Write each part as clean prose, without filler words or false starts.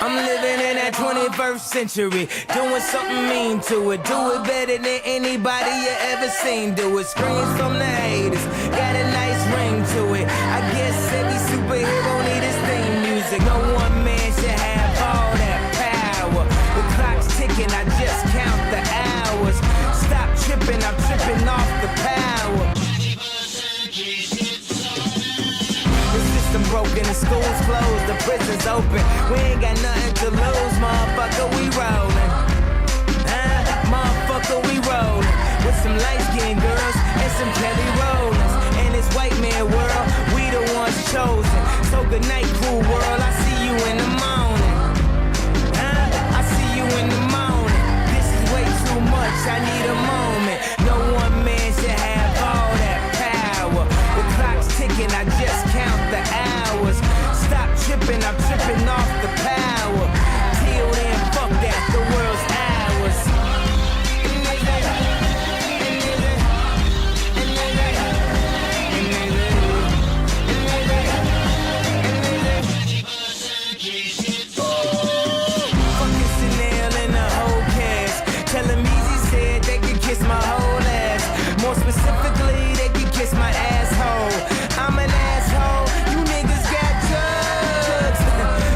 I'm living in that 21st century, doing something mean to it. Do it better than anybody you ever seen do it. Screams from the haters, got a nice ring to it. I guess every superhero need his theme music. No one man should have all that power. The clock's ticking, I just count the hours. Stop tripping, I'm tripping off the power. Broken, the school's closed, the prison's open. We ain't got nothing to lose, motherfucker, we rollin'. Motherfucker, we rollin'. With some light-skinned girls and some Kelly Rollins. In this white man world, we the ones chosen. So good night, cool world, I see you in the morning. I see you in the morning. This is way too much, I need a moment. No one man should have all that power. The clock's ticking, I just count the hours. Stop tripping, I'm tripping off the power. Till then, fuck that, the world's ours. Fucking Chanel and the whole cast. Tell them Easy said they could kiss my whole ass. More specifically, they could kiss my asshole. I'm an asshole, you niggas got drugs.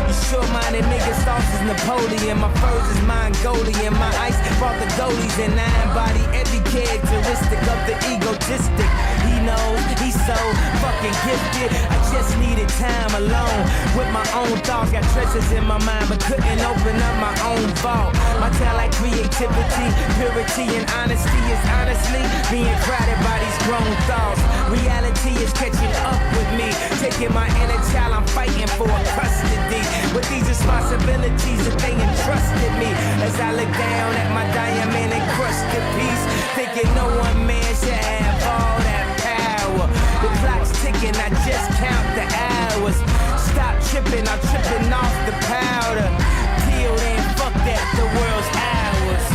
You short-minded niggas, sauce is Napoleon. My furs is Mongolian. My ice brought the goalies, and I embody every characteristic of the egotistic. He knows he's so fucking gifted. I just needed time alone with my own thoughts. Got treasures in my mind, but couldn't open up my own vault. My talent, creativity, purity, and honesty is honestly being crowded by these grown thoughts. Reality is catching up with me, taking my inner child, I'm fighting for custody. With these responsibilities that they entrusted me, as I look down at my diamond encrusted piece, thinking no one man should have all that power. The clock's ticking, I just count the hours. Stop tripping, I'm tripping off the powder. Till then, fuck that, the world's ours.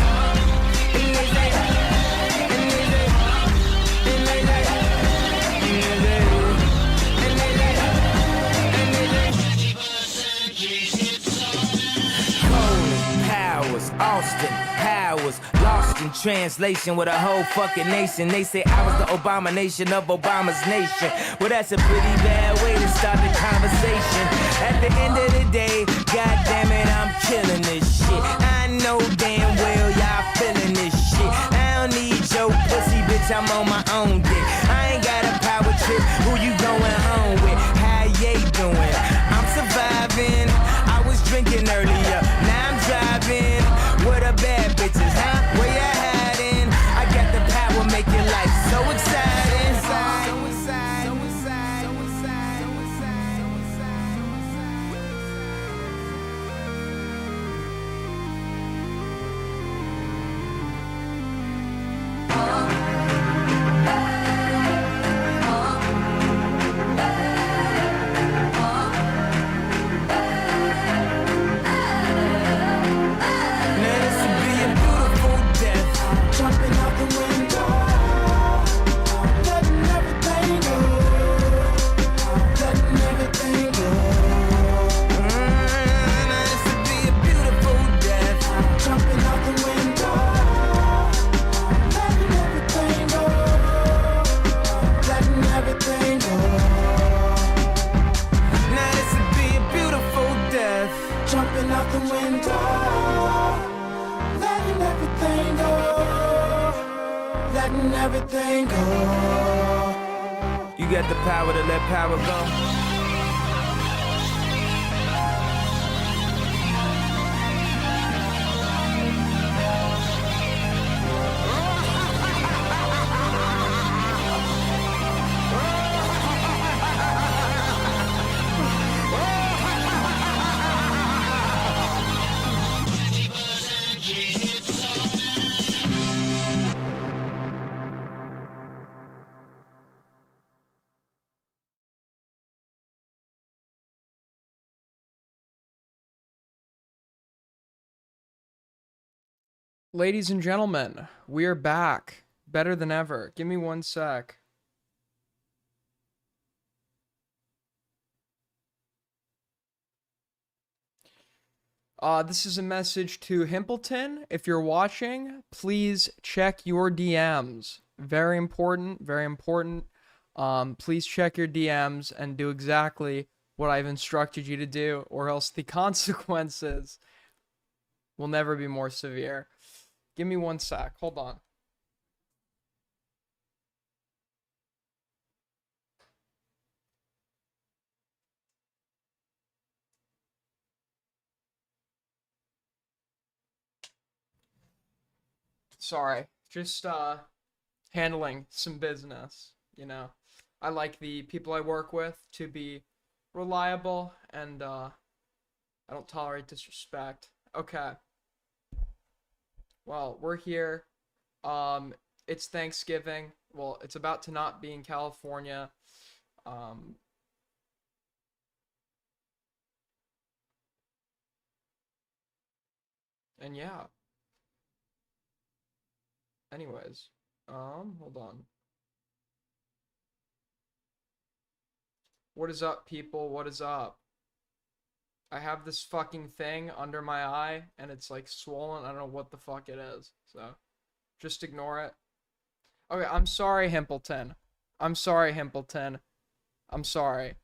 Austin Powers, lost in translation with a whole fucking nation. They say I was the abomination of Obama's nation. Well, that's a pretty bad way to start the conversation. At the end of the day, god damn it, I'm killing this shit. I know damn well y'all feeling this shit. I don't need your pussy, bitch, I'm on my own dick. I ain't got a power trip, who you going home with? How you doing? I'm surviving. I was drinking earlier, now I'm driving. What a bad bitches, huh? Where you hiding? I got the power, make your life so exciting. So exciting. Everything go. You got the power to let power go. Ladies and gentlemen, we're back. Better than ever. Give me one sec. This is a message to Himpleton. If you're watching, please check your DMs. Very important, very important. Please check your DMs and do exactly what I've instructed you to do, or else the consequences will never be more severe. Give me one sec. Hold on. Sorry. Just handling some business, you know. I like the people I work with to be reliable, and I don't tolerate disrespect. Okay. Well, we're here. It's Thanksgiving. Well, it's about to not be in California. Um, and yeah. Anyways, hold on. What is up, people? What is up? I have this fucking thing under my eye, and it's like swollen. I don't know what the fuck it is. So, just ignore it. Okay, I'm sorry, Himpleton. I'm sorry, Himpleton. I'm sorry.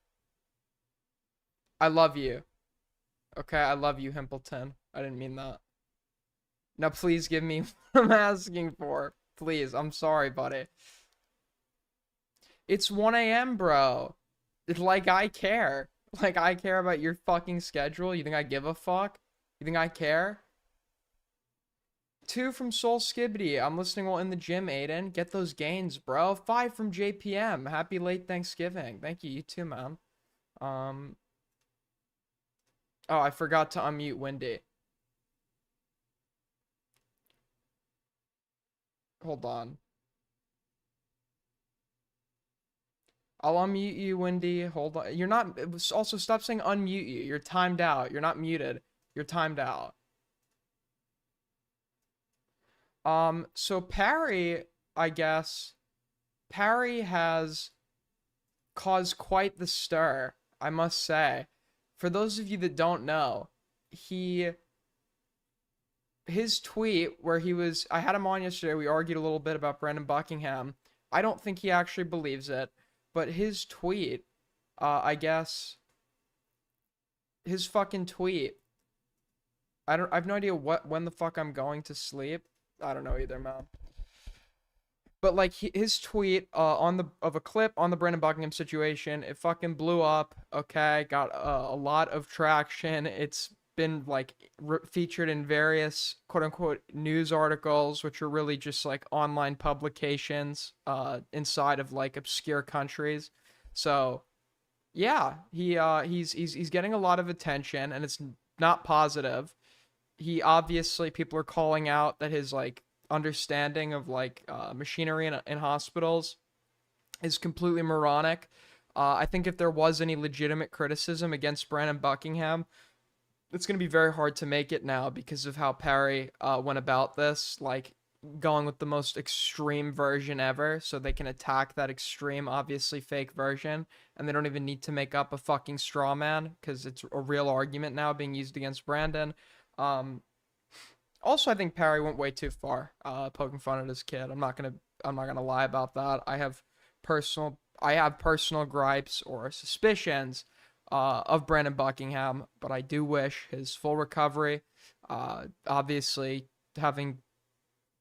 I love you. Okay, I love you, Himpleton. I didn't mean that. Now, please give me what I'm asking for. Please, I'm sorry, buddy. It's 1 a.m., bro. It's like I care. Like I care about your fucking schedule. You think I give a fuck? You think I care? 2 from Soul Skibbity. I'm listening while in the gym, Aiden. Get those gains, bro. 5 from JPM. Happy late Thanksgiving. Thank you. You too, man. Um. Oh, I forgot to unmute Wendy. Hold on. I'll unmute you, Wendy. Hold on. You're not. Also, stop saying unmute you. You're timed out. You're not muted. You're timed out. So Parry, I guess, Parry has caused quite the stir, I must say. For those of you that don't know, his tweet where I had him on yesterday, we argued a little bit about Brandon Buckingham. I don't think he actually believes it, but his tweet, I guess, his fucking tweet, I have no idea when the fuck I'm going to sleep. I don't know either, man. But like his tweet of a clip on the Brandon Buckingham situation, it fucking blew up. Okay, got a lot of traction. It's been like featured in various quote unquote news articles, which are really just like online publications inside of like obscure countries. So yeah, he's getting a lot of attention, and it's not positive. He obviously, people are calling out that his like understanding of like machinery in hospitals is completely moronic. I think if there was any legitimate criticism against Brandon Buckingham, it's going to be very hard to make it now because of how Parry went about this, like going with the most extreme version ever, so they can attack that extreme, obviously fake version, and they don't even need to make up a fucking straw man because it's a real argument now being used against Brandon. Also, I think Parry went way too far, poking fun at his kid. I'm not gonna lie about that. I have personal gripes or suspicions of Brandon Buckingham, but I do wish his full recovery. Obviously, having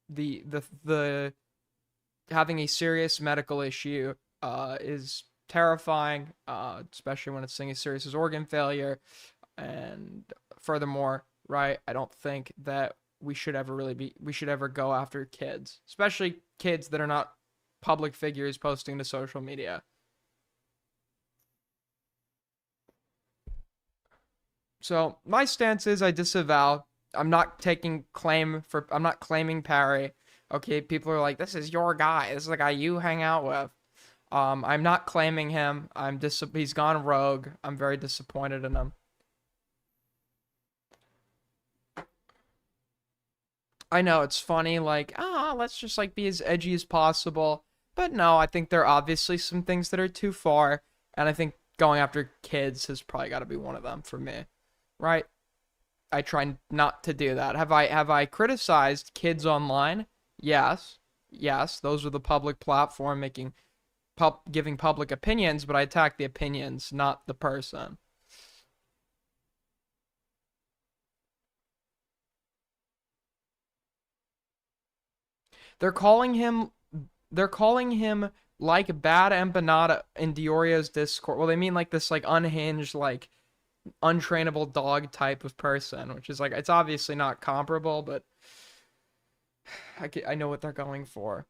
the having a serious medical issue is terrifying, especially when it's something as serious as organ failure. And furthermore, right, I don't think that we should ever go after kids, especially kids that are not public figures posting to social media. So my stance is I disavow. I'm not claiming Parry. Okay, people are like, this is your guy. This is the guy you hang out with. I'm not claiming him. He's gone rogue. I'm very disappointed in him. I know it's funny, like, let's just like be as edgy as possible. But no, I think there are obviously some things that are too far, and I think going after kids has probably got to be one of them for me, right? I try not to do that. Have I criticized kids online? Yes. Yes, those are the public platform giving public opinions, but I attack the opinions, not the person. They're calling him they're calling him like bad empanada in Diorio's Discord. Well, they mean like this like unhinged like untrainable dog type of person, which is like it's obviously not comparable, but I know what they're going for.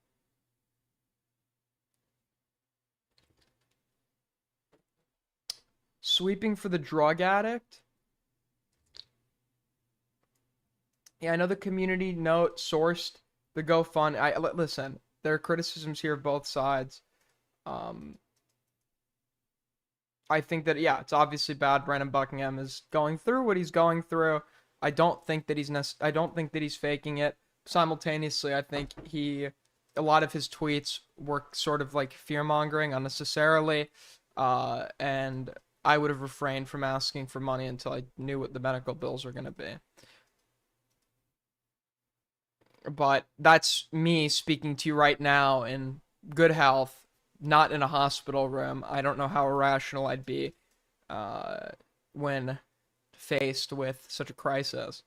Sweeping for the drug addict. Yeah, I know the community note sourced the GoFund. Listen. There are criticisms here of both sides. Um, I think that yeah, it's obviously bad. Brandon Buckingham is going through what he's going through. I don't think that he's faking it. Simultaneously, I think a lot of his tweets were sort of like fear mongering unnecessarily, and I would have refrained from asking for money until I knew what the medical bills were going to be. But that's me speaking to you right now in good health, not in a hospital room. I don't know how irrational I'd be uh, when faced with such a crisis.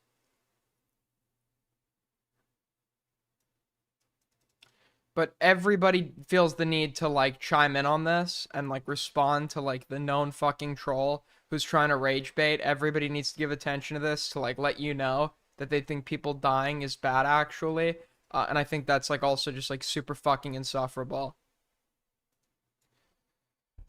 But everybody feels the need to like chime in on this and like respond to like the known fucking troll who's trying to rage bait. Everybody needs to give attention to this to like let you know that they think people dying is bad actually. And I think that's like also just like super fucking insufferable.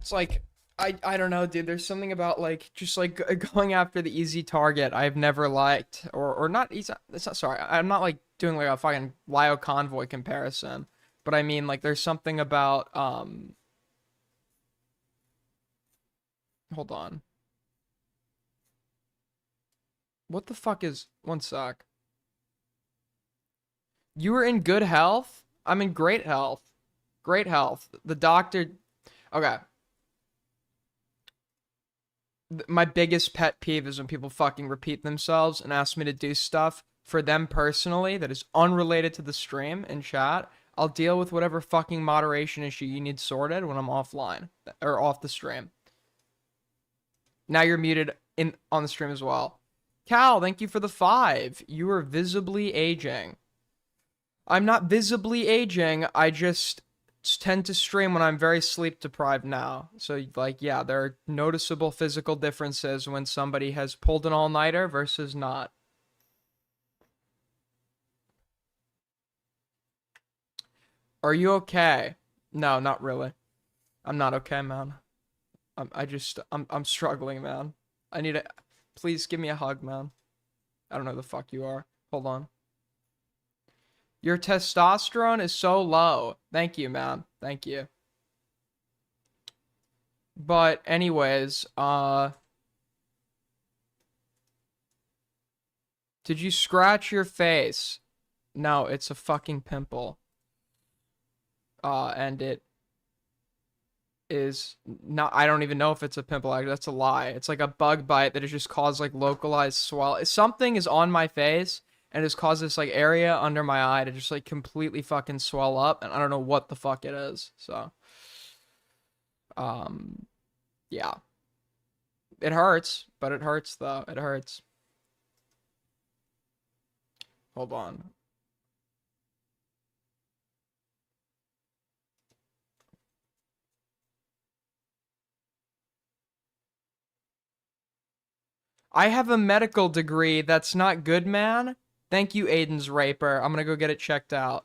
It's like I don't know, dude. There's something about like just like going after the easy target I've never liked, or not easy. It's not sorry. I'm not like doing like a fucking Lio Convoy comparison, but I mean like there's something about Hold on. What the fuck is one sec? You were in good health? I'm in great health. Great health. The doctor. Okay. My biggest pet peeve is when people fucking repeat themselves and ask me to do stuff for them personally that is unrelated to the stream and chat. I'll deal with whatever fucking moderation issue you need sorted when I'm offline or off the stream. Now you're muted in on the stream as well. Cal, thank you for the 5. You are visibly aging. I'm not visibly aging. I just tend to stream when I'm very sleep deprived now. So like yeah, there are noticeable physical differences when somebody has pulled an all-nighter versus not. Are you okay? No, not really. I'm not okay, man. I'm struggling, man. I need a please give me a hug, man. I don't know who the fuck you are. Hold on. Your testosterone is so low. Thank you, man. Thank you. But anyways, did you scratch your face? No, it's a fucking pimple. And it is not, I don't even know if it's a pimple. Actually, that's a lie. It's like a bug bite that has just caused like localized swell. Something is on my face and has caused this like area under my eye to just like completely fucking swell up, and I don't know what the fuck it is. So, yeah, it hurts, but it hurts though. It hurts. Hold on. I have a medical degree. That's not good, man. Thank you, Aiden's Raper. I'm gonna go get it checked out.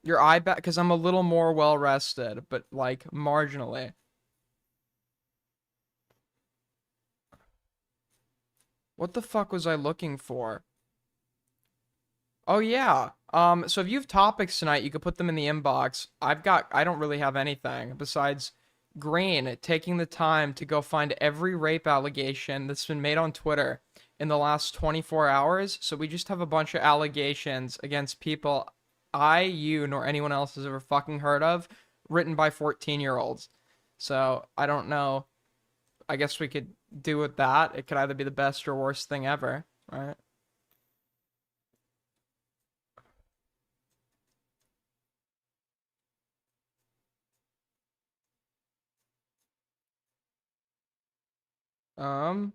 Your eye back, because I'm a little more well rested, but like marginally. What the fuck was I looking for? Oh yeah. So if you have topics tonight, you could put them in the inbox. I don't really have anything besides Green taking the time to go find every rape allegation that's been made on Twitter in the last 24 hours. So we just have a bunch of allegations against people you, nor anyone else has ever fucking heard of, written by 14-year-olds. So I don't know. I guess we could do with that. It could either be the best or worst thing ever, right? Um,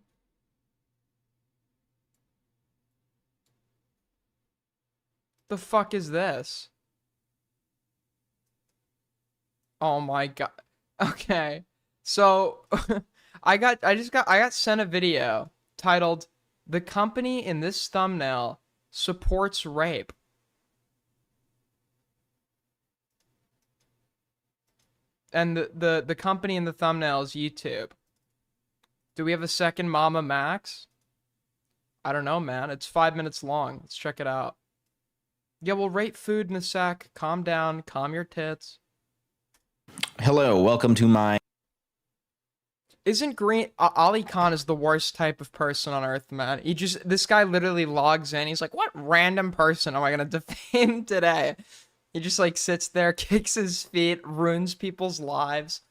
the fuck is this? Oh my god. Okay. So I got sent a video titled "The company in this thumbnail supports rape." And the company in the thumbnail is YouTube. Do we have a second Mama Max? I don't know, man. It's 5 minutes long. Let's check it out. Yeah, we'll rate food in a sec. Calm down. Calm your tits. Hello, welcome to my... Isn't Green... Ali Khan is the worst type of person on earth, man. This guy literally logs in. He's like, what random person am I going to defame today? He just like sits there, kicks his feet, ruins people's lives.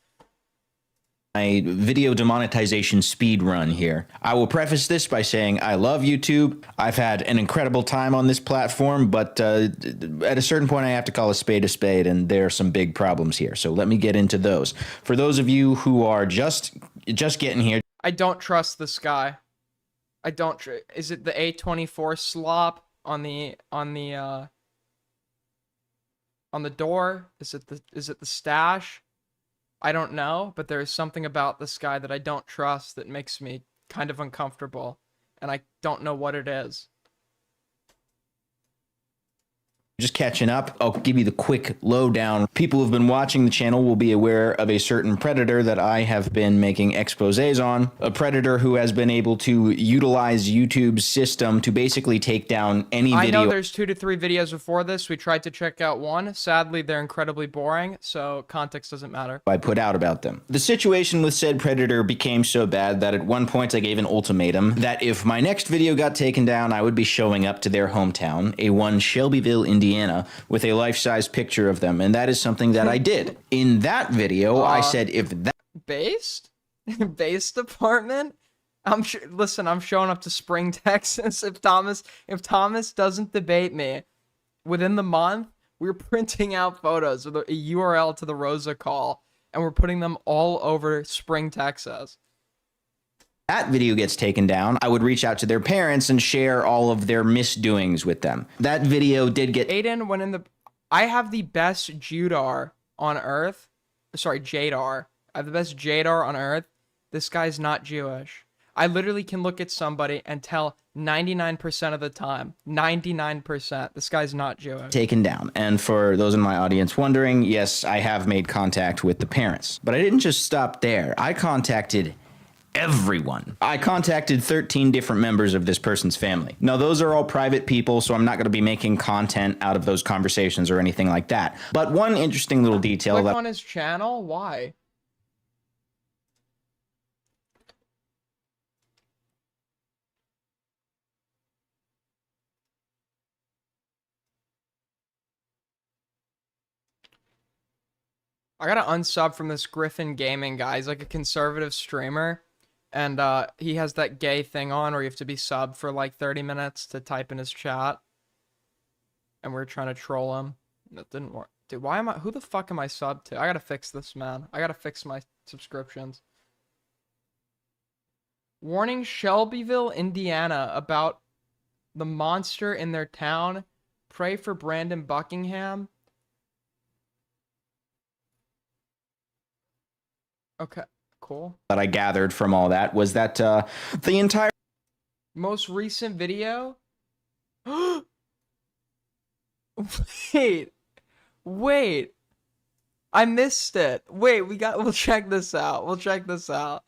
My video demonetization speed run here. I will preface this by saying I love YouTube. I've had an incredible time on this platform, but at a certain point I have to call a spade, and there are some big problems here. So let me get into those. For those of you who are just getting here, I don't trust this guy. I don't. Is it the A24 slop on the door? Is it the stash? I don't know, but there is something about this guy that I don't trust that makes me kind of uncomfortable, and I don't know what it is. just catching up, I'll give you the quick lowdown. People who've been watching the channel will be aware of a certain predator that I have been making exposés on. A predator who has been able to utilize YouTube's system to basically take down any video. I know there's 2 to 3 videos before this. We tried to check out one. Sadly, they're incredibly boring, so context doesn't matter. I put out about them. The situation with said predator became so bad that at one point I gave an ultimatum that if my next video got taken down, I would be showing up to their hometown, A1 Shelbyville, Indiana, with a life-size picture of them, and that is something that I did. In that video, I said if that... Based? Based apartment? Listen, I'm showing up to Spring, Texas. If Thomas doesn't debate me within the month, we're printing out photos with a URL to the Rosa call, and we're putting them all over Spring, Texas. That video gets taken down, I would reach out to their parents and share all of their misdoings with them. That video did get... Aiden went in the... I have the best Judar on Earth. Sorry, Jadar. I have the best Jadar on Earth. This guy's not Jewish. I literally can look at somebody and tell 99% of the time, 99%, this guy's not Jewish. Taken down. And for those in my audience wondering, yes, I have made contact with the parents. But I didn't just stop there. I contacted everyone. I contacted 13 different members of this person's family. Now, those are all private people, so I'm not going to be making content out of those conversations or anything like that. But one interesting little detail Click that... on his channel? Why? I gotta unsub from this Griffin Gaming guy. He's like a conservative streamer. And he has that gay thing on where you have to be subbed for like 30 minutes to type in his chat. And we're trying to troll him. That didn't work. Dude, who the fuck am I subbed to? I gotta fix this, man. I gotta fix my subscriptions. Warning, Shelbyville, Indiana, about the monster in their town. Pray for Brandon Buckingham. Okay. Cool. That I gathered from all that was that the entire most recent video. Wait, I missed it. Wait, we'll check this out.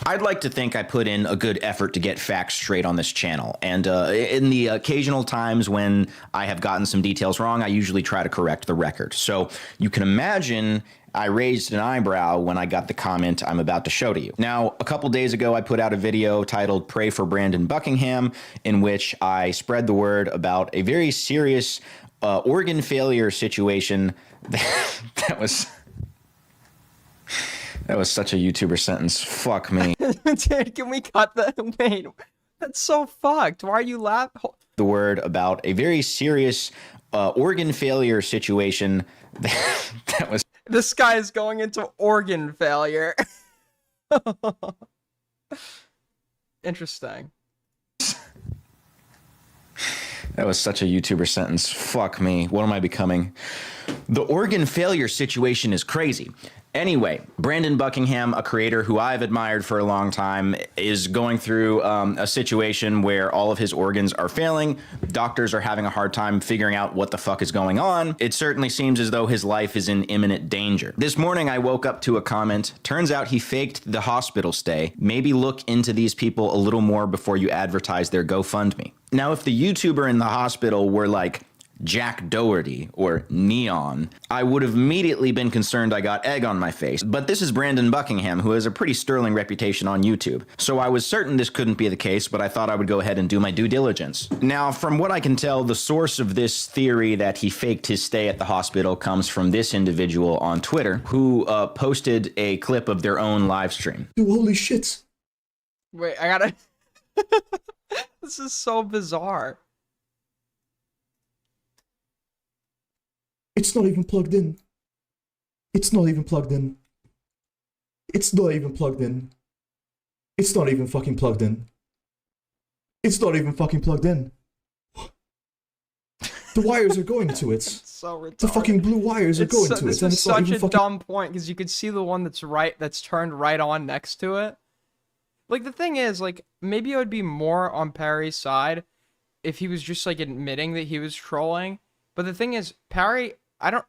I'd like to think I put in a good effort to get facts straight on this channel, and in the occasional times when I have gotten some details wrong, I usually try to correct the record. So you can imagine I raised an eyebrow when I got the comment I'm about to show to you. Now, a couple days ago, I put out a video titled Pray for Brandon Buckingham, in which I spread the word about a very serious organ failure situation that was... That was such a YouTuber sentence. Fuck me. Dude, can we cut that? Wait, that's so fucked. Why are you laughing? The word about a very serious organ failure situation that was. This guy is going into organ failure. Interesting. That was such a YouTuber sentence. Fuck me. What am I becoming? The organ failure situation is crazy. Anyway, Brandon Buckingham, a creator who I've admired for a long time, is going through a situation where all of his organs are failing. Doctors are having a hard time figuring out what the fuck is going on. It certainly seems as though his life is in imminent danger. This morning, I woke up to a comment. Turns out he faked the hospital stay. Maybe look into these people a little more before you advertise their GoFundMe. Now, if the YouTuber in the hospital were like Jack Doherty or Neon, I would have immediately been concerned I got egg on my face. But this is Brandon Buckingham, who has a pretty sterling reputation on YouTube. So I was certain this couldn't be the case, but I thought I would go ahead and do my due diligence. Now, from what I can tell, the source of this theory that he faked his stay at the hospital comes from this individual on Twitter, who posted a clip of their own live stream. Dude, holy shit. Wait, I gotta. This is so bizarre. It's not even plugged in. It's not even plugged in. It's not even plugged in. It's not even fucking plugged in. It's not even fucking plugged in. The wires are going to it. So retarded. The fucking blue wires are going to it. This And is it's not such even a fucking... dumb point because you could see the one that's turned right on next to it. Like, the thing is, like, maybe I would be more on Parry's side if he was just, like, admitting that he was trolling. But the thing is, Parry,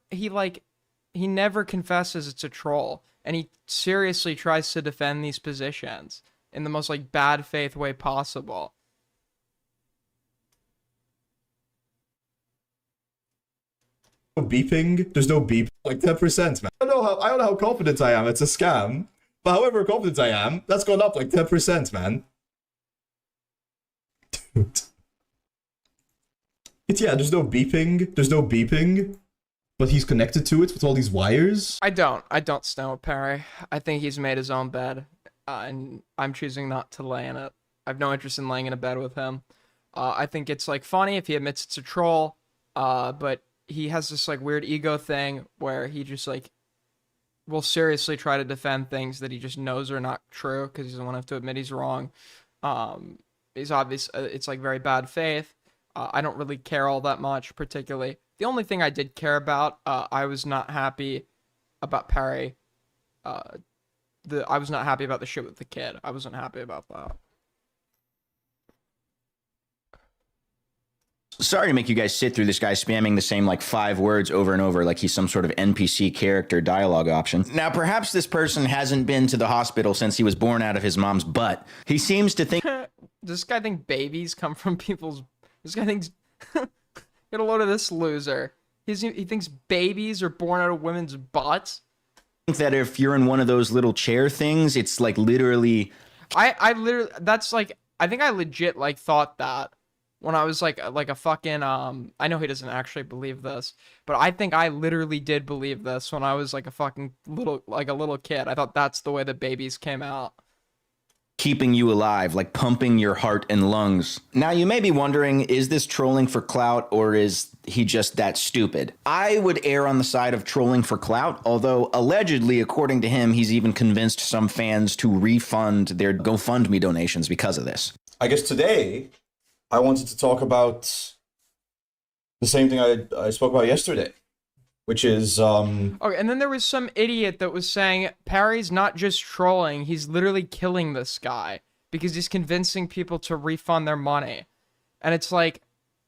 he never confesses it's a troll. And he seriously tries to defend these positions in the most, like, bad faith way possible. Beeping? There's no beep. Like 10%, man. I don't know how confident I am. It's a scam. But however confident I am, that's gone up like 10%, man. Dude. Yeah, there's no beeping. There's no beeping. But he's connected to it with all these wires. I don't stand with Parry. I think he's made his own bed. And I'm choosing not to lay in it. I have no interest in laying in a bed with him. I think it's, like, funny if he admits it's a troll. But he has this, like, weird ego thing where he just, like, will seriously try to defend things that he just knows are not true because he doesn't want to have to admit he's wrong. He's obvious. It's like very bad faith. I don't really care all that much, particularly. The only thing I did care about, I was not happy about Parry. I was not happy about the shit with the kid. I wasn't happy about that. Sorry to make you guys sit through this guy spamming the same like 5 words over and over like he's some sort of NPC character dialogue option. Now, perhaps this person hasn't been to the hospital since he was born out of his mom's butt. He seems to think... Does this guy think babies come from people's... This guy thinks... Get a load of this loser. He thinks babies are born out of women's butts. that if you're in one of those little chair things, it's like literally... I literally... That's like... I think I legit like thought that. When I was like a fucking, I know he doesn't actually believe this, but I think I literally did believe this when I was like a fucking little kid. I thought that's the way the babies came out. keeping you alive, like pumping your heart and lungs. Now, you may be wondering, is this trolling for clout or is he just that stupid? I would err on the side of trolling for clout, although allegedly, according to him, he's even convinced some fans to refund their GoFundMe donations because of this. I guess today I wanted to talk about the same thing I spoke about yesterday, which is Okay, and then there was some idiot that was saying Parry's not just trolling, he's literally killing this guy because he's convincing people to refund their money. And it's like,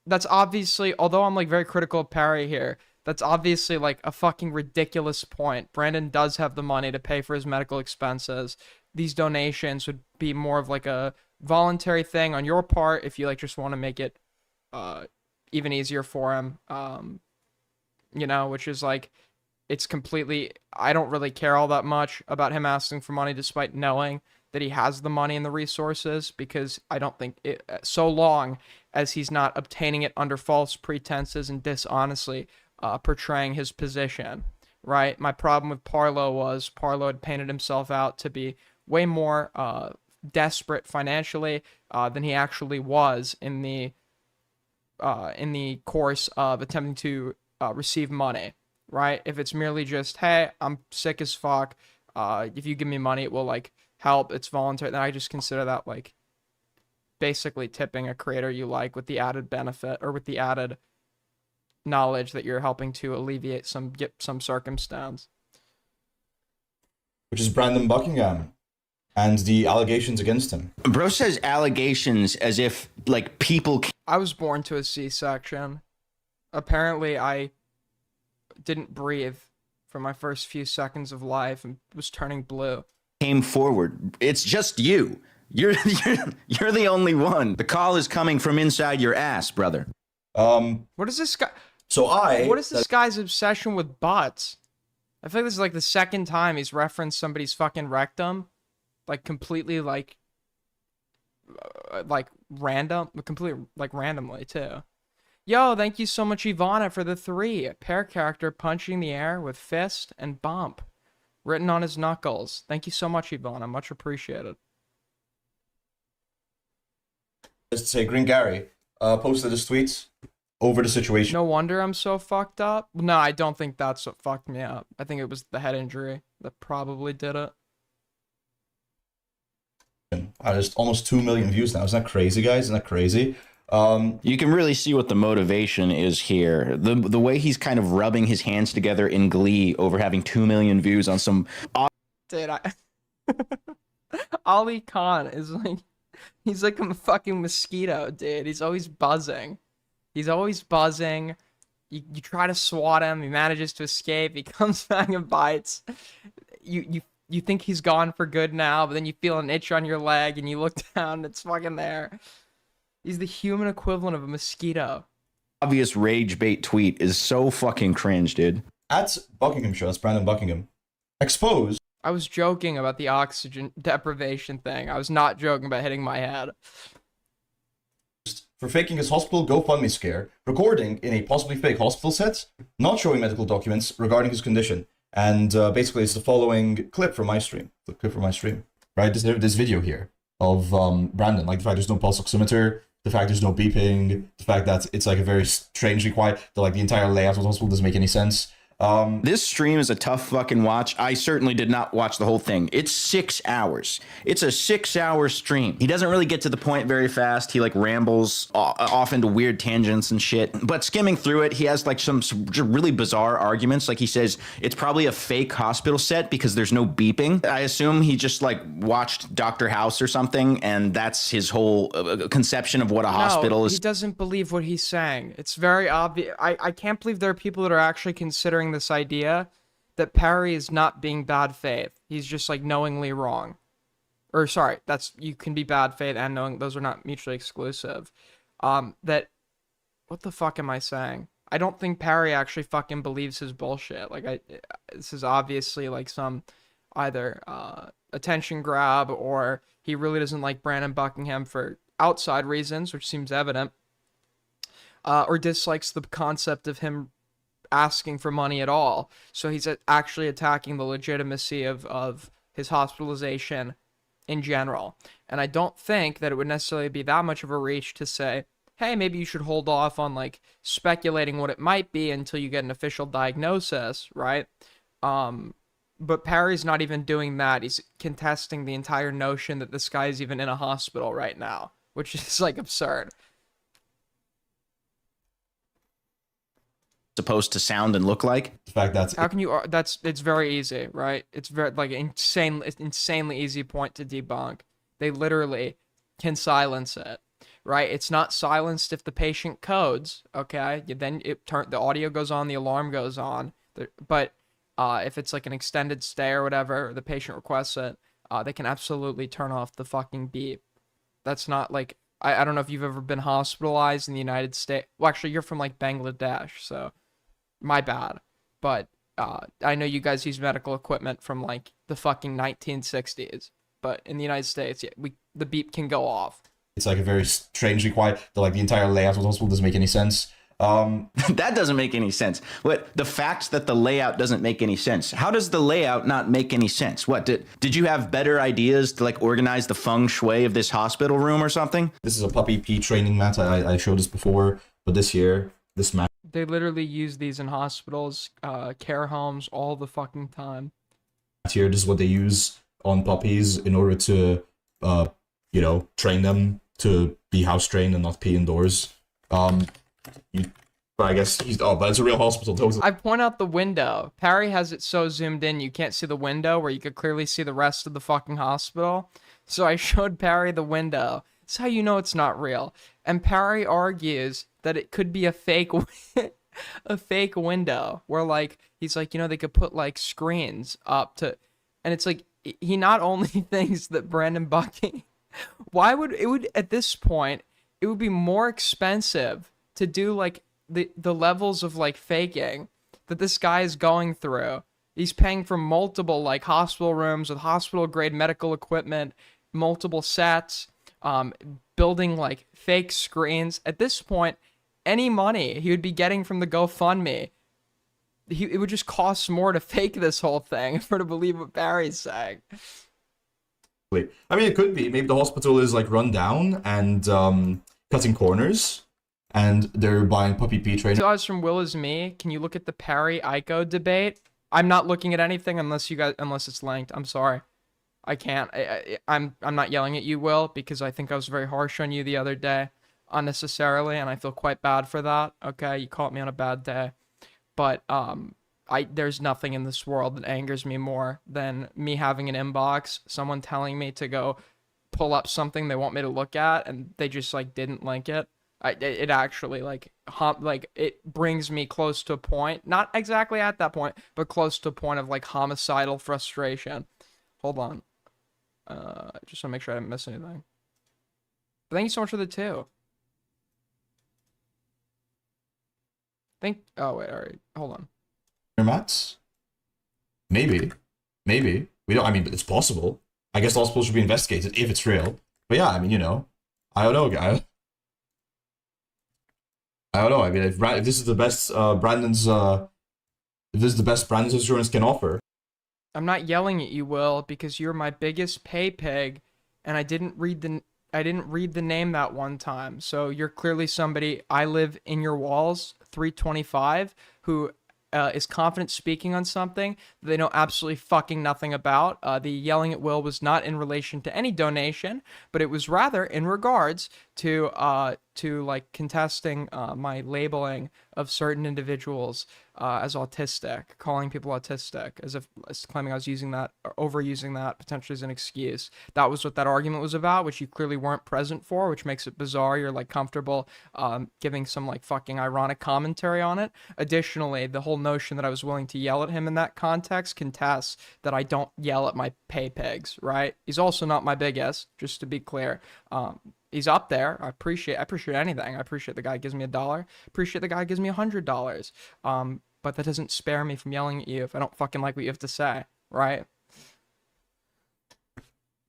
that's obviously, although I'm like very critical of Parry here, that's obviously like a fucking ridiculous point. Brandon does have the money to pay for his medical expenses. These donations would be more of like a voluntary thing on your part if you like just want to make it even easier for him. You know, which is like, it's completely, I don't really care all that much about him asking for money despite knowing that he has the money and the resources, because I don't think it, so long as he's not obtaining it under false pretenses and dishonestly portraying his position. right? My problem with Parlo was Parlo had painted himself out to be way more desperate financially than he actually was in the course of attempting to receive money, right? If it's merely just, hey, I'm sick as fuck, if you give me money, it will like help, it's voluntary, then I just consider that like basically tipping a creator you like with the added benefit or with the added knowledge that you're helping to alleviate some circumstance. Which is Brandon Buckingham and the allegations against him. Bro says allegations as if like people. I was born to a C-section. Apparently, I didn't breathe for my first few seconds of life and was turning blue. Came forward. It's just you. You're the only one. The call is coming from inside your ass, brother. What is this guy? So What is this guy's obsession with butts? I feel like this is like the second time he's referenced somebody's fucking rectum, like completely like randomly too. Yo, thank you so much, Ivana, for the 3. Pair character punching the air with fist and bump written on his knuckles. Thank you so much, Ivana. Much appreciated. Just to say, Green Gary posted his tweets over the situation. No wonder I'm so fucked up. No, I don't think that's what fucked me up. I think it was the head injury that probably did it. There's almost 2 million views now. Isn't that crazy, guys? Isn't that crazy? You can really see what the motivation is here. The way he's kind of rubbing his hands together in glee over having 2 million views on some. Dude, Ali Khan is like, he's like a fucking mosquito, dude. He's always buzzing. He's always buzzing. You try to swat him, he manages to escape. He comes back and bites. You think he's gone for good now, but then you feel an itch on your leg and you look down and it's fucking there. He's the human equivalent of a mosquito. Obvious rage bait tweet is so fucking cringe, dude. At Buckingham Show, that's Brandon Buckingham, exposed. I was joking about the oxygen deprivation thing. I was not joking about hitting my head. For faking his hospital GoFundMe scare, recording in a possibly fake hospital set, not showing medical documents regarding his condition. And basically, it's the following clip from my stream. The clip from my stream, right? This video here of Brandon, like the fact there's no pulse oximeter, the fact there's no beeping, the fact that it's like a very strangely quiet, the entire layout of the hospital doesn't make any sense. This stream is a tough fucking watch. I certainly did not watch the whole thing. It's 6 hours. It's a 6-hour stream. He doesn't really get to the point very fast. He like rambles off into weird tangents and shit. But skimming through it, he has like some really bizarre arguments. Like he says it's probably a fake hospital set because there's no beeping. I assume he just like watched Dr. House or something, and that's his whole conception of what a hospital is. He doesn't believe what he's saying. It's very obvious. I can't believe there are people that are actually considering this idea that Perry is not being bad faith. He's just like knowingly wrong. Or sorry, you can be bad faith and knowing, those are not mutually exclusive. That what the fuck am I saying? I don't think Perry actually fucking believes his bullshit. Like this is obviously like some either attention grab, or he really doesn't like Brandon Buckingham for outside reasons, which seems evident. Or dislikes the concept of him asking for money at all. So he's actually attacking the legitimacy of his hospitalization in general. And I don't think that it would necessarily be that much of a reach to say, hey, maybe you should hold off on like speculating what it might be until you get an official diagnosis, right? But Perry's not even doing that. He's contesting the entire notion that this guy's even in a hospital right now, which is like absurd. Supposed to sound and look like. The fact that How can you? It's very easy, right? It's very like insanely easy point to debunk. They literally can silence it, right? It's not silenced if the patient codes. Okay, then the audio goes on, the alarm goes on. But if it's like an extended stay or whatever, the patient requests it, they can absolutely turn off the fucking beep. That's not like I don't know if you've ever been hospitalized in the United States. Well, actually, you're from like Bangladesh, so. My bad, but I know you guys use medical equipment from like the fucking 1960s, but in the United States, yeah, the beep can go off. it's like a very strangely quiet, the entire layout of the hospital doesn't make any sense. That doesn't make any sense. What, the fact that the layout doesn't make any sense? How does the layout not make any sense? What, did you have better ideas to like organize the feng shui of this hospital room or something? This is a puppy pee training mat. I showed this before, but this year, this mat They literally use these in hospitals, care homes, all the fucking time. here, this is what they use on puppies in order to, you know, train them to be house trained and not pee indoors. But I guess but it's a real hospital. Totally. I point out the window. Parry has it so zoomed in you can't see the window where you could clearly see the rest of the fucking hospital. So I showed Parry the window. That's how you know it's not real. And Parry argues that it could be a fake a fake window where like he's like, you know, they could put like screens up to, and it's like he not only thinks that Brandon Buckingham, why would it would at this point it would be more expensive to do like the levels of like faking that this guy is going through. He's paying for multiple like hospital rooms with hospital grade medical equipment, multiple sets, building like fake screens. At this point, any money he would be getting from the GoFundMe, it would just cost more to fake this whole thing for to believe what Barry's saying. I mean, it could be. Maybe the hospital is like run down and cutting corners, and they're buying puppy pee trainers. Guys from Will Is Me, can you look at the Parry Ico debate? I'm not looking at anything unless it's linked. I'm sorry, I can't. I'm not yelling at you, Will, because I think I was very harsh on you the other day, unnecessarily, and I feel quite bad for that. Okay, you caught me on a bad day, but there's nothing in this world that angers me more than me having an inbox, someone telling me to go pull up something they want me to look at, and they just like didn't link it. It actually like it brings me close to a point, not exactly at that point, but close to a point of like homicidal frustration. Hold on, just want to make sure I didn't miss anything. But thank you so much for the 2. Oh wait, all right, hold on. Mats? Maybe. We don't. I mean, it's possible. I guess the hospital should be investigated if it's real. But yeah, I mean, you know, I don't know, guy. I don't know. I mean, if this is the best Brandon's insurance can offer. I'm not yelling at you, Will, because you're my biggest pay pig, and I didn't read the name that one time. So you're clearly somebody. I live in your walls, 325, who is confident speaking on something that they know absolutely fucking nothing about. The yelling at Will was not in relation to any donation, but it was rather in regards to like contesting my labeling of certain individuals as autistic, calling people autistic, as claiming I was using that or overusing that potentially as an excuse. That was what that argument was about, which you clearly weren't present for, which makes it bizarre. You're like comfortable giving some like fucking ironic commentary on it. Additionally, the whole notion that I was willing to yell at him in that context contests that I don't yell at my pay pigs, right? He's also not my biggest, just to be clear. He's up there. I appreciate anything. I appreciate the guy gives me $1. Appreciate the guy gives me $100. But that doesn't spare me from yelling at you if I don't fucking like what you have to say, right?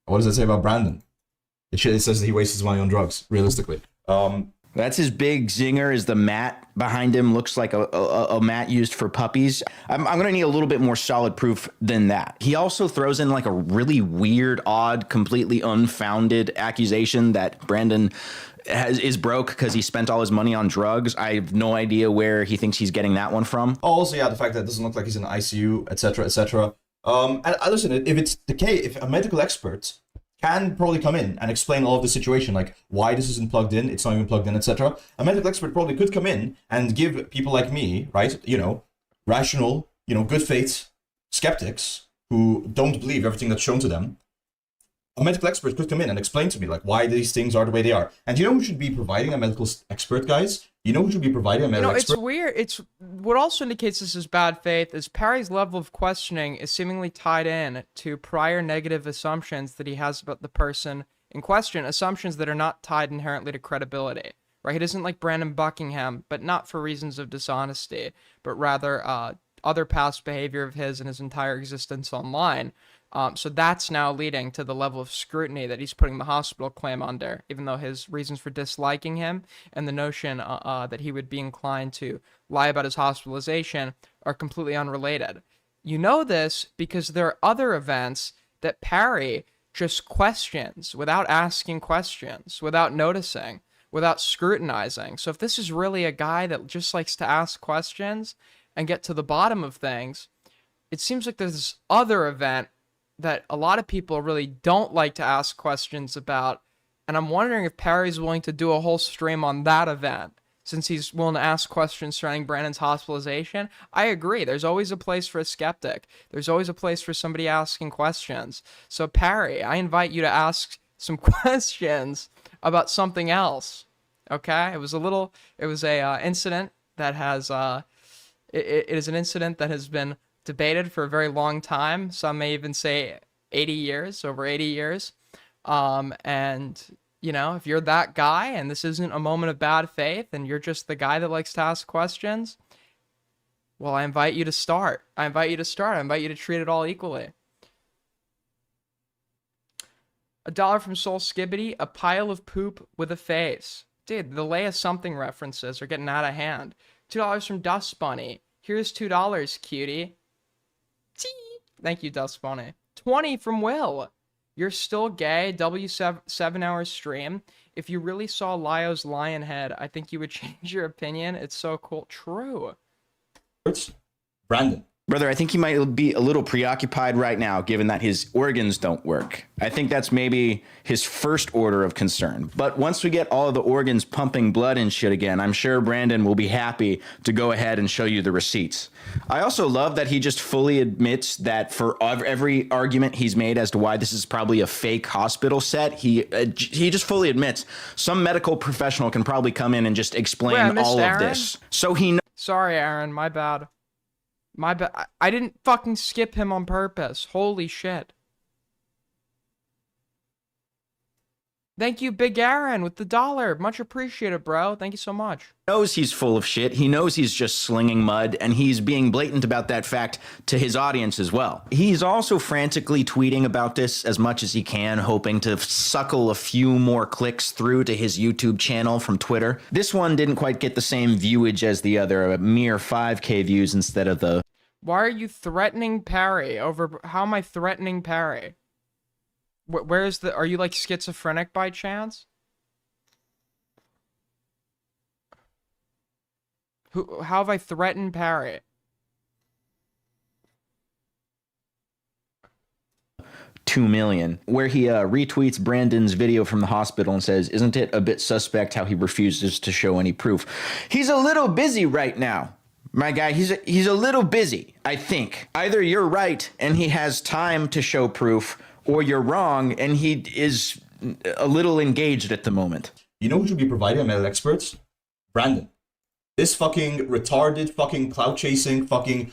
What does it say about Brandon? It says that he wastes his money on drugs, realistically. That's his big zinger, is the mat behind him looks like a mat used for puppies. I'm going to need a little bit more solid proof than that. He also throws in like a really weird, odd, completely unfounded accusation that Brandon is broke because he spent all his money on drugs. I have no idea where he thinks he's getting that one from. Oh, also, yeah, the fact that it doesn't look like he's in the ICU, etc., etc. And listen, if it's the case, if a medical expert can probably come in and explain all of the situation, like why this isn't plugged in, it's not even plugged in, etc. A medical expert probably could come in and give people like me, right, you know, rational, you know, good faith skeptics who don't believe everything that's shown to them. A medical expert could come in and explain to me like why these things are the way they are. And you know who should be providing a medical expert, guys? You know who should be providing a medical expert? It's weird. It's what also indicates this is bad faith is Parry's level of questioning is seemingly tied in to prior negative assumptions that he has about the person in question, assumptions that are not tied inherently to credibility. Right? He doesn't like Brandon Buckingham, but not for reasons of dishonesty, but rather other past behavior of his and his entire existence online. So that's now leading to the level of scrutiny that he's putting the hospital claim under, even though his reasons for disliking him and the notion that he would be inclined to lie about his hospitalization are completely unrelated. You know this because there are other events that Parry just questions without asking questions, without noticing, without scrutinizing. So if this is really a guy that just likes to ask questions and get to the bottom of things, it seems like there's this other event that a lot of people really don't like to ask questions about, and I'm wondering if Parry's willing to do a whole stream on that event, since he's willing to ask questions surrounding Brandon's hospitalization. I agree, there's always a place for a skeptic. There's always a place for somebody asking questions. So Parry, I invite you to ask some questions about something else, okay? It was a incident that has, it is an incident that has been debated for a very long time. Some may even say 80 years, over 80 years. And, you know, if you're that guy and this isn't a moment of bad faith and you're just the guy that likes to ask questions, well, I invite you to start. I invite you to treat it all equally. $1 from Soul Skibbity, a pile of poop with a face. Dude, the Leia something references are getting out of hand. $2 from Dust Bunny. Here's $2, cutie. Thank you, Dust Bunny. 20 from Will. You're still gay. W7-hour stream. If you really saw Lyo's lion head, I think you would change your opinion. It's so cool. True. Brandon. Brother, I think he might be a little preoccupied right now, given that his organs don't work. I think that's maybe his first order of concern. But once we get all of the organs pumping blood and shit again, I'm sure Brandon will be happy to go ahead and show you the receipts. I also love that he just fully admits that for every argument he's made as to why this is probably a fake hospital set, he just fully admits some medical professional can probably come in and just explain all of this. So he Sorry, Aaron, my bad. My bad. I didn't fucking skip him on purpose. Holy shit. Thank you, Big Aaron, with the $1. Much appreciated, bro. Thank you so much. knows he's full of shit. He knows he's just slinging mud, and he's being blatant about that fact to his audience as well. He's also frantically tweeting about this as much as he can, hoping to suckle a few more clicks through to his YouTube channel from Twitter. This one didn't quite get the same viewage as the other, a mere 5K views instead of the... Why are you threatening Parry over... How am I threatening Parry? Where's the... Are you, like, schizophrenic by chance? How have I threatened Parry? $2 million, where he retweets Brandon's video from the hospital and says, "Isn't it a bit suspect how he refuses to show any proof?" He's a little busy right now. My guy, he's a little busy, I think. Either you're right and he has time to show proof, or you're wrong and he is a little engaged at the moment. You know who should be providing medical experts? Brandon. This fucking retarded, fucking clout-chasing, fucking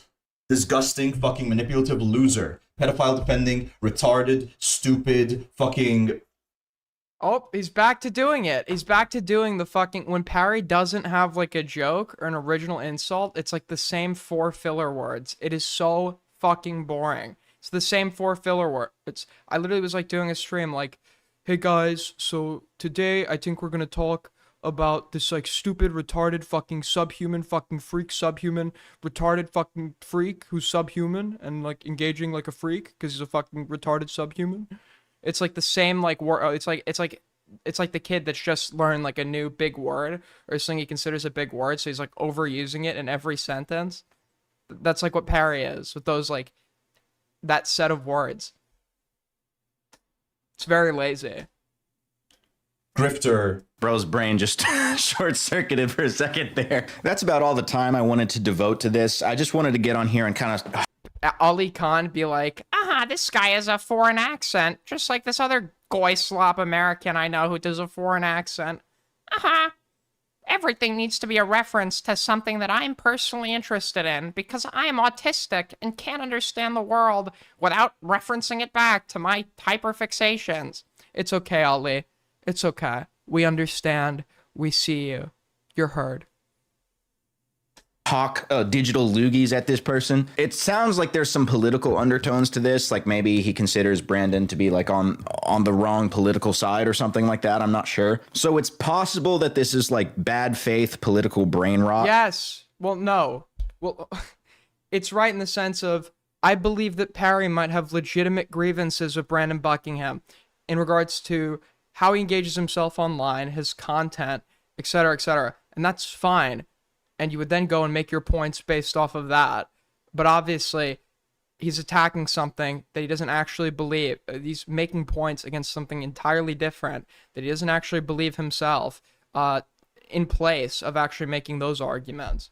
disgusting, fucking manipulative loser. Pedophile defending, retarded, stupid, fucking... Oh, he's back to doing it. He's back to doing the fucking... When Parry doesn't have, like, a joke or an original insult, it's, like, the same 4 filler words. It is so fucking boring. It's the same 4 filler words. I literally was, like, doing a stream, like, "Hey, guys, so today I think we're gonna talk about this, like, stupid, retarded, fucking subhuman, fucking freak, subhuman, retarded fucking freak who's subhuman and, like, engaging like a freak because he's a fucking retarded subhuman." It's like the same, like, word. It's like the kid that's just learned, like, a new big word or something he considers a big word, so he's, like, overusing it in every sentence. That's, like, what Parry is with those, like, that set of words. It's very lazy. Grifter. Bro's brain just short-circuited for a second there. That's about all the time I wanted to devote to this. I just wanted to get on here and kind of... Ali Khan be like, this guy has a foreign accent, just like this other goy slop American I know who does a foreign accent. Everything needs to be a reference to something that I'm personally interested in, because I am autistic and can't understand the world without referencing it back to my hyperfixations. It's okay, Ali. It's okay. We understand. We see you. You're heard. hawk digital loogies at this person. It sounds like there's some political undertones to this, like maybe he considers Brandon to be like on the wrong political side or something like that. I'm not sure. So it's possible that this is like bad faith political brain rot. Yes. Well, no. Well, it's right in the sense of I believe that Parry might have legitimate grievances with Brandon Buckingham in regards to how he engages himself online, his content, etc., etc. And that's fine. And you would then go and make your points based off of that. But obviously, he's attacking something that he doesn't actually believe. He's making points against something entirely different that he doesn't actually believe himself, in place of actually making those arguments.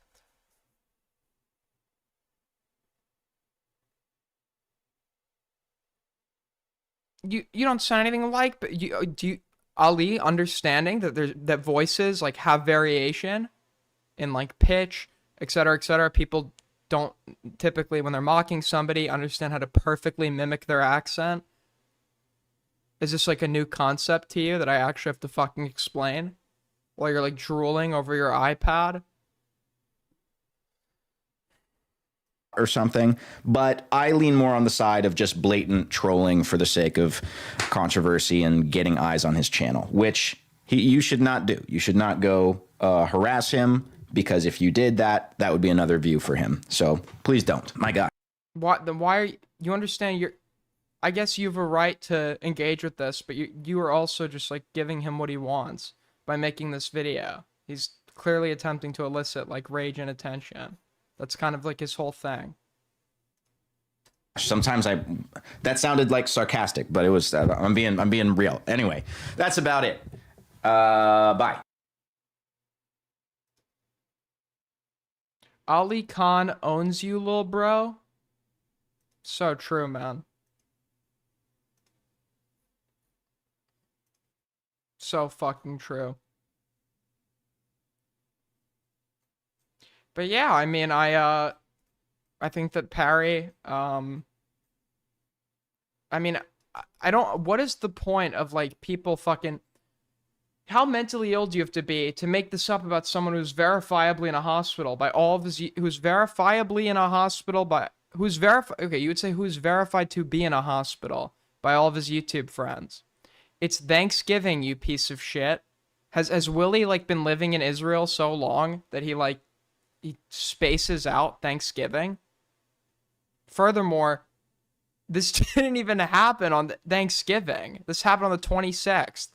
You don't sound anything like, but Ali, understanding that that voices like have variation in like pitch, etc., etc. People don't typically, when they're mocking somebody, understand how to perfectly mimic their accent. Is this like a new concept to you that I actually have to fucking explain while you're like drooling over your iPad? Or something, but I lean more on the side of just blatant trolling for the sake of controversy and getting eyes on his channel, which you should not do. You should not go harass him, because if you did that, that would be another view for him. So please don't. My God. Why are you understand? I guess you have a right to engage with this, but you are also just like giving him what he wants by making this video. He's clearly attempting to elicit like rage and attention. That's kind of like his whole thing. Sometimes that sounded like sarcastic, but it was, I'm being real. Anyway, that's about it. Bye. Ali Khan owns you, lil bro. So true, man. So fucking true. But yeah, I mean, I think that Parry, I mean, I don't, what is the point of like people fucking, how mentally ill do you have to be to make this up about someone who's verifiably in a hospital by all of his, who's verifiably in a hospital by, who's verified, okay, you would say who's verified to be in a hospital by all of his YouTube friends. It's Thanksgiving, you piece of shit. Has Willie like been living in Israel so long that he spaces out Thanksgiving? Furthermore, this didn't even happen on Thanksgiving. This happened on the 26th.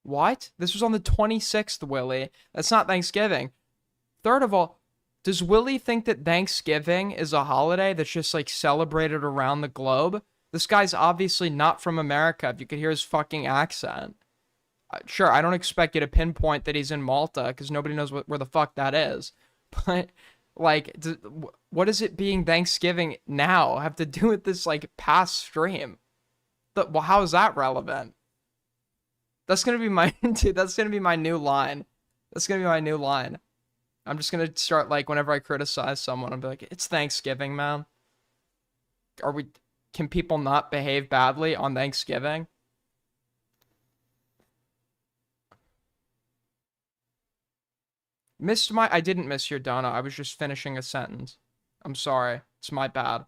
What? This was on the 26th, Willie. That's not Thanksgiving. Third of all, does Willie think that Thanksgiving is a holiday that's just like celebrated around the globe? This guy's obviously not from America, if you could hear his fucking accent. Sure, I don't expect you to pinpoint that he's in Malta, because nobody knows where the fuck that is. But, like, what does it being Thanksgiving now have to do with this, like, past stream? Well, how is that relevant? That's gonna be my, dude, that's gonna be my new line. That's gonna be my new line. I'm just gonna start, like, whenever I criticize someone, I'll be like, it's Thanksgiving, man. Can people not behave badly on Thanksgiving? I didn't miss your donut. I was just finishing a sentence. I'm sorry. It's my bad.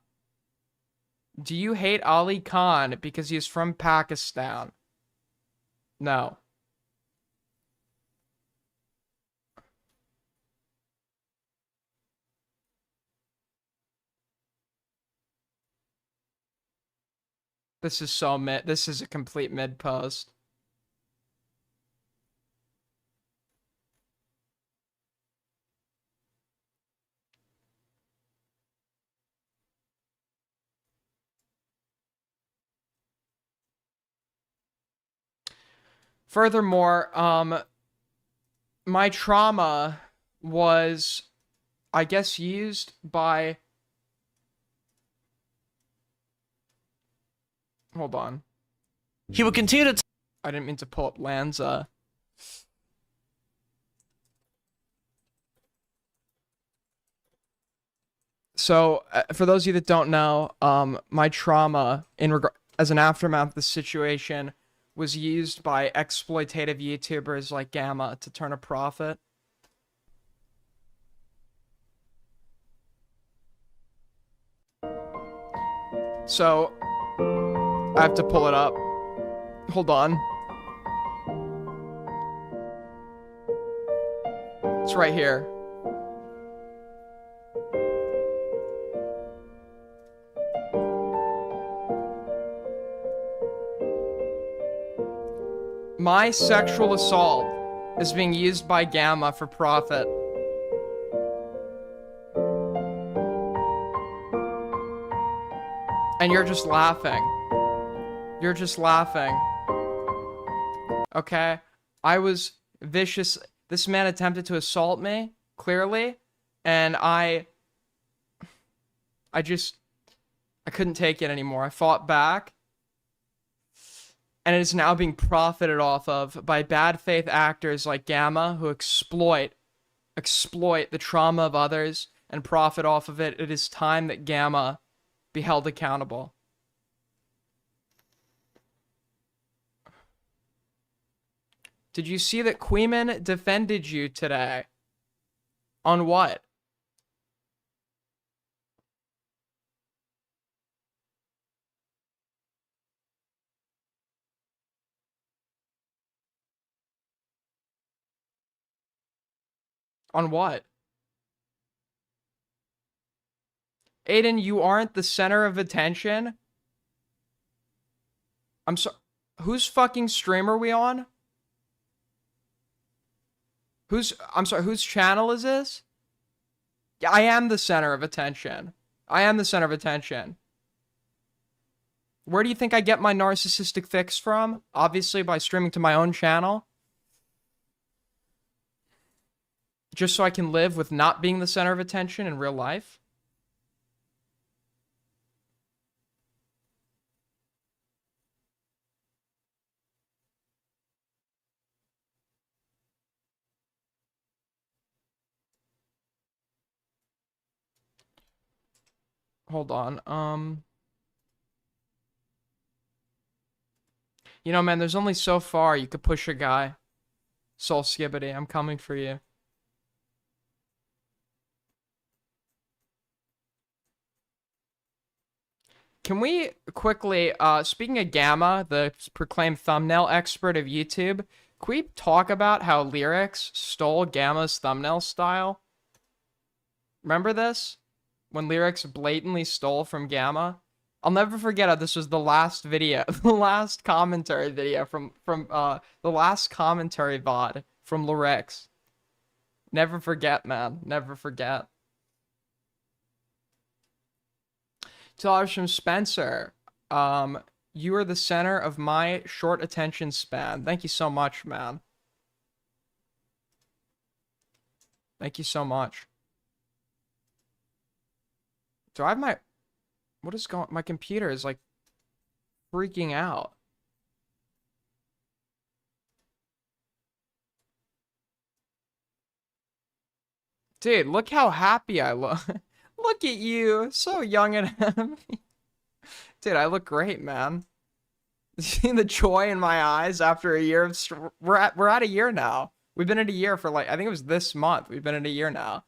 Do you hate Ali Khan because he is from Pakistan? No. This is so mid. This is a complete mid post. Furthermore, my trauma was, I guess, used by... Hold on. He would continue to I didn't mean to pull up Lanza. So, for those of you that don't know, my trauma as an aftermath of the situation was used by exploitative YouTubers like Gamma to turn a profit. So, I have to pull it up. Hold on. It's right here. My sexual assault is being used by Gamma for profit. And you're just laughing. You're just laughing. Okay? I was vicious. This man attempted to assault me, clearly, and I couldn't take it anymore. I fought back, and it is now being profited off of by bad faith actors like Gamma who exploit the trauma of others and profit off of it. It is time that Gamma be held accountable. Did you see that Queeman defended you today? On what? On what? Aiden, you aren't the center of attention? I'm sorry. Whose fucking stream are we on? I'm sorry, whose channel is this? Yeah, I am the center of attention. I am the center of attention. Where do you think I get my narcissistic fix from? Obviously by streaming to my own channel. Just so I can live with not being the center of attention in real life. Hold on. You know, man, there's only so far you could push a guy. Soul Skibbity, I'm coming for you. Can we quickly, speaking of Gamma, the proclaimed thumbnail expert of YouTube, can we talk about how Lyrics stole Gamma's thumbnail style? Remember this? When Lyrics blatantly stole from Gamma? I'll never forget how this was the last video, the last commentary video from the last commentary VOD from Lyrics. Never forget, man. Never forget. $2 from Spencer. You are the center of my short attention span. Thank you so much, man. Thank you so much. Do I have my... What is going... My computer is, like, freaking out. Dude, look how happy I look. Look at you. So young and happy. Dude, I look great, man. See the joy in my eyes after a year of... We're at a year now. We've been at a year for, like... I think it was this month. We've been at a year now.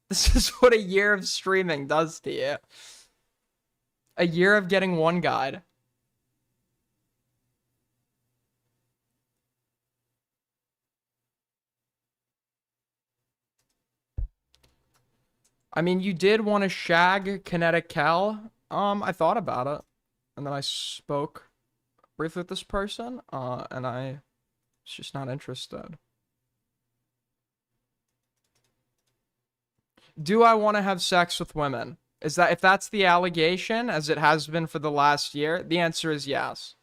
This is what a year of streaming does to you. A year of getting one guide. I mean, you did want to shag Kinetic Cal. I thought about it. And then I spoke briefly with this person. And I was just not interested. Do I want to have sex with women? Is that, if that's the allegation, as it has been for the last year, the answer is yes.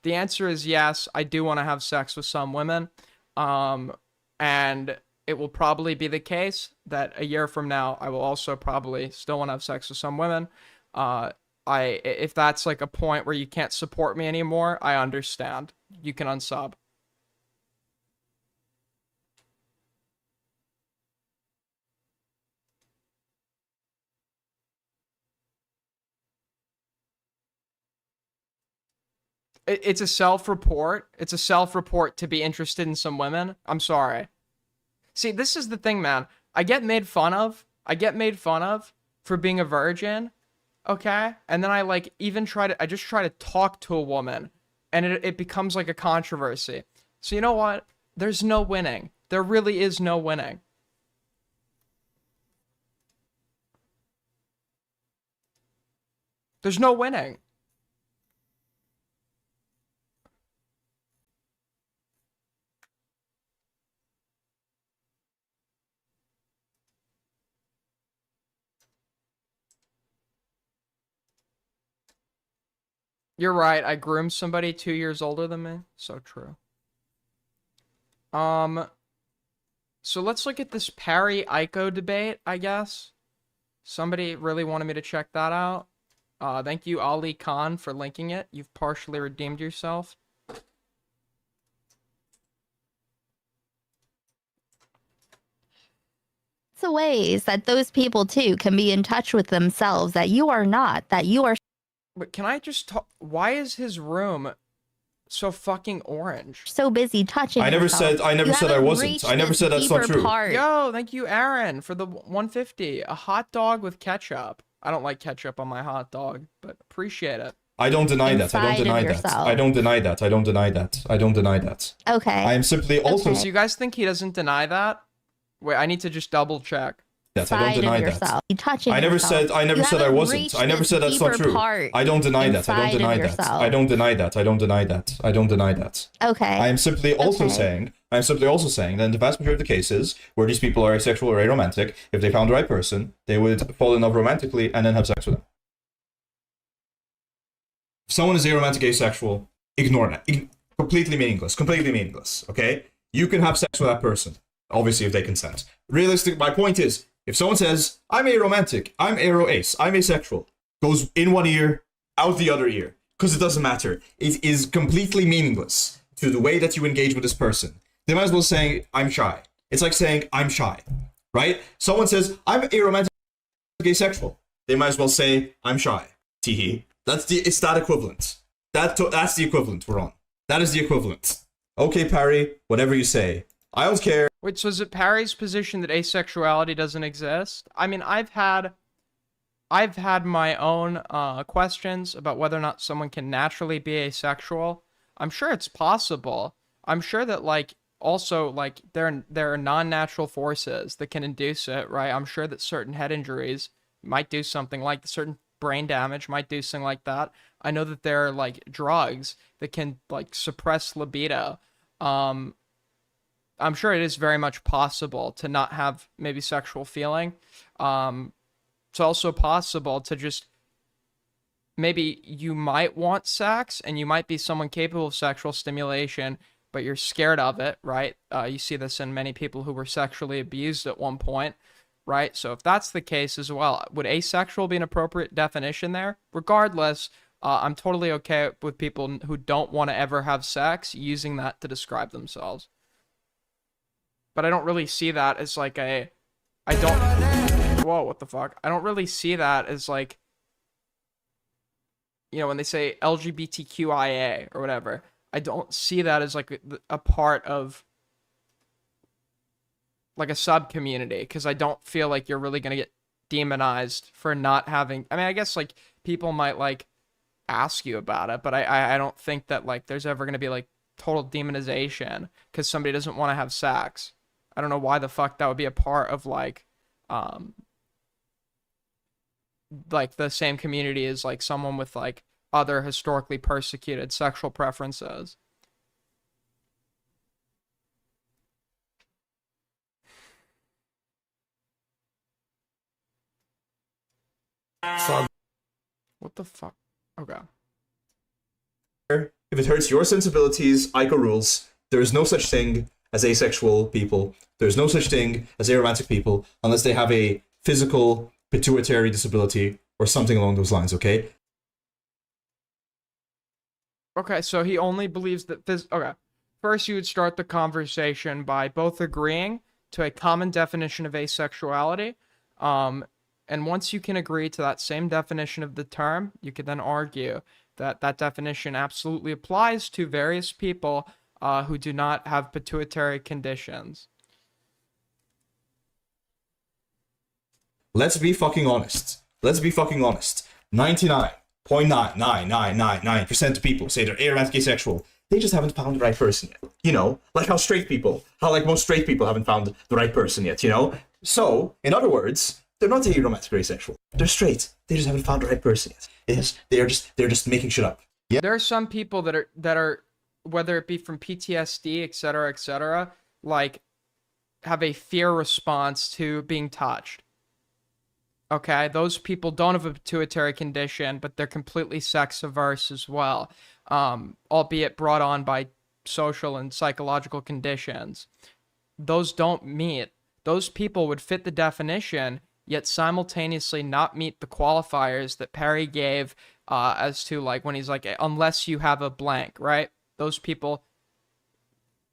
The answer is yes, I do want to have sex with some women. And it will probably be the case that a year from now, I will also probably still want to have sex with some women. If that's like a point where you can't support me anymore, I understand. You can unsub. It's a self-report. It's a self-report to be interested in some women. I'm sorry. See, this is the thing, man. I get made fun of. For being a virgin, okay? And then I like even I just try to talk to a woman, and it becomes like a controversy. So you know what? There's no winning. There really is no winning. There's no winning. You're right. I groomed somebody 2 years older than me. So true. So let's look at this Parry Aiko debate, I guess. Somebody really wanted me to check that out. Thank you, Ali Khan, for linking it. You've partially redeemed yourself. It's ways that those people too can be in touch with themselves that you are not, that you are But can I just talk? Why is his room so fucking orange? so busy touching I never yourself. said I You haven't wasn't. reached I never this said that's not deeper true. part. Yo, thank you, Aaron, for the 150. A hot dog with ketchup. I don't like ketchup on my hot dog, but appreciate it. I don't deny that. I don't Inside of deny that. yourself. I don't deny that. I don't deny that. I don't deny that. Okay. I am simply also Okay. So you guys think he doesn't deny that? Wait, I need to just double check. that. I don't Inside of deny that. yourself. Touching I never yourself. said I never You said I haven't wasn't. reached I never this said that's not deeper true. part I don't deny that. I don't inside of deny that. yourself. I don't deny that. I don't deny that. I don't deny that. Okay. I am simply also Okay. saying that in the vast majority of the cases where these people are asexual or aromantic, if they found the right person, they would fall in love romantically and then have sex with them. If someone is aromantic, asexual, ignore that. Completely meaningless. Completely meaningless. Okay? You can have sex with that person, obviously, if they consent. Realistic. My point is, if someone says, I'm aromantic, I'm aro-ace, I'm asexual, goes in one ear, out the other ear, because it doesn't matter. It is completely meaningless to the way that you engage with this person. They might as well say, I'm shy. It's like saying, I'm shy, right? Someone says, I'm aromantic, asexual. They might as well say, I'm shy. Teehee. It's that equivalent. That's the equivalent we're on. That is the equivalent. Okay, Parry, whatever you say. I don't care. Wait, so is it Parry's position that asexuality doesn't exist? I mean, I've had my own questions about whether or not someone can naturally be asexual. I'm sure it's possible. I'm sure that like also like there are non-natural forces that can induce it, right? I'm sure that certain head injuries might do something like certain brain damage might do something like that. I know that there are like drugs that can like suppress libido. I'm sure it is very much possible to not have maybe sexual feeling. It's also possible to just maybe you might want sex and you might be someone capable of sexual stimulation, but you're scared of it, right? You see this in many people who were sexually abused at one point, right? So if that's the case as well, would asexual be an appropriate definition there? Regardless, I'm totally okay with people who don't want to ever have sex using that to describe themselves. But I don't really see that as like whoa, what the fuck? I don't really see that as like, you know, when they say LGBTQIA or whatever, I don't see that as like a part of like a sub community, because I don't feel like you're really gonna get demonized for not having. I mean, I guess like people might like ask you about it, but I don't think that like there's ever gonna be like total demonization because somebody doesn't want to have sex. I don't know why the fuck that would be a part of like the same community as like someone with like other historically persecuted sexual preferences. What the fuck? Okay. If it hurts your sensibilities, Aiko rules. There is no such thing as asexual people. There's no such thing as aromantic people unless they have a physical pituitary disability or something along those lines, okay? Okay, so he only believes that this. Okay. First, you would start the conversation by both agreeing to a common definition of asexuality. And once you can agree to that same definition of the term, you can then argue that definition absolutely applies to various people who do not have pituitary conditions. Let's be fucking honest. Let's be fucking honest. 99.99999% of people say they're aromantic asexual. They just haven't found the right person yet. You know, like how most straight people haven't found the right person yet, you know? So, in other words, they're not aromantic or asexual. They're straight. They just haven't found the right person yet. Yes, they're just making shit up. There are some people that are whether it be from PTSD, etc., like have a fear response to being touched. Okay, those people don't have a pituitary condition, but they're completely sex averse as well, albeit brought on by social and psychological conditions. Those don't meet. Those people would fit the definition, yet simultaneously not meet the qualifiers that Perry gave as to like when he's like, unless you have a blank, right? Those people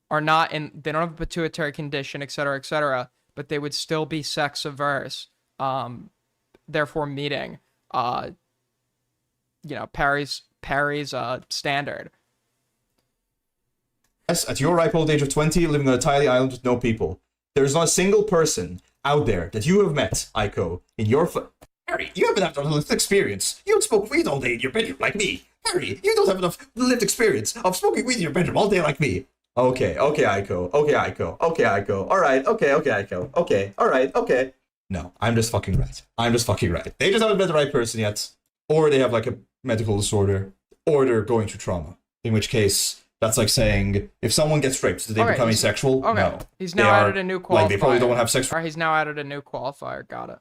are not they don't have a pituitary condition, etc., but they would still be sex averse. Therefore meeting, Perry's standard. Yes, at your ripe old age of 20, living on a tiny island with no people. There's not a single person out there that you have met, Aiko, in your... Harry, you haven't had enough lived experience. You don't smoke weed all day in your bedroom like me. Harry, you don't have enough lived experience of smoking weed in your bedroom all day like me. Okay, Aiko. Alright, okay, Aiko. Okay, alright, okay. No, I'm just fucking right. They just haven't met the right person yet. Or they have like a medical disorder. Or they're going through trauma. In which case, that's like saying, if someone gets raped, do they become asexual? Okay. No. He's now added a new qualifier. Like, they probably don't have sex. He's now added a new qualifier. Got it.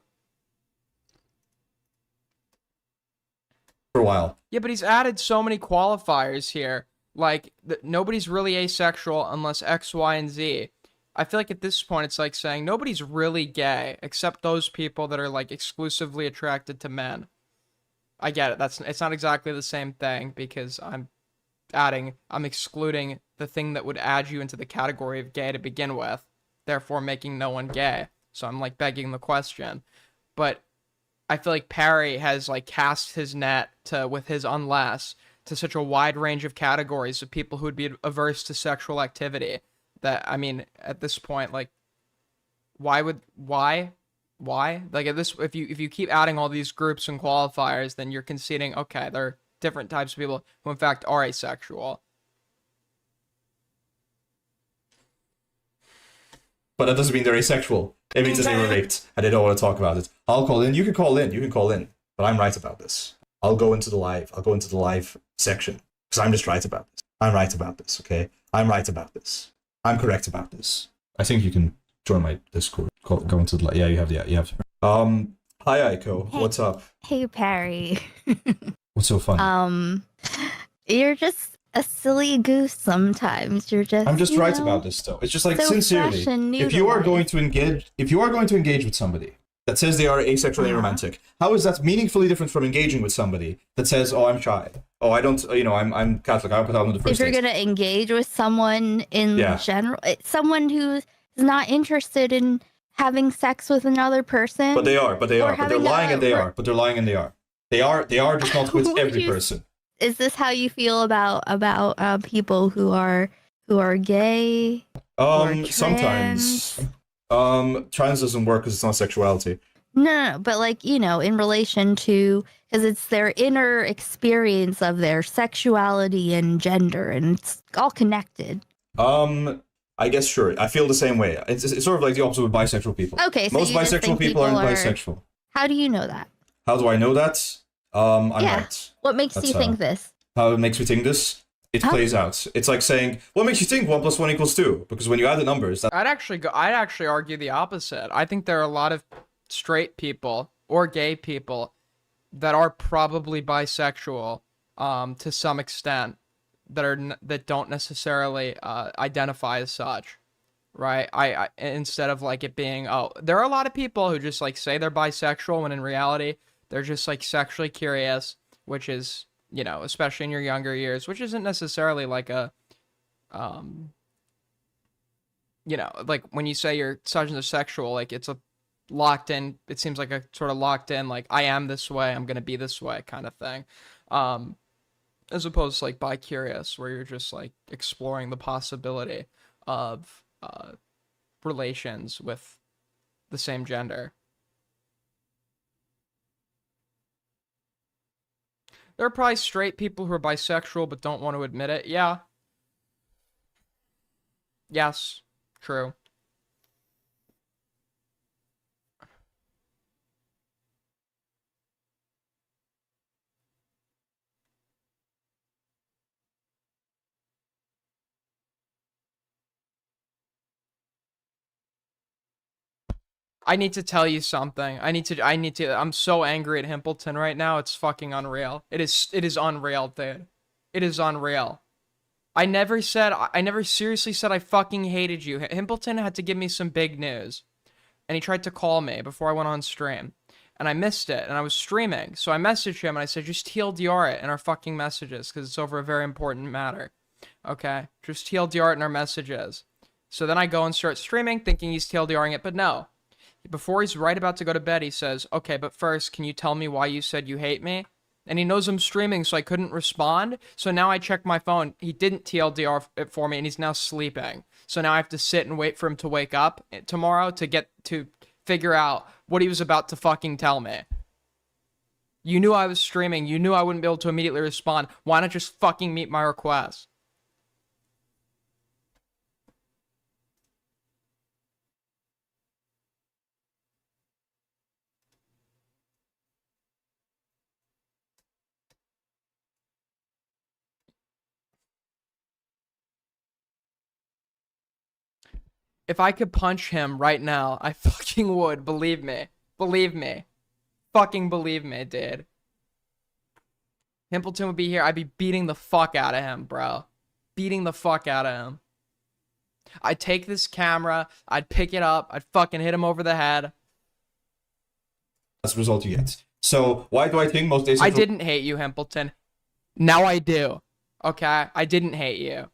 For a while. Yeah, but he's added so many qualifiers here. Like, nobody's really asexual unless X, Y, and Z. I feel like at this point it's like saying nobody's really gay except those people that are like exclusively attracted to men. I get it. It's not exactly the same thing because I'm excluding the thing that would add you into the category of gay to begin with, therefore making no one gay. So I'm like begging the question. But I feel like Perry has like cast his net with his unless to such a wide range of categories of people who would be averse to sexual activity. That, I mean, at this point, like, why? Like, if you keep adding all these groups and qualifiers, then you're conceding, okay, there are different types of people who, in fact, are asexual. But that doesn't mean they're asexual. It means that they were raped and they don't want to talk about it. I'll call in. You can call in. But I'm right about this. I'll go into the live section because I'm just right about this. I'm right about this. Okay, I'm right about this. I'm correct about this. I think you can join my Discord. Go into the... Yeah, you have. Hi, Aiko. Hey. What's up? Hey, Perry. What's so funny? You're just a silly goose sometimes. I'm just right about this, though. It's just like, so sincerely, fresh and new if you to are life. going to engage with somebody that says they are asexual and aromantic, how is that meaningfully different from engaging with somebody that says, oh, I'm shy? Oh, I don't, I'm Catholic. I don't put out on the first If you're date. going to engage with someone in general, someone who's not interested in having sex with another person. But they are. But they're having lying and they are. But they're lying and they are. They are just not with every person. Is this how you feel about people who are gay? Or Sometimes. Trans doesn't work because it's not sexuality. No, but like, in relation to, because it's their inner experience of their sexuality and gender, and it's all connected. I guess, sure. I feel the same way. It's sort of like the opposite with bisexual people. Okay, so most you just bisexual think people aren't bisexual. How do you know that? How do I know that? I'm right. What makes you think this? How it makes me think this? It plays out. It's like saying, what makes you think 1 + 1 = 2? Because when you add the numbers... I'd actually argue the opposite. I think there are a lot of straight people or gay people that are probably bisexual to some extent that don't necessarily identify as such, right? I instead of like it being, there are a lot of people who just like say they're bisexual when in reality they're just like sexually curious, which is, especially in your younger years, which isn't necessarily like a like when you say you're such and sexual, like it's a locked in, it seems like a sort of locked in, like I am this way, I'm gonna be this way kind of thing. as opposed to like bi-curious, where you're just like exploring the possibility of relations with the same gender. There are probably straight people who are bisexual but don't want to admit it. Yeah. Yes. True. I need to tell you something. I'm so angry at Himpleton right now. It's fucking unreal. It is unreal, dude. It is unreal. I never seriously said I fucking hated you. Himpleton had to give me some big news. And he tried to call me before I went on stream. And I missed it, and I was streaming. So I messaged him, and I said, just TLDR it in our fucking messages, because it's over a very important matter. Okay? Just TLDR it in our messages. So then I go and start streaming, thinking he's TLDRing it, but no. Before he's right about to go to bed, he says, okay, but first, can you tell me why you said you hate me? And he knows I'm streaming, so I couldn't respond. So now I check my phone. He didn't TLDR it for me, and he's now sleeping. So now I have to sit and wait for him to wake up tomorrow to figure out what he was about to fucking tell me. You knew I was streaming. You knew I wouldn't be able to immediately respond. Why not just fucking meet my request? If I could punch him right now, I fucking would. Believe me. Believe me. Fucking believe me, dude. Himpleton would be here. I'd be beating the fuck out of him, bro. Beating the fuck out of him. I'd take this camera. I'd pick it up. I'd fucking hit him over the head. That's the result you get. So why do I think most asexual... I didn't hate you, Himpleton. Now I do. Okay? I didn't hate you.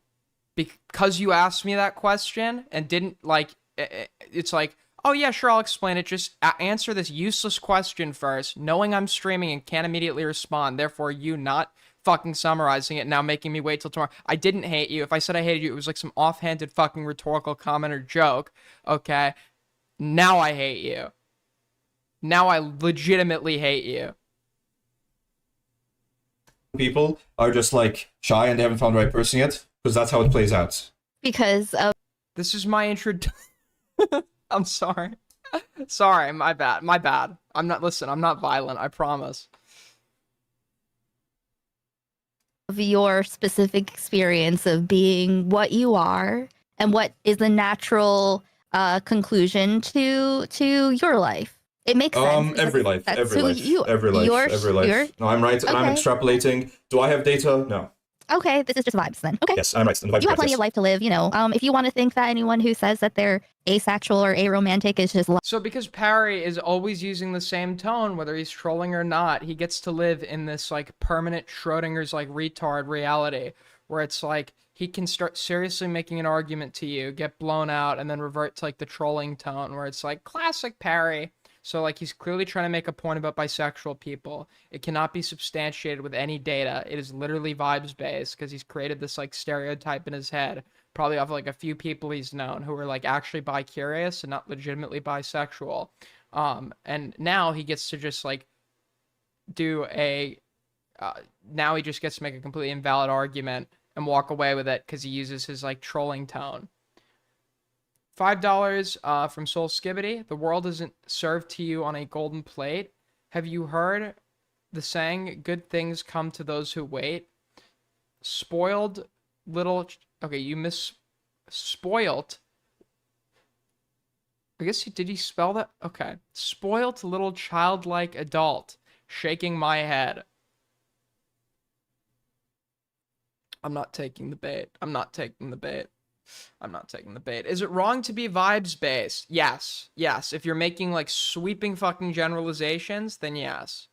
Because you asked me that question and didn't, like, it's like, oh yeah, sure, I'll explain it. Just answer this useless question first, knowing I'm streaming and can't immediately respond. Therefore, you not fucking summarizing it, now making me wait till tomorrow. I didn't hate you. If I said I hated you, it was like some offhanded fucking rhetorical comment or joke, okay? Now I hate you. Now I legitimately hate you. People are just, like, shy and they haven't found the right person yet. Because that's how it plays out. Because of This is my intro. I'm sorry. Sorry, my bad. My bad. I'm not violent, I promise. your specific experience of being what you are and what is the natural conclusion to your life. It makes sense. Every life. No, I'm right, and I'm extrapolating. Do I have data? No. Okay, this is just vibes then. Okay. Yes, I'm right. You have plenty of life to live, you know. If you want to think that anyone who says that they're asexual or aromantic is just So because Parry is always using the same tone, whether he's trolling or not, he gets to live in this like permanent Schrodinger's like retard reality where it's like he can start seriously making an argument to you, get blown out, and then revert to like the trolling tone where it's like classic Parry. So, like, he's clearly trying to make a point about bisexual people. It cannot be substantiated with any data. It is literally vibes-based because he's created this, like, stereotype in his head, probably of, like, a few people he's known who are, like, actually bi-curious and not legitimately bisexual. And now he gets to just, like, do a... now he just gets to make a completely invalid argument and walk away with it because he uses his, like, trolling tone. $5 from Soul Skibbity. The world isn't served to you on a golden plate. Have you heard the saying, good things come to those who wait? Spoiled little... Okay, you miss... Spoilt. I guess did he spell that? Okay. Spoilt little childlike adult. Shaking my head. I'm not taking the bait. I'm not taking the bait. I'm not taking the bait. Is it wrong to be vibes-based? Yes. Yes. If you're making, like, sweeping fucking generalizations, then yes.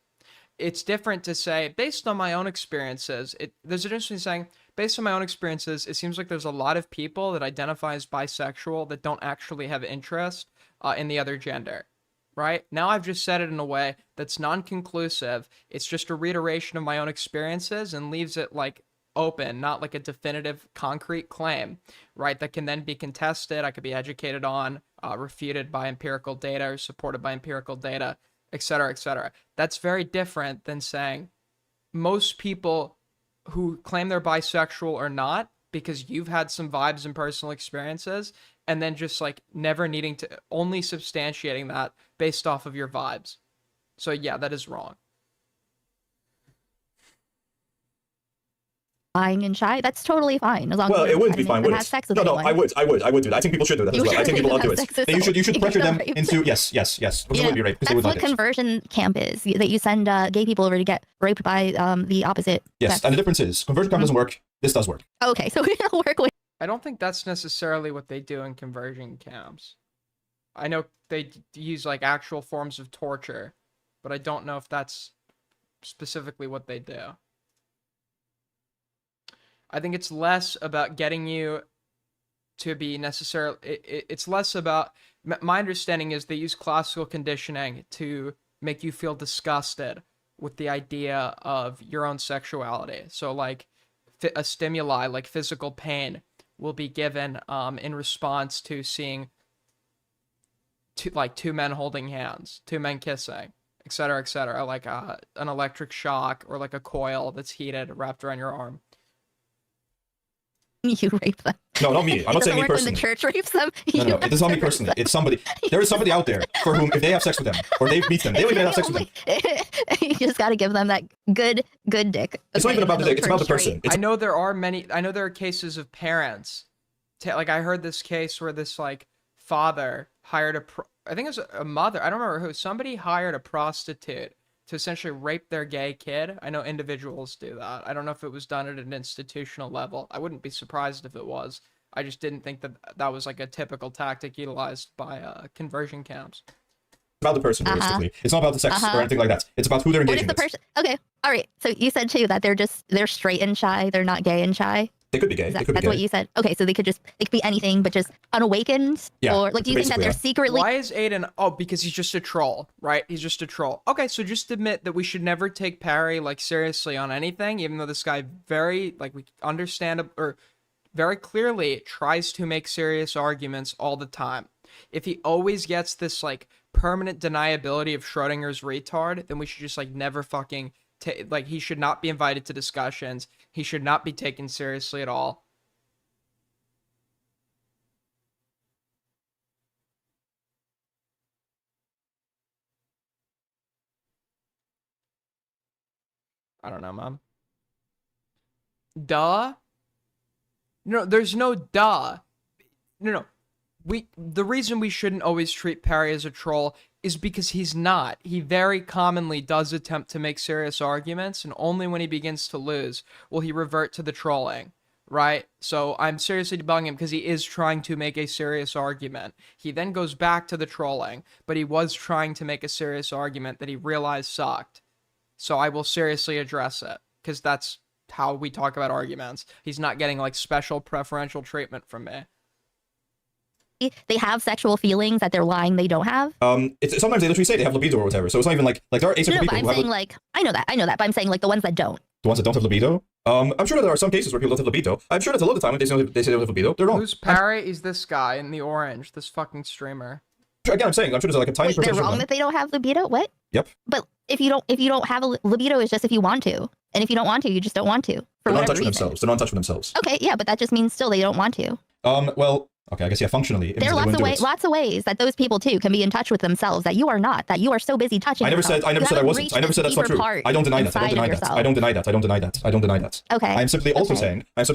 It's different to say, based on my own experiences, there's a difference between saying, based on my own experiences, it seems like there's a lot of people that identify as bisexual that don't actually have interest in the other gender. right? Now I've just said it in a way that's non-conclusive. It's just a reiteration of my own experiences and leaves it like open, not like a definitive concrete claim, right? That can then be contested. I could be educated on, refuted by empirical data or supported by empirical data, et cetera, et cetera. That's very different than saying most people who claim they're bisexual or not because you've had some vibes and personal experiences, and then just like never needing to, only substantiating that based off of your vibes. So yeah, that is wrong. Lying and shy, that's totally fine as long Well, as it wouldn't be fine, would have it? sex with No, anyone. I would do that. I think people should do that as You well. I think should people ought to do have it. sex with Then you should someone. pressure them Rape. into yes. Because it Yeah, would be rape. Because they that's would what like it. conversion camp is. That you send gay people over to get raped by the opposite. Yes, sex. and the difference is conversion camp doesn't work. This does work. Okay, so we're gonna work with. I don't think that's necessarily what they do in conversion camps. I know they use like actual forms of torture, but I don't know if that's specifically what they do. I think it's less about getting you to be necessarily, it's less about, my understanding is they use classical conditioning to make you feel disgusted with the idea of your own sexuality. So like a stimuli like physical pain will be given in response to seeing two men holding hands, two men kissing, et cetera, like an electric shock or like a coil that's heated wrapped around your arm. You rape them. No, not me. I'm not saying me When personally. the church rapes them. No, it is not me personally. It's somebody. There is somebody out there for whom, if they have sex with them or they meet them, they will even have sex with them. You just got to give them that good dick. It's not even about the and dick. It's they'll about the turn person. straight. It's, I know there are cases of parents. Like I heard this case where this like father hired I think it was a mother. I don't remember who. Somebody hired a prostitute to essentially rape their gay kid. I know individuals do that. I don't know if it was done at an institutional level. I wouldn't be surprised if it was. I just didn't think that was like a typical tactic utilized by conversion camps. about the person, realistically. It's not about the sex or anything like that. It's about who they're What engaging if the with. person? Okay, all right. So you said too that they're straight and shy. They're not gay and shy. They could be gay. They could be That's gay. what you said. Okay, so they could be anything, but just unawakened. Yeah, Or like, do you think that basically, they're yeah. secretly? Why is Aiden? Oh, because he's just a troll, right? He's just a troll. Okay, so just admit that we should never take Parry like seriously on anything, even though this guy we understand or very clearly tries to make serious arguments all the time. If he always gets this like permanent deniability of Schrodinger's retard, then we should just like never fucking he should not be invited to discussions. He should not be taken seriously at all. I don't know, Mom. Duh? No, there's no duh. No. The reason we shouldn't always treat Parry as a troll is because he's not. He very commonly does attempt to make serious arguments, and only when he begins to lose will he revert to the trolling, right? So I'm seriously debugging him because he is trying to make a serious argument. He then goes back to the trolling, but he was trying to make a serious argument that he realized sucked. So I will seriously address it, because that's how we talk about arguments. He's not getting like special preferential treatment from me. They have sexual feelings that they're lying they don't have. It's sometimes they literally say they have libido or whatever. So it's not even like there are asexual No, but people I'm who have saying like I know that, but I'm saying like the ones that don't. the ones that don't have libido. I'm sure that there are some cases where people don't have libido. I'm sure that a lot of the time when they say they don't have libido, they're wrong. Who's Parry? Is this guy in the orange, this fucking streamer. Again, I'm saying I'm sure there's like a tiny Wait, they're percentage of wrong them. that they don't have libido. What? Yep. But if you don't have a libido, it's just if you want to, and if you don't want to, you just don't want to. For They're not in whatever touch with reason. themselves. They're not in touch with themselves. Okay, yeah, but that just means still they don't want to. Well, okay, I guess yeah, functionally, it There means are that they wouldn't do it. lots of ways that those people too can be in touch with themselves that you are not. That you are so busy touching. I never said I wasn't. I never said that's not true. I don't deny that. I don't deny that. I don't deny that. I don't deny that. I don't deny that. Okay. I'm simply also saying that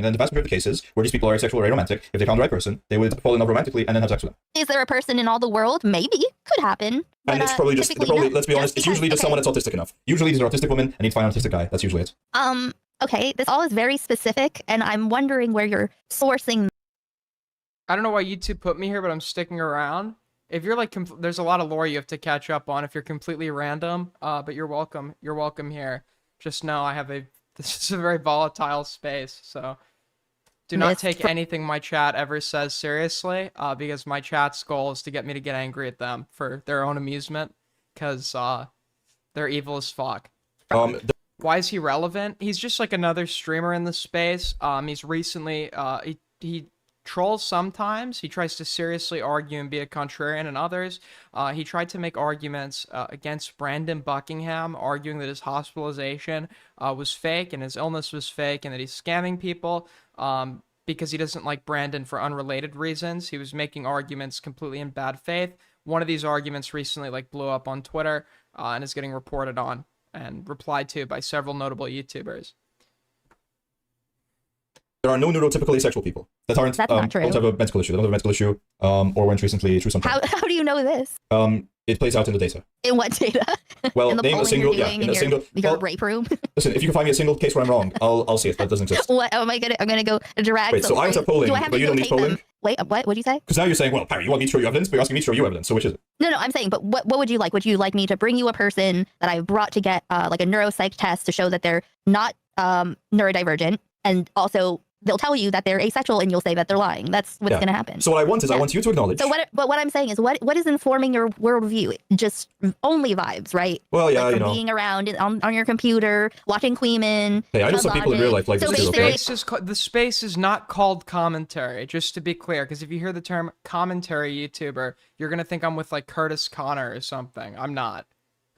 in the vast majority of cases where these people are asexual or aromantic, if they found the right person, they would fall in love romantically and then have sex with them. Is there a person in all the world? Maybe. Could happen. And But, it's probably just, typically no. let's be honest, it's usually just someone that's autistic enough. Usually these are autistic women and need to find an autistic guy. That's usually it. Okay, this all is very specific, and I'm wondering where you're sourcing. I don't know why you two put me here, but I'm sticking around. If you're like, there's a lot of lore you have to catch up on if you're completely random, but you're welcome. You're welcome here. Just know this is a very volatile space, so Do not missed take fr- anything my chat ever says seriously, because my chat's goal is to get me to get angry at them for their own amusement, because they're evil as fuck. Why is he relevant? He's just like another streamer in the space. He's recently he trolls sometimes. He tries to seriously argue and be a contrarian in others. He tried to make arguments against Brandon Buckingham, arguing that his hospitalization was fake and his illness was fake and that he's scamming people because he doesn't like Brandon for unrelated reasons. He was making arguments completely in bad faith. One of these arguments recently like blew up on Twitter and is getting reported on and replied to by several notable YouTubers. There are no neurotypical asexual people that aren't That's not true. don't have a medical issue. They don't have a medical issue, or went recently through something. How do you know this? It plays out in the data. In what data? Well, in the name a polling single, you're yeah, doing in in a single. your Well, rape room? listen, if you can find me a single case where I'm wrong, I'll see it. That doesn't exist. What am I gonna? I'm gonna go drag. Wait, so I was at polling, Do I have but to you go don't need take them? polling? Wait, what? What'd you say? Because now you're saying, well, Parry, you want me to show you evidence, but you're asking me to show you evidence. So which is it? No, I'm saying, but what would you like? Would you like me to bring you a person that I brought to get like a neuropsych test to show that they're not neurodivergent, and also they'll tell you that they're asexual, and you'll say that they're lying. That's what's Yeah. gonna happen. So what I want is I Yeah. want you to acknowledge. So what I'm saying is what is informing your worldview? Just only vibes, right? Well, yeah, Like you from know. being around on your computer, watching Queeman. Hey, I know Club some people in real life like So this too, basically, okay? The space is not called commentary, just to be clear, because if you hear the term commentary YouTuber, you're gonna think I'm with like Curtis Connor or something. I'm not.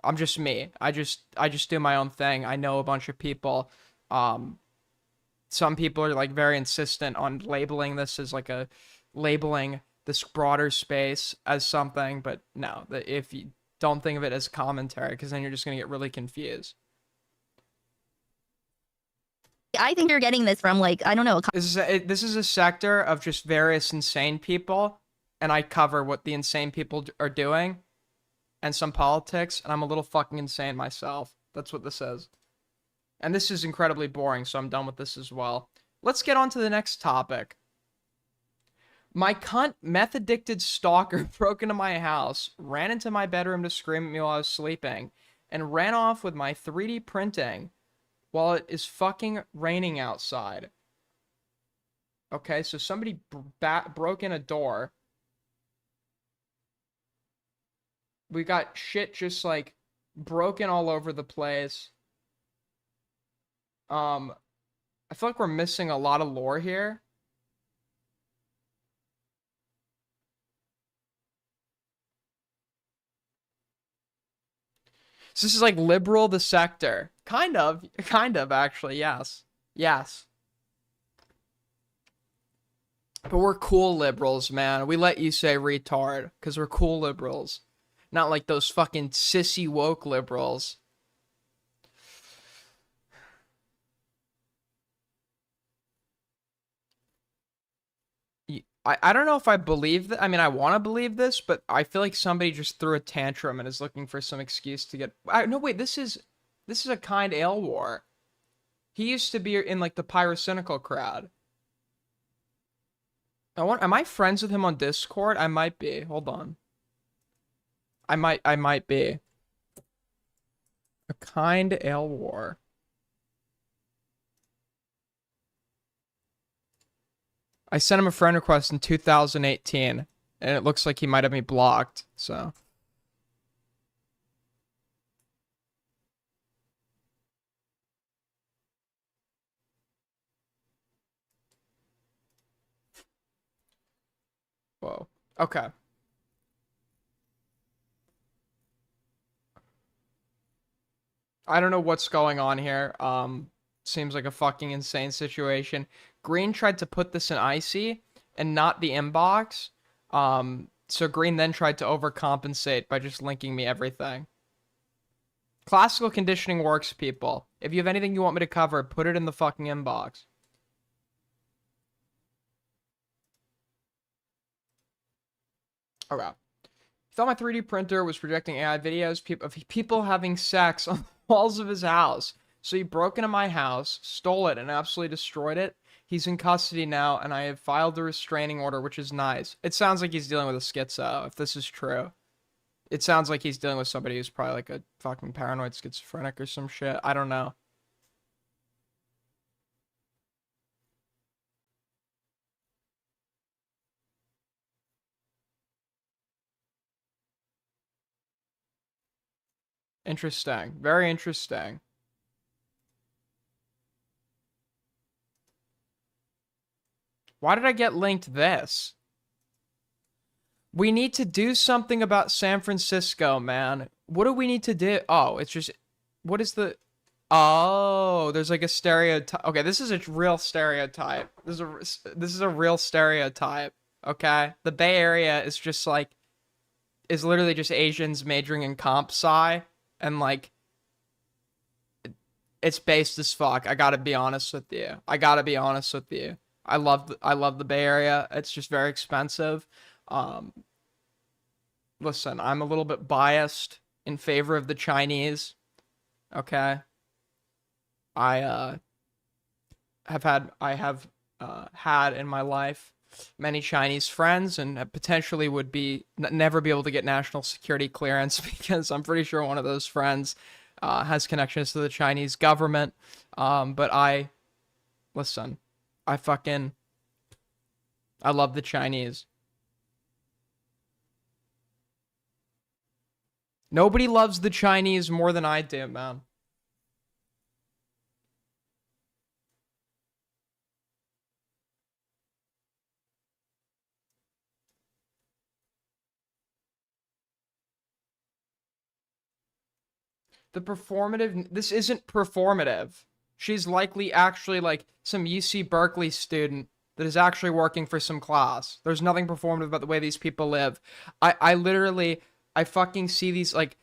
I'm just me. I just do my own thing. I know a bunch of people. Some people are like very insistent on labeling this as like labeling this broader space as something, but no, if you don't think of it as commentary, because then you're just gonna get really confused. I think you're getting this from like I don't know. This is a sector of just various insane people, and I cover what the insane people are doing, and some politics, and I'm a little fucking insane myself. That's what this is. And this is incredibly boring, so I'm done with this as well. Let's get on to the next topic. My cunt meth-addicted stalker broke into my house, ran into my bedroom to scream at me while I was sleeping, and ran off with my 3D printing while it is fucking raining outside. Okay, so somebody broke in a door. We got shit just like broken all over the place. I feel like we're missing a lot of lore here. So this is like liberal the sector. Kind of actually, yes. Yes. But we're cool liberals, man. We let you say retard, because we're cool liberals. Not like those fucking sissy woke liberals. I don't know if I believe that. I mean, I want to believe this, but I feel like somebody just threw a tantrum and is looking for some excuse to get. No, wait. This is a kind ale war. He used to be in like the pyrocynical crowd. Am I friends with him on Discord? I might be. Hold on. I might be. A kind ale war. I sent him a friend request in 2018, and it looks like he might have me blocked, so. Whoa. Okay. I don't know what's going on here. Seems like a fucking insane situation. Green tried to put this in Icy and not the inbox. So Green then tried to overcompensate by just linking me everything. Classical conditioning works, people. If you have anything you want me to cover, put it in the fucking inbox. Okay. He thought my 3D printer was projecting AI videos of people having sex on the walls of his house. So he broke into my house, stole it, and absolutely destroyed it. He's in custody now, and I have filed a restraining order, which is nice. It sounds like he's dealing with a schizo, if this is true. It sounds like he's dealing with somebody who's probably like a fucking paranoid schizophrenic or some shit. I don't know. Interesting. Very interesting. Why did I get linked this? We need to do something about San Francisco, man. What do we need to do? Oh, it's just... What is the... Oh, there's like a stereotype. Okay, this is a real stereotype. This is a real stereotype. Okay? The Bay Area is just like... Is literally just Asians majoring in comp sci. And like... It's based as fuck. I gotta be honest with you. I love the Bay Area. It's just very expensive. Listen, I'm a little bit biased in favor of the Chinese. Okay. I have had in my life many Chinese friends, and potentially would never be able to get national security clearance because I'm pretty sure one of those friends has connections to the Chinese government. But listen, I love the Chinese. Nobody loves the Chinese more than I do, man. This isn't performative. She's likely actually like some UC Berkeley student that is actually working for some class. There's nothing performative about the way these people live. I fucking see these, like,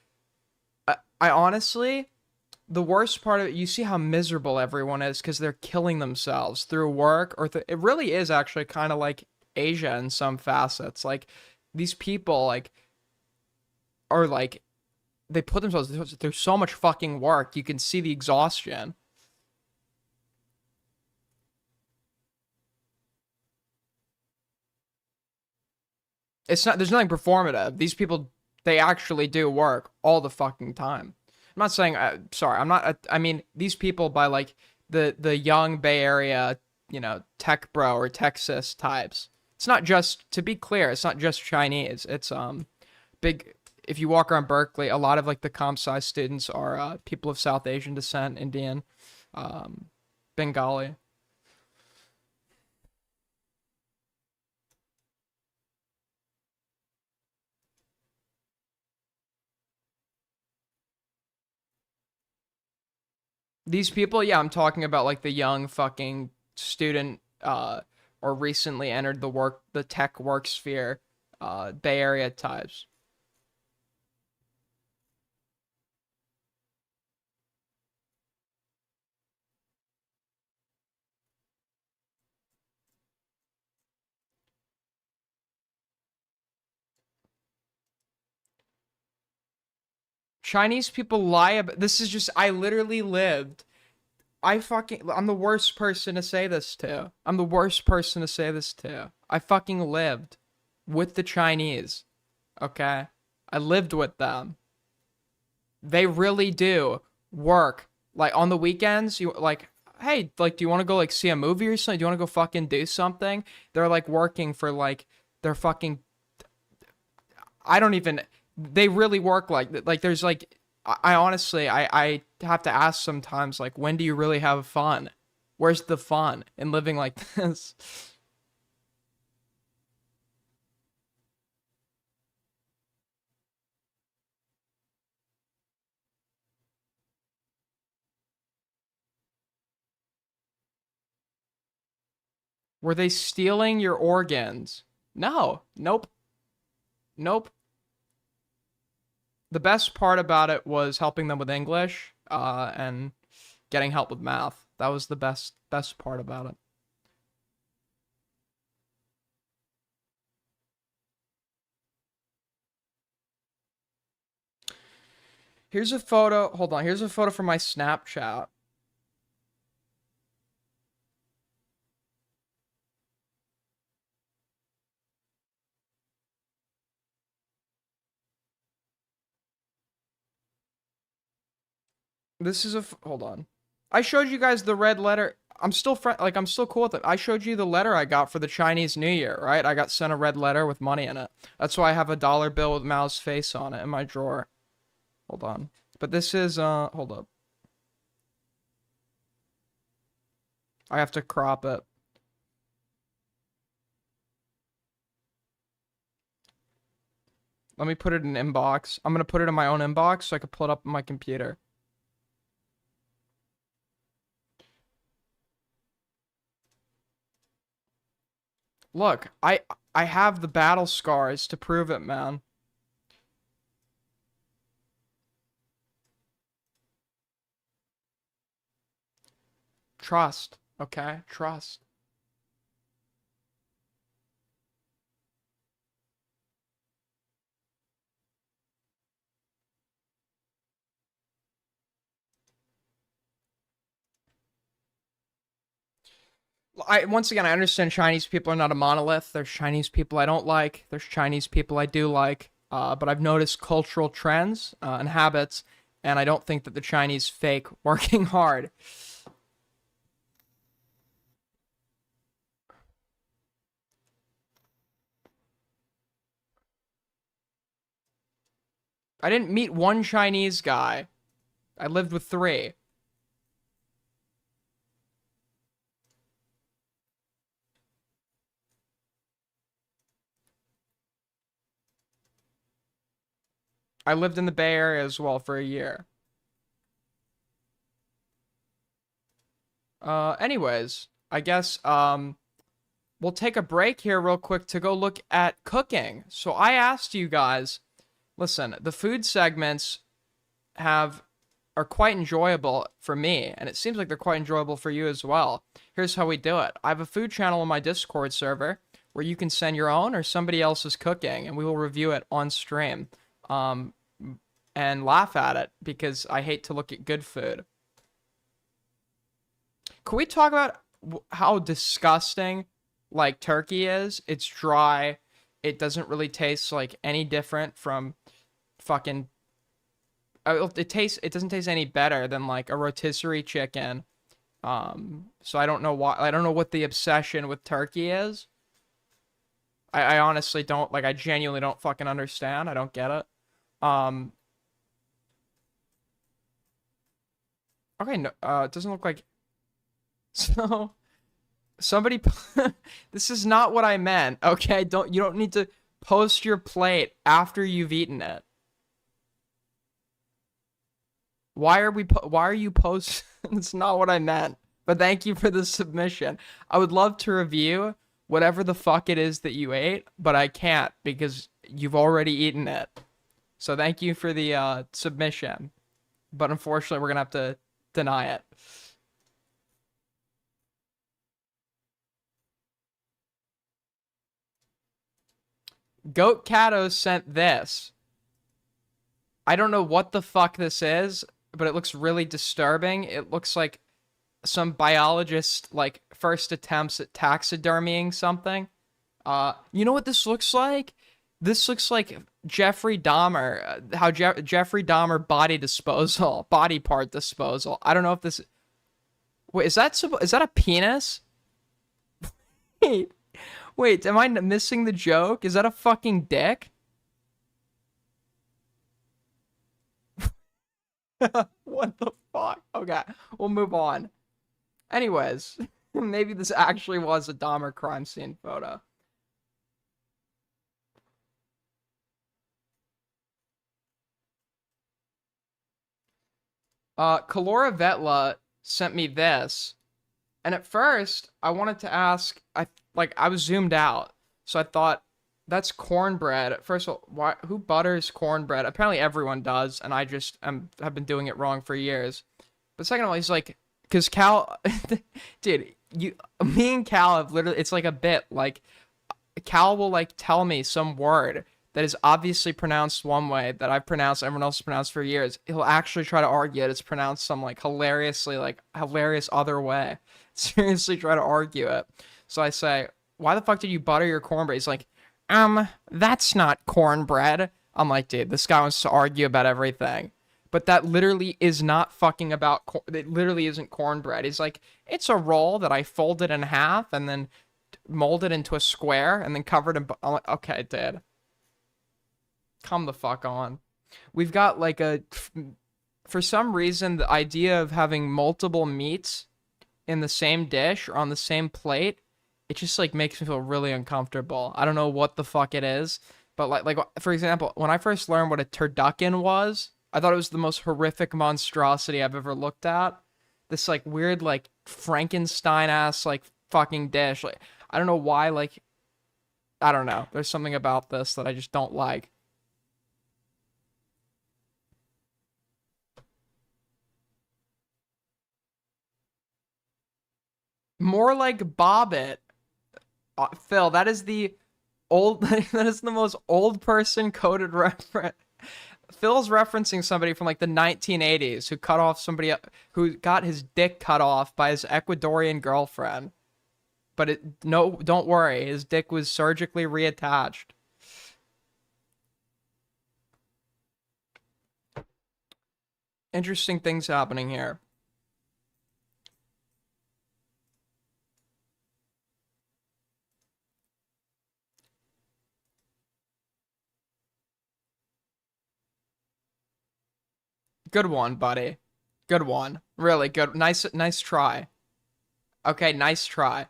I honestly, the worst part of it, you see how miserable everyone is because they're killing themselves through work, or it really is actually kind of like Asia in some facets. Like, these people, like, are like, they put themselves through so much fucking work. You can see the exhaustion. There's nothing performative. These people, they actually do work all the fucking time. I'm not saying, I mean, these people by like the young Bay Area, tech bro or Texas types. It's not just, to be clear, it's not just Chinese. It's big. If you walk around Berkeley, a lot of like the comp sci students are people of South Asian descent, Indian, Bengali. These people, yeah, I'm talking about like the young fucking student or recently entered the tech work sphere, Bay Area types. Chinese people lie about this. Is just, I literally lived. I'm the worst person to say this to. I fucking lived with the Chinese. Okay? I lived with them. They really do work. Like, on the weekends, you like, hey, like, do you want to go like see a movie or something? Do you want to go fucking do something? They're like working for like, they're fucking, I don't even, they really work like there's like, I honestly, I have to ask sometimes, like, when do you really have fun? Where's the fun in living like this? Were they stealing your organs? No. Nope. The best part about it was helping them with English, and getting help with math. That was the best part about it. Here's a photo. Hold on. Here's a photo from my Snapchat. This is hold on. I showed you guys the red letter. I'm still I'm still cool with it. I showed you the letter I got for the Chinese New Year, right? I got sent a red letter with money in it. That's why I have a dollar bill with Mao's face on it in my drawer. Hold on. But this is, hold up. I have to crop it. Let me put it in inbox. I'm gonna put it in my own inbox so I can pull it up on my computer. Look, I have the battle scars to prove it, man. Trust, okay? Trust. Once again, I understand Chinese people are not a monolith. There's Chinese people I don't like. There's Chinese people I do like. But I've noticed cultural trends and habits, and I don't think that the Chinese fake working hard. I didn't meet one Chinese guy. I lived with 3. I lived in the Bay Area as well for a year. Anyways, I guess, we'll take a break here real quick to go look at cooking. So I asked you guys, listen, the food segments are quite enjoyable for me, and it seems like they're quite enjoyable for you as well. Here's how we do it. I have a food channel on my Discord server where you can send your own or somebody else's cooking, and we will review it on stream. And laugh at it because I hate to look at good food. Can we talk about how disgusting like turkey is? It's dry. It doesn't really taste like any different from fucking it doesn't taste any better than like a rotisserie chicken. So I don't know why. I don't know what the obsession with turkey is. I honestly don't, like, I genuinely don't fucking understand. I don't get it. Okay, no, it doesn't look like, so, somebody, this is not what I meant, okay? You don't need to post your plate after you've eaten it. Why are you post, it's not what I meant, but thank you for the submission. I would love to review whatever the fuck it is that you ate, but I can't because you've already eaten it. So thank you for the submission, but unfortunately we're gonna have to deny it. Goat Cato sent this. I don't know what the fuck this is, but it looks really disturbing. It looks like some biologist, like, first attempts at taxidermying something. You know what this looks like? This looks like Jeffrey Dahmer, how Jeffrey Dahmer body part disposal. I don't know if this, wait, is that a penis? Wait, am I missing the joke? Is that a fucking dick? What the fuck? Okay, we'll move on. Anyways, maybe this actually was a Dahmer crime scene photo. Kalora Vetla sent me this, and at first I wanted to ask, I was zoomed out, so I thought that's cornbread. At first, who butters cornbread? Apparently everyone does, and I just have been doing it wrong for years. But second of all, he's like, because Cal, dude, me and Cal have literally, it's like a bit, like, Cal will, like, tell me some word that is obviously pronounced one way that I've pronounced, everyone else has pronounced for years. He'll actually try to argue it. It's pronounced some, like, hilarious other way. Seriously try to argue it. So I say, why the fuck did you butter your cornbread? He's like, that's not cornbread. I'm like, dude, this guy wants to argue about everything. But that literally is not fucking about, it literally isn't cornbread. He's like, it's a roll that I folded in half and then molded into a square and then covered in, I'm like, okay, dude. Come the fuck on. We've got like a for some reason, the idea of having multiple meats in the same dish or on the same plate, it just like makes me feel really uncomfortable. I don't know what the fuck it is, but like for example, when I first learned what a turducken was, I thought it was the most horrific monstrosity I've ever looked at. This like weird like Frankenstein ass like fucking dish. Like I don't know why, like I don't know. There's something about this that I just don't like. More like Bobbit. Phil, that is the old that is the most old person coded reference. Phil's referencing somebody from like the 1980s who cut off somebody who got his dick cut off by his Ecuadorian girlfriend. But no, don't worry, his dick was surgically reattached. Interesting things happening here. Good one, buddy. Good one. Really good. Nice try. Okay, nice try.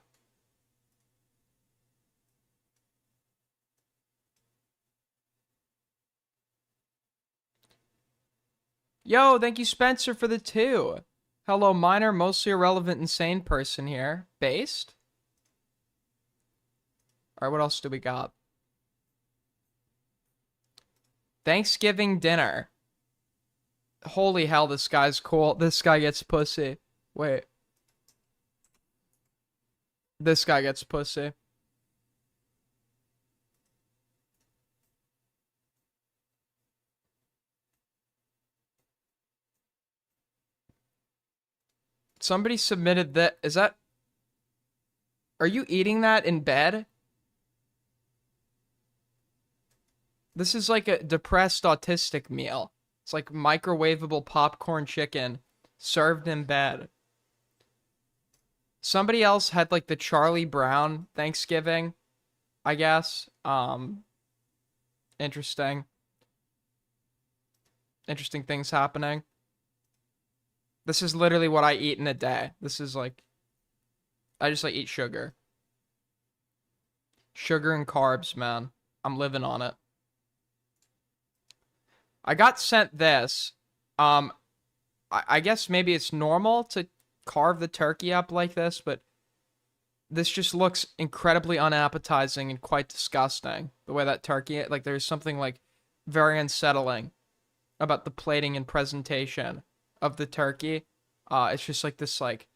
Yo, thank you, Spencer, for the 2. Hello, minor, mostly irrelevant, insane person here. Based? Alright, what else do we got? Thanksgiving dinner. Holy hell, this guy's cool. This guy gets pussy. Wait. This guy gets pussy. Somebody submitted that. Is that... Are you eating that in bed? This is like a depressed autistic meal. It's like microwavable popcorn chicken served in bed. Somebody else had like the Charlie Brown Thanksgiving, I guess. Interesting. Interesting things happening. This is literally what I eat in a day. This is like, I just like eat sugar. Sugar and carbs, man. I'm living on it. I got sent this. I guess maybe it's normal to carve the turkey up like this, but this just looks incredibly unappetizing and quite disgusting. The way that turkey, like there's something like very unsettling about the plating and presentation of the turkey. It's just like this like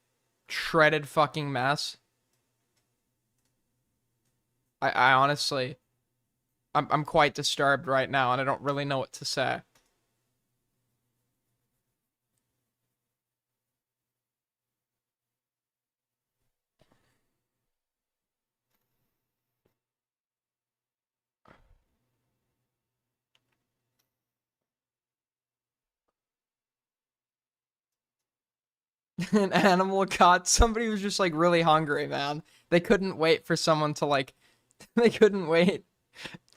shredded fucking mess. I honestly, I'm quite disturbed right now, and I don't really know what to say. An animal caught. Somebody was just like really hungry, man. They couldn't wait for someone to like. They couldn't wait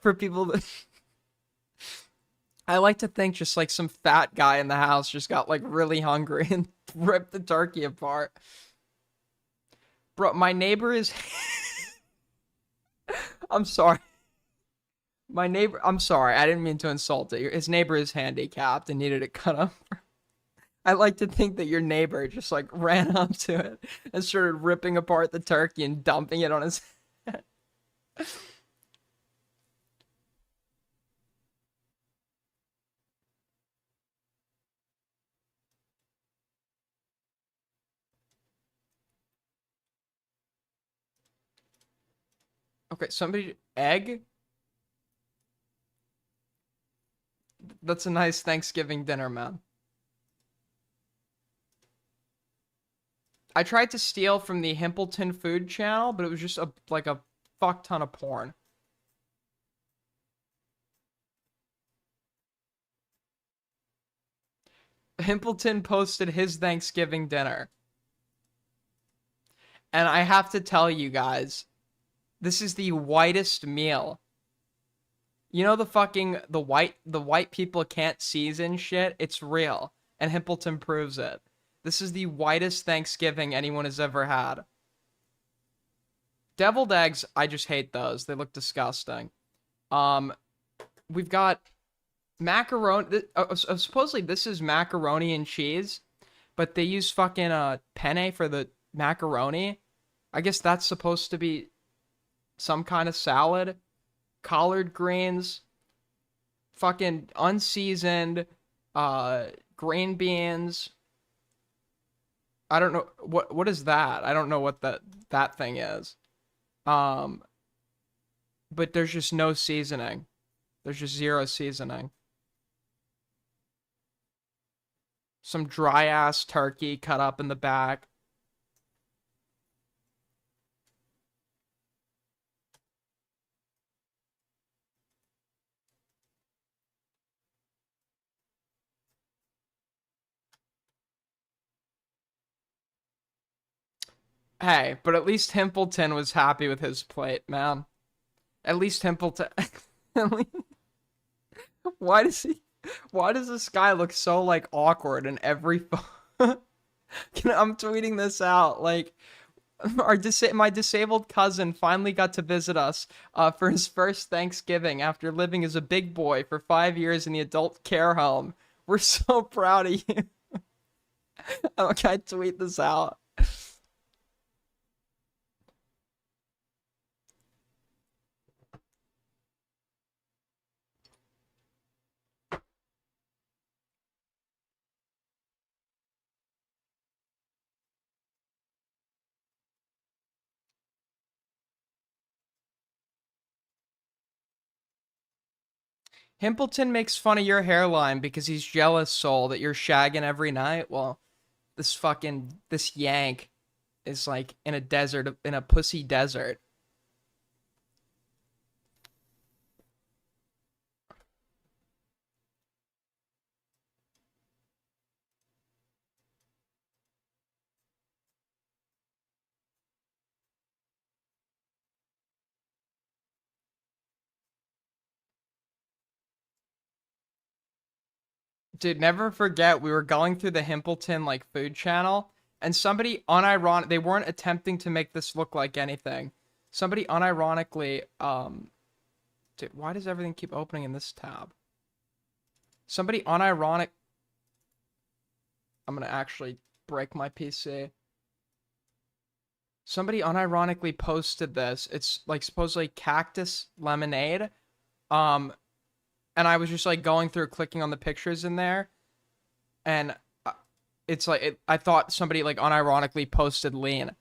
for people to. I like to think just like some fat guy in the house just got like really hungry and ripped the turkey apart. Bro, my neighbor is. I'm sorry. My neighbor. I'm sorry. I didn't mean to insult it. His neighbor is handicapped and needed it cut up. I like to think that your neighbor just like ran up to it and started ripping apart the turkey and dumping it on his head. Okay, somebody egg? That's a nice Thanksgiving dinner, man. I tried to steal from the Himpleton Food channel, but it was just like a fuck ton of porn. Himpleton posted his Thanksgiving dinner. And I have to tell you guys, this is the whitest meal. You know the white people can't season shit? It's real. and Himpleton proves it. This is the whitest Thanksgiving anyone has ever had. Deviled eggs, I just hate those. They look disgusting. We've got macaroni. Supposedly this is macaroni and cheese, but they use fucking penne for the macaroni. I guess that's supposed to be some kind of salad. Collard greens, fucking unseasoned, green beans. I don't know what is that. I don't know what that thing is. But there's just no seasoning. There's just zero seasoning. Some dry ass turkey cut up in the back. Hey, but at least Himpleton was happy with his plate, man. At least Himpleton. Why does this guy look so like awkward in every I'm tweeting this out. Like, my disabled cousin finally got to visit us for his first Thanksgiving after living as a big boy for 5 years in the adult care home. We're so proud of you. Okay, I tweet this out. Himpleton makes fun of your hairline because he's jealous, Soul, that you're shagging every night. Well, this yank is like in a desert, in a pussy desert. Dude, never forget, we were going through the Himpleton, like, food channel, and somebody unironic, they weren't attempting to make this look like anything. Somebody unironically, dude, why does everything keep opening in this tab? Somebody unironic, I'm gonna actually break my PC. Somebody unironically posted this. It's, like, supposedly cactus lemonade, and I was just like going through clicking on the pictures in there, and it's like I thought somebody like unironically posted lean.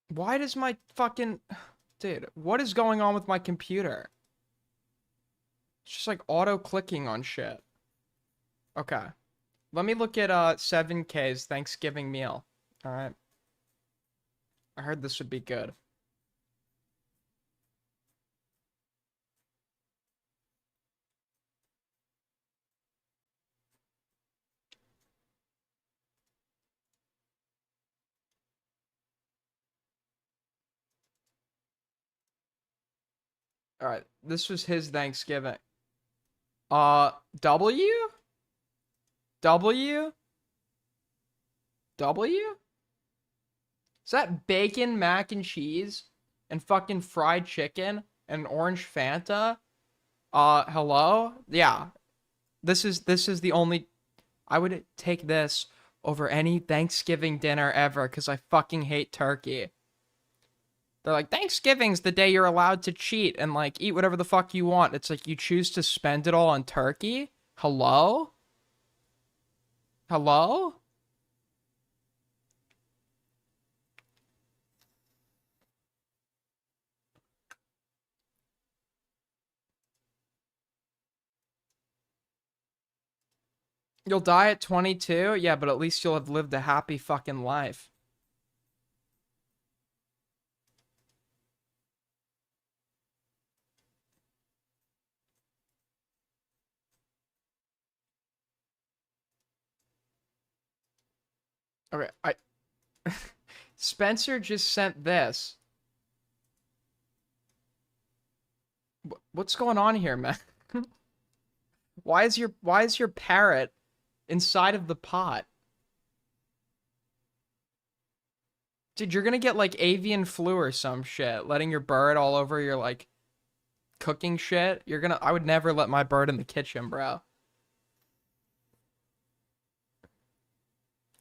Why does my fucking dude, what is going on with my computer? It's just like auto clicking on shit. Okay. Let me look at 7K's Thanksgiving meal. All right. I heard this would be good. All right. This was his Thanksgiving. W? W? W? Is that bacon, mac and cheese, and fucking fried chicken, and orange Fanta? Hello? Yeah. This is the only... I would take this over any Thanksgiving dinner ever, because I fucking hate turkey. They're like, Thanksgiving's the day you're allowed to cheat and, like, eat whatever the fuck you want. It's like, you choose to spend it all on turkey? Hello? Hello? You'll die at 22? Yeah, but at least you'll have lived a happy fucking life. Okay, Spencer just sent this. What's going on here, man? Why is your parrot inside of the pot? Dude, you're gonna get like avian flu or some shit, letting your bird all over your like cooking shit. I would never let my bird in the kitchen, bro.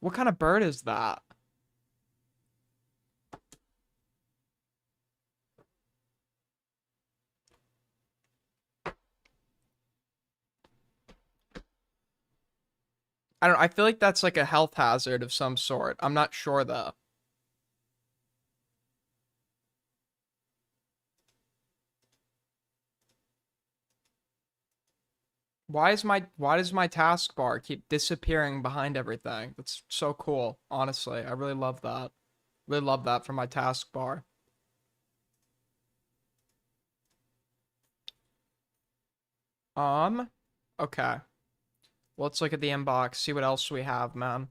What kind of bird is that? I feel like that's like a health hazard of some sort. I'm not sure though. Why does my taskbar keep disappearing behind everything? That's so cool, honestly. I really love that. Really love that for my taskbar. Okay. Let's look at the inbox, see what else we have, man.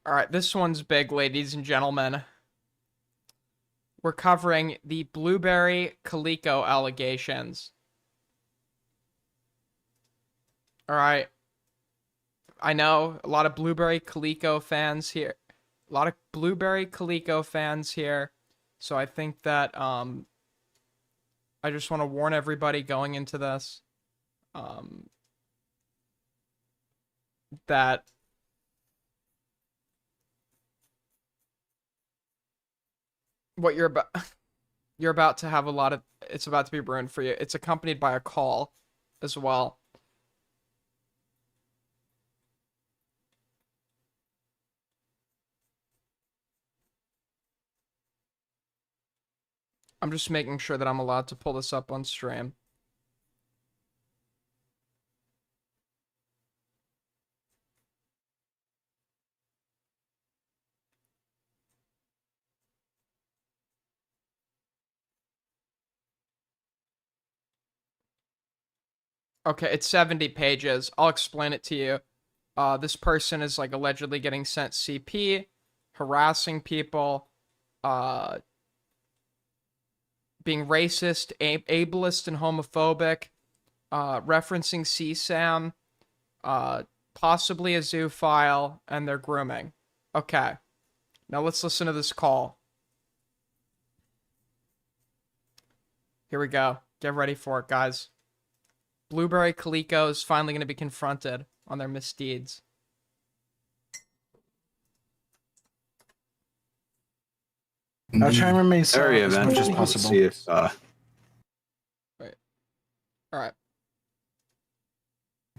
All right, this one's big, ladies and gentlemen. We're covering the Blueberry Calico allegations. All right. I know a lot of Blueberry Calico fans here. A lot of Blueberry Calico fans here. So I think that I just want to warn everybody going into this that what you're about to have it's about to be ruined for you. It's accompanied by a call as well. I'm just making sure that I'm allowed to pull this up on stream. Okay, it's 70 pages. I'll explain it to you. This person is like allegedly getting sent CP, harassing people, being racist, ableist, and homophobic, referencing CSAM, possibly a zoophile, and they're grooming. Okay, now let's listen to this call. Here we go. Get ready for it, guys. Blueberry Calico is finally going to be confronted on their misdeeds. I'll try and remain area as event much as just possible. see if Wait. All right.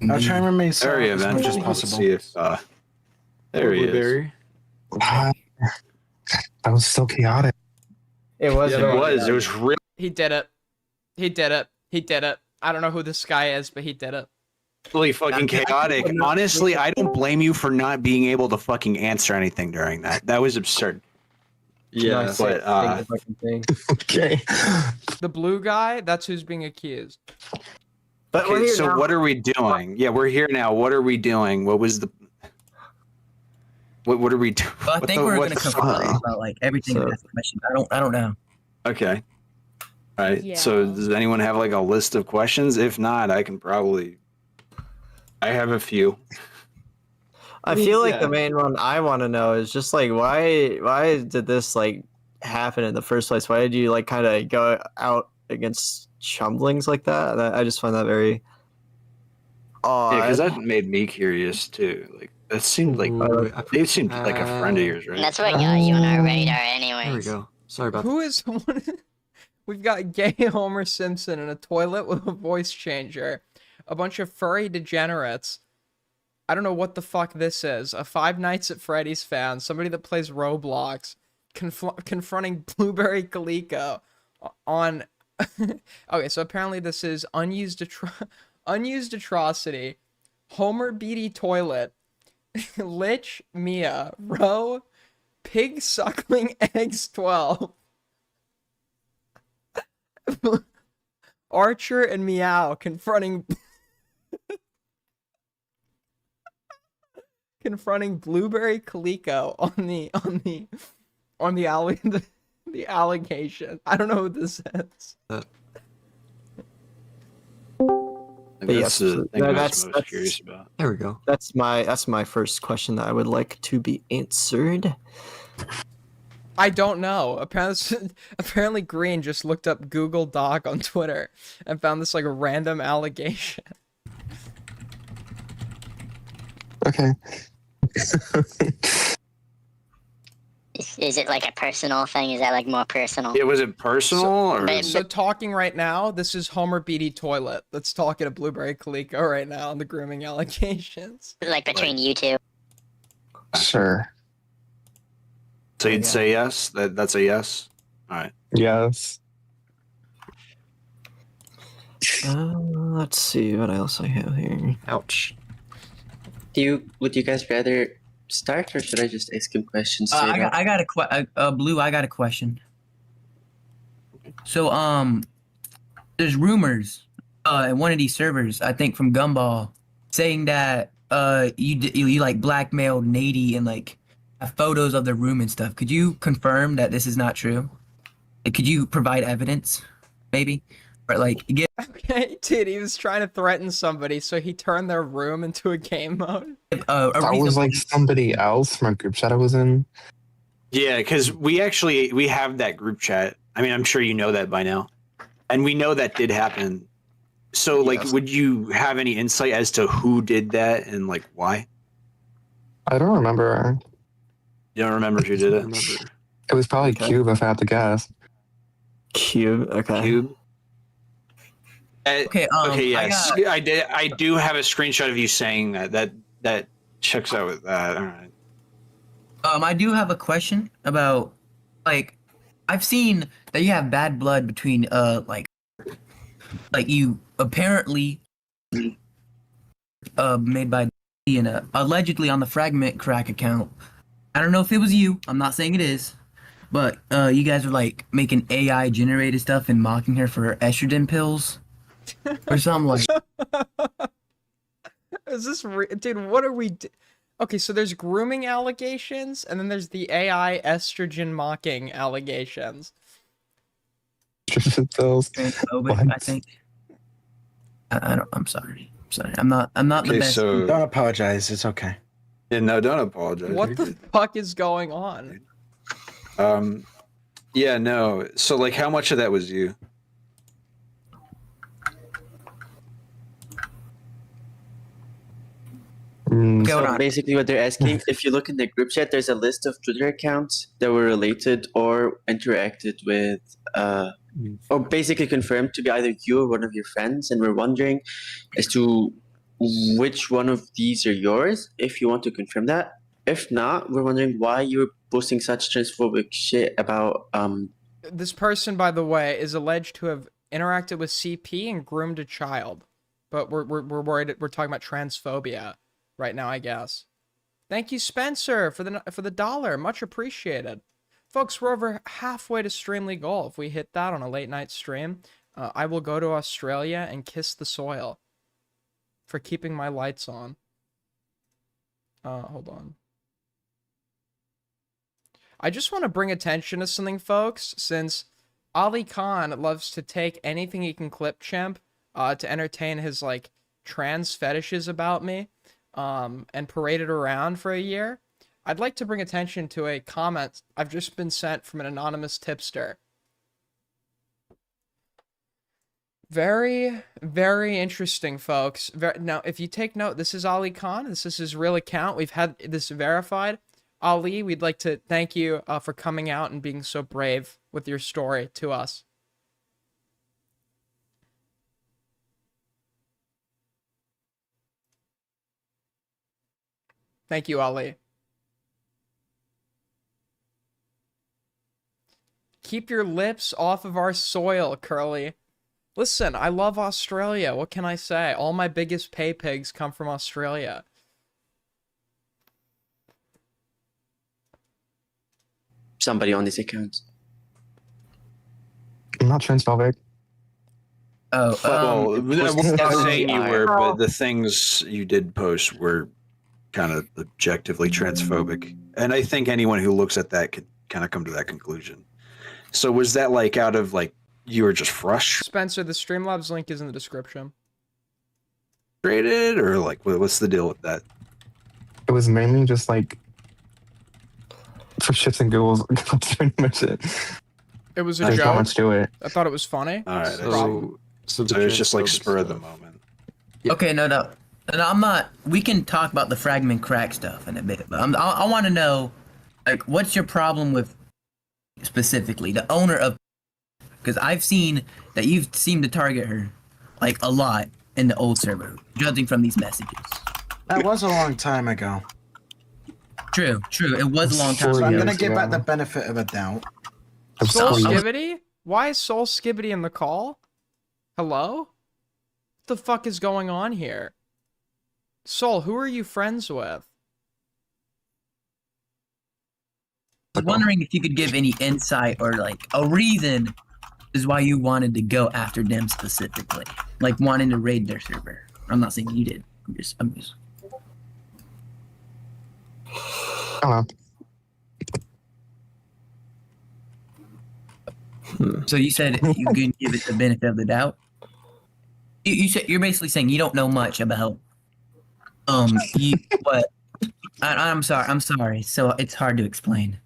I'll try and remain area as event much as just possible. see if there he is. Blueberry. That was so chaotic. It was. It was really He did it. He did it. He did it. I don't know who this guy is, but he did it. fucking chaotic. Honestly, I don't blame you for not being able to fucking answer anything during that. That was absurd. Yeah, But okay. The blue guy, that's who's being accused. But we're okay, here so now. what are we doing? Yeah, we're here now. What are we doing? What was the what are we doing? Well, I think we're going to confront about like everything in this question. I don't know. Okay. All right. Yeah. So does anyone have like a list of questions? If not, I can probably. I have a few. I feel like the main one I want to know is just like why did this like happen in the first place? Why did you like kind of go out against chumblings like that? I just find that very odd. Yeah, because that made me curious too. Like that seemed like they seemed like a friend of yours, right? That's what got you on our radar, anyways. There we go. Sorry about Who is one? We've got gay Homer Simpson in a toilet with a voice changer. A bunch of furry degenerates. I don't know what the fuck this is. A Five Nights at Freddy's fan. Somebody that plays Roblox. Confronting Blueberry Calico on... Okay, so apparently this is unused atrocity. Homer Beatty Toilet. Lich Mia. Row. Pig Suckling Eggs 12. Archer and Meow confronting Blueberry Calico on the allegation. I don't know what this is. Yes, that's curious about. There we go. That's my first question that I would like to be answered. I don't know. Apparently Green just looked up Google Doc on Twitter and found this like a random allegation. Okay. Is it like a personal thing? Is that like more personal? Was it personal? or So talking right now, this is Homer Beatty Toilet that's talking to Blueberry Calico right now on the grooming allegations. Like between you two? Sure. So you'd say yes? That's a yes? All right. Yes. Let's see what else I have here. Ouch. Would you guys rather start, or should I just ask him questions? I got a Blue. I got a question. So there's rumors in one of these servers, I think from Gumball, saying that you like blackmailed Nady and like have photos of the room and stuff. Could you confirm that this is not true? Like, could you provide evidence, maybe, or like get? Okay, dude, he was trying to threaten somebody, so he turned their room into a game mode. That was like somebody else from a group chat I was in. Yeah, because we have that group chat. I mean, I'm sure you know that by now. And we know that did happen. So, like, would you have any insight as to who did that and, like, why? I don't remember. You don't remember who did it? It was probably Cube, if I had to guess. Cube, okay. Cube? Okay, yes. I do have a screenshot of you saying that. That checks out with that. All right. I do have a question about, like, I've seen that you have bad blood between like you apparently made by and allegedly on the Fragment Crack account. I don't know if it was you. I'm not saying it is, but you guys are like making AI generated stuff and mocking her for estrogen pills or something like. Is this dude? What are we? Okay, so there's grooming allegations, and then there's the AI estrogen mocking allegations. Pills. I think. I don't. I'm sorry. I'm not the best. So Don't apologize. It's okay. Yeah, no, don't apologize. What the fuck is going on? Yeah, no. So, like, how much of that was you? So basically what they're asking, if you look in the group chat, there's a list of Twitter accounts that were related or interacted with, or basically confirmed to be either you or one of your friends. And we're wondering as to which one of these are yours, if you want to confirm that. If not, we're wondering why you're posting such transphobic shit about... This person, by the way, is alleged to have interacted with CP and groomed a child. But we're worried, we're talking about transphobia right now, I guess. Thank you, Spencer, for the dollar. Much appreciated. Folks, we're over halfway to Streamly goal. If we hit that on a late night stream, I will go to Australia and kiss the soil for keeping my lights on. Hold on. I just want to bring attention to something, folks, since Ali Khan loves to take anything he can clip chimp to entertain his, like, trans fetishes about me. And parade it around for a year. I'd like to bring attention to a comment I've just been sent from an anonymous tipster. Very, very interesting, folks. Now, if you take note, this is Ali Khan. This is his real account. We've had this verified. Ali, we'd like to thank you for coming out and being so brave with your story to us. Thank you, Ali. Keep your lips off of our soil, Curly. Listen, I love Australia. What can I say? All my biggest pay pigs come from Australia. Somebody on this account. I'm not transphobic. Oh, Well, we're not saying you were, Well- but the things you did post were kind of objectively transphobic, and I think anyone who looks at that could kind of come to that conclusion. So was that like out of like you were just frustrated, Spencer, the Streamlabs link is in the description. or like what's the deal with that? It was mainly just like for shits and giggles. That's pretty much it. It was a There's not joke. much to it. I thought it was funny. All right, So- so it's just like spur of the moment. Okay, no, I'm not. We can talk about the fragment crack stuff in a bit, but I want to know, like, what's your problem with specifically the owner of? Because I've seen that you've seemed to target her, like, a lot in the old server, judging from these messages. That was a long time ago. True. It was a long time So ago. I'm gonna give that the benefit of a doubt. Soul Absolutely. Skibbity? Why is Soul Skibbity in the call? Hello? What the fuck is going on here? Soul, who are you friends with? I was wondering if you could give any insight or like a reason is why you wanted to go after them specifically, like wanting to raid their server. I'm not saying you did. I'm just. I don't know. So you said you couldn't give it the benefit of the doubt. You said you're basically saying you don't know much about what. I'm sorry. So it's hard to explain.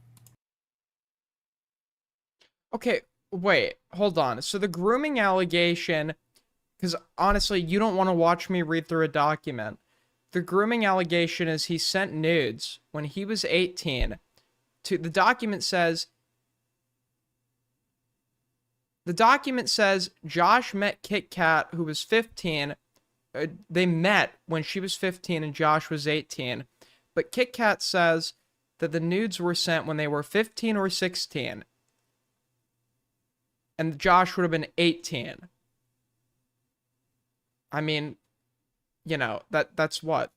Okay, wait, hold on. So the grooming allegation, because honestly, you don't want to watch me read through a document. The grooming allegation is he sent nudes when he was 18. The document says Josh met Kit Kat, who was 15. They met when she was 15 and Josh was 18. But Kit Kat says that the nudes were sent when they were 15 or 16. And Josh would have been 18. I mean, you know, that's what?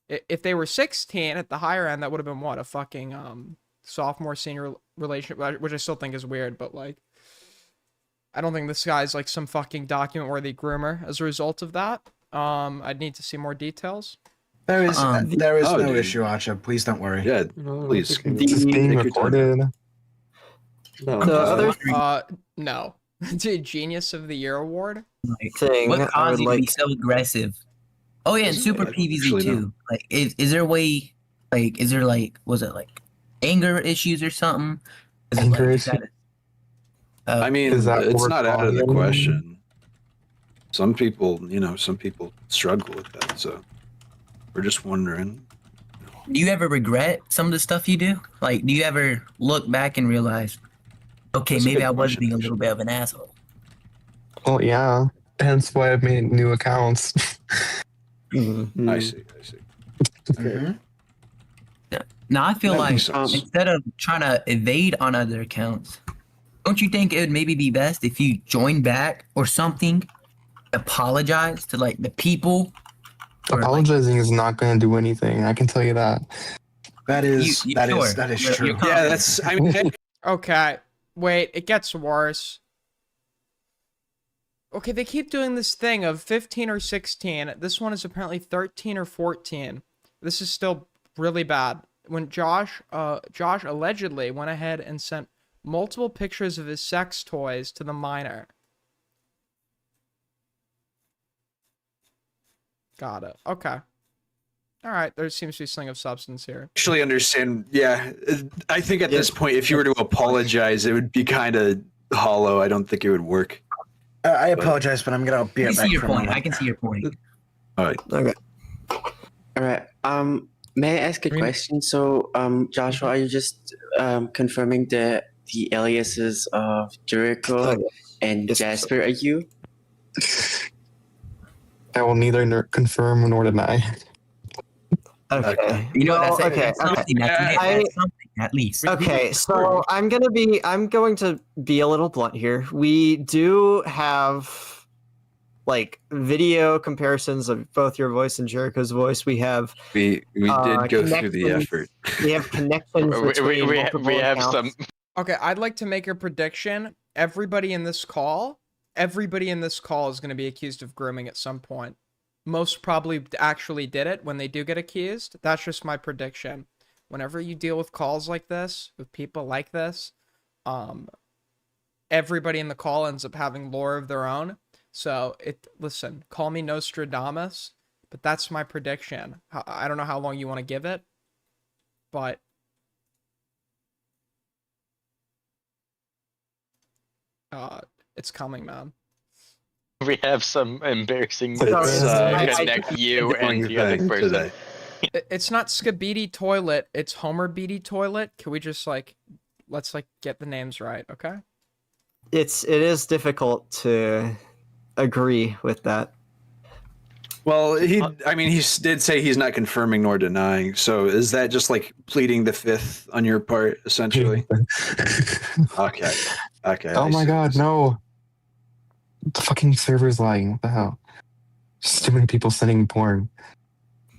If they were 16 at the higher end, that would have been what? A fucking sophomore senior relationship, which I still think is weird, but like, I don't think this guy's like some fucking document worthy groomer as a result of that. I'd need to see more details. There is Oh, no dude. issue, Archer. Please don't worry. Yeah, please. It's being recorded. No. Dude, Genius of the Year award? Thing What I caused would you to be like. so aggressive? Oh yeah, and Super PVZ too. Like, is there a way? Like, is there like, was it like anger issues or something? Is it Anger like, issues? I mean, Is that it's worth not out of the following? question. Some people struggle with that, so we're just wondering. Do you ever regret some of the stuff you do? Like, do you ever look back and realize, okay, That's a maybe good I was question, being a little bit of an asshole? Well, yeah. Hence why I've made new accounts. I see. Mhm. Now I feel That like makes sense. instead of trying to evade on other accounts, don't you think it would maybe be best if you join back or something, apologize to like the people? Or, like, Apologizing is not going to do anything. I can tell you that. That is You- that sure. is that is You're true. confident. Yeah, that's. I mean, Okay, wait, it gets worse. Okay, they keep doing this thing of 15 or 16. This one is apparently 13 or 14. This is still really bad. When Josh allegedly went ahead and sent multiple pictures of his sex toys to the minor. Got it. Okay. All right, there seems to be something of substance here. actually understand. Yeah, I think at this point, if you were to apologize, it would be kind of hollow. I don't think it would work. I apologize, but I'm gonna be I right can back see your for a point. moment. I can see your point. All right. Okay. All right. May I ask a question? So, Joshua, are you just confirming the aliases of Jericho and Jasper are you? I will neither confirm nor deny. Okay. You know, Well, that's, okay. that's something. That's, I- that's something, at least. Okay, so I'm going to be a little blunt here. We do have like video comparisons of both your voice and Jericho's voice. We have We did go through the connections- effort. we have connections between multiple accounts. Okay, I'd like to make a prediction. Everybody in this call everybody in this call is going to be accused of grooming at some point. Most probably actually did it when they do get accused. That's just my prediction. Whenever you deal with calls like this, with people like this, everybody in the call ends up having lore of their own. So listen, call me Nostradamus, but that's my prediction. I don't know how long you want to give it, but it's coming, man. We have some embarrassing connect you and the other person. Today. It's not Skibidi Toilet, it's Homer Beatty Toilet. Can we just let's get the names right, okay? It is difficult to agree with that. Well, he did say he's not confirming nor denying. So is that just like pleading the fifth on your part, essentially? Okay. Oh my god, no. The fucking server's lying. What the hell? Just too many people sending porn.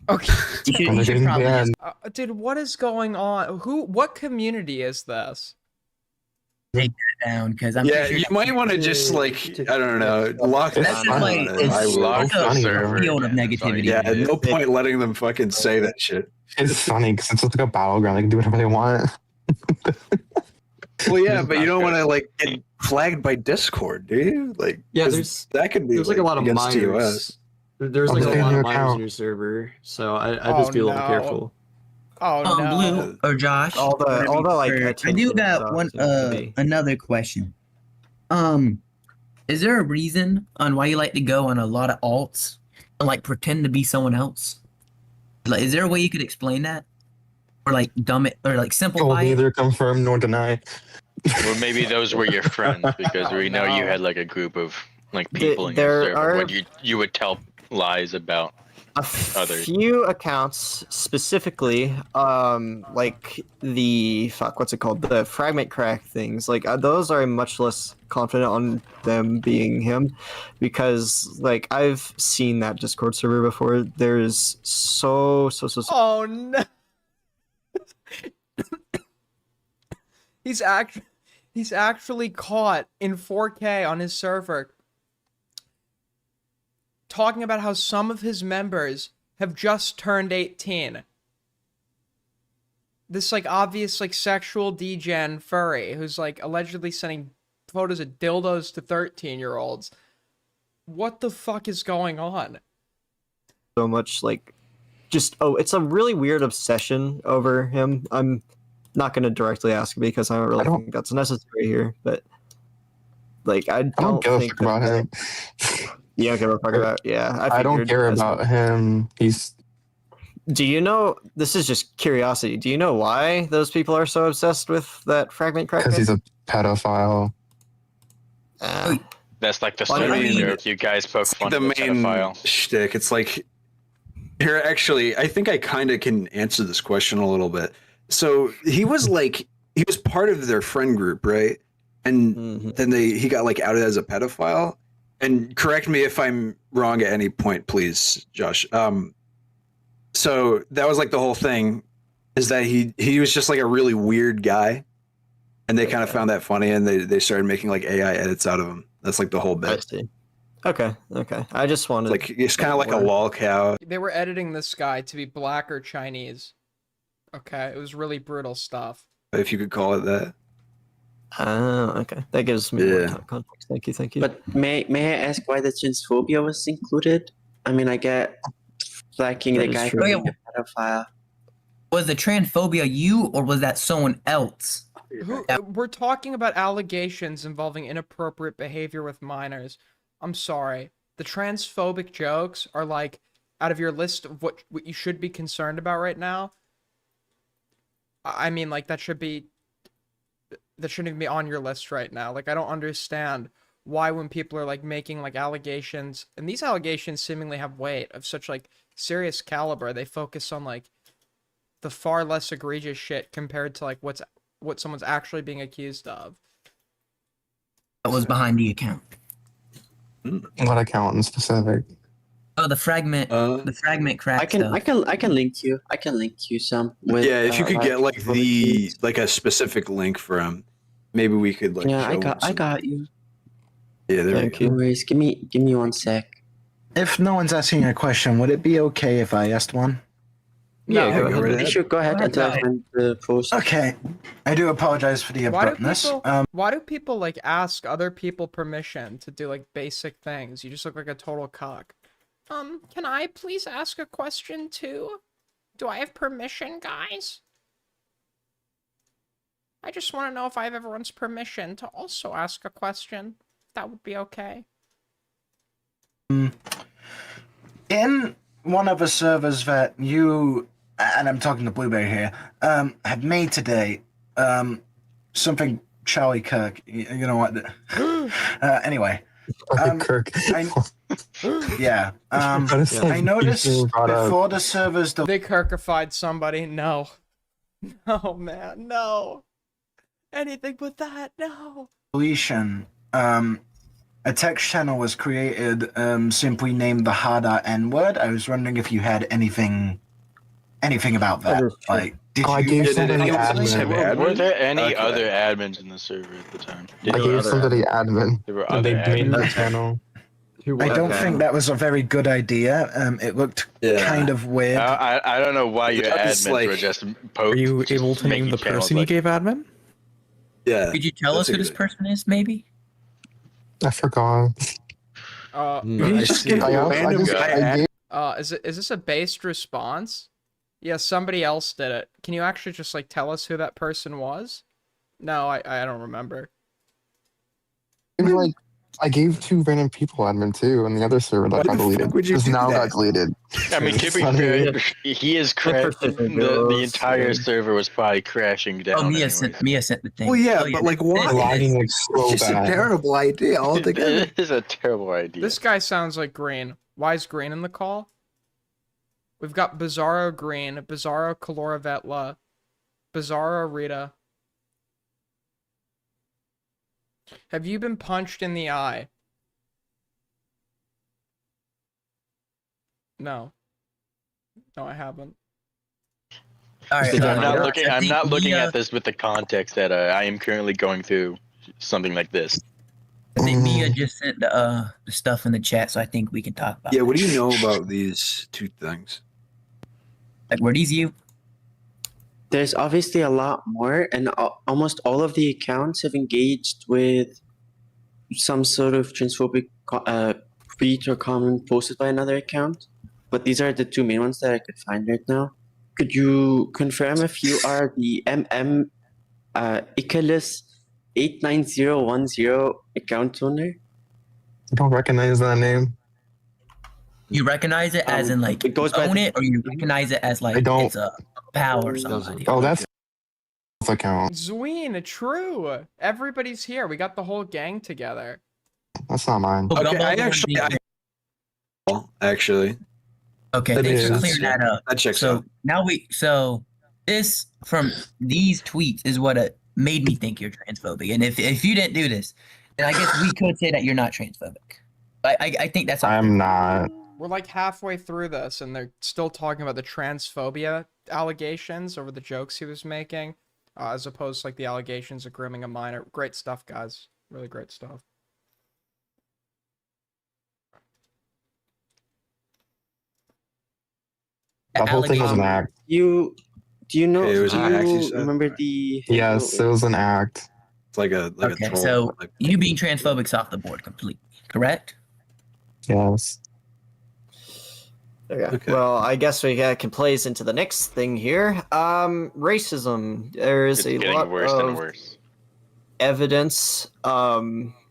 Okay. You should probably just, dude, what is going on? What community is this? take that down because I'm Yeah, pretty you sure might want to just like I don't know, lock that's that just like down. it's lock like the a server. field of negativity. Yeah, dude. no point letting them fucking say that shit. It's funny because it's just like a battleground. They can do whatever they want. Well, yeah, but you don't want to like get flagged by Discord, do you? Like, Yeah, 'cause that could be there's like a lot of against minors. TOS. There's like a Okay, lot new of minors account. in your server, so I just be a little no. careful. Oh no. Blue or Josh. All the like. I do attention got stuff one seems to be- another question. Is there a reason on why you like to go on a lot of alts and like pretend to be someone else? Like, is there a way you could explain that, or like dumb it, or like Will simplify it? neither confirm nor deny. Or maybe those were your friends because we know you had like a group of like people in your There server are- when you would tell lies about others. few accounts specifically, like the what's it called, the fragment crack things. Like those are much less confident on them being him, because like I've seen that Discord server before. There's so. Oh no. He's actually caught in 4K on his server talking about how some of his members have just turned 18. This like obvious like sexual degen furry who's like allegedly sending photos of dildos to 13-year-olds. What the fuck is going on? So much like just it's a really weird obsession over him. I'm not going to directly ask because I don't really think that's necessary here, but like I don't give a think fuck about him. Yeah, give a fuck about. Yeah, I don't figured care as about much. him. He's. Do you know? This is just curiosity. Do you know why those people are so obsessed with that fragment crack? Because he's a pedophile. That's like the Well, I story mean, joke. You guys poke fun the at the main pedophile. shtick. It's like here. Actually, I think I kind of can answer this question a little bit. So he was part of their friend group, right? And then he got like outed as a pedophile. And correct me if I'm wrong at any point, please, Josh. So that was like the whole thing, is that he was just like a really weird guy, and they kind of found that funny, and they started making like AI edits out of him. That's like the whole bit. I see. Okay. I just wanted Like it's kind of like a lol cow. They were editing this guy to be black or Chinese. Okay, it was really brutal stuff. If you could call it that. Oh, okay. That gives me more context. Thank you. But may I ask why the transphobia was included? I mean, I get flagging the That is guy true. for being a pedophile. Was the transphobia you, or was that someone else? We're talking about allegations involving inappropriate behavior with minors. I'm sorry. The transphobic jokes are like out of your list of what you should be concerned about right now. I mean, like that shouldn't even be on your list right now. Like I don't understand why when people are like making like allegations, and these allegations seemingly have weight of such like serious caliber, they focus on like the far less egregious shit compared to like what someone's actually being accused of. That was behind the account. What account in specific? Oh, the fragment crack. I can link you. I can link you some. With, Yeah, if you could get like a specific link for him, maybe we could like. Yeah, show him I some- got you. Yeah, Thank you. No worries. Give me 1 sec. If no one's asking a question, would it be okay if I asked one? Yeah, No. go ahead. Sure, go ahead until I find the post. Okay. I do apologize for the Why do abruptness. people? Why do people like ask other people permission to do like basic things? You just look like a total cock. Can I please ask a question too? Do I have permission, guys? I just want to know if I have everyone's permission to also ask a question. That would be okay. In one of the servers that you, and I'm talking to Blueberry here, have made today, something Charlie Kirk, you know what? Anyway. Kirk. Yeah. I noticed before the servers... They Kirkified somebody. No. No, man. No. Anything but that. No. Deletion. A text channel was created, simply named the harder N-word. I was wondering if you had anything about that. Like, did I you gave somebody admin. Were there any other admins in the server at the time? I gave somebody admin. There were And other they made admins. the channel. I don't think that was a very good idea. It looked kind of weird. I don't know why your It's admins like- were just Are you able to name the person you gave admin? Yeah. Could you tell us who this person is, maybe? I forgot. I see. Is this a based response? Yeah, somebody else did it. Can you actually just like tell us who that person was? No, I don't remember. It was like I gave 2 random people admin too, and the other server that got deleted. would you Just do now that? got deleted. I mean, to be Funny. fair, he is crashing. The entire server was probably crashing down. Oh, Mia anyway. sent the thing. Well, yeah, Oh, but like, why? Lagging like so It's just a bad. terrible idea altogether. It is a terrible idea. This guy sounds like Green. Why is Green in the call? We've got Bizarro Green, Bizarro Caloravetla, Bizarro Rita. Have you been punched in the eye? No. No, I haven't. All right, I'm not looking. I I'm think not looking Mia- at this with the context that I am currently going through something like this. I think Mia just sent the stuff in the chat, so I think we can talk about. Yeah, what it. do you know about these 2 things? Like, were these you? There's obviously a lot more, and almost all of the accounts have engaged with some sort of transphobic tweet or comment posted by another account. But these are the 2 main ones that I could find right now. Could you confirm if you are the Icarus 89010 account owner? I don't recognize that name. You recognize it as in like it goes by own it, or you recognize it as like I don't. it's a pal or somebody? Oh, that's account. Zween, true. Everybody's here. We got the whole gang together. That's not mine. Oh, Okay, Gumball I the one actually. being- Okay, That thanks for is- clearing that up. That checks So out. now this from these tweets is what made me think you're transphobic. And if you didn't do this, then I guess we could say that you're not transphobic. I think that's. I'm not. We're like halfway through this, and they're still talking about the transphobia allegations over the jokes he was making, as opposed to like the allegations of grooming a minor. Great stuff, guys. Really great stuff. The whole thing was an act. Do you know? It was do an act, you you said? remember the? Yes, it was an act. It's like a Okay, troll. so Like, you being transphobic off the board completely, correct? Yes. Okay. Well, I guess we can plays into the next thing here. Racism. There is It's a getting lot worse and of worse. evidence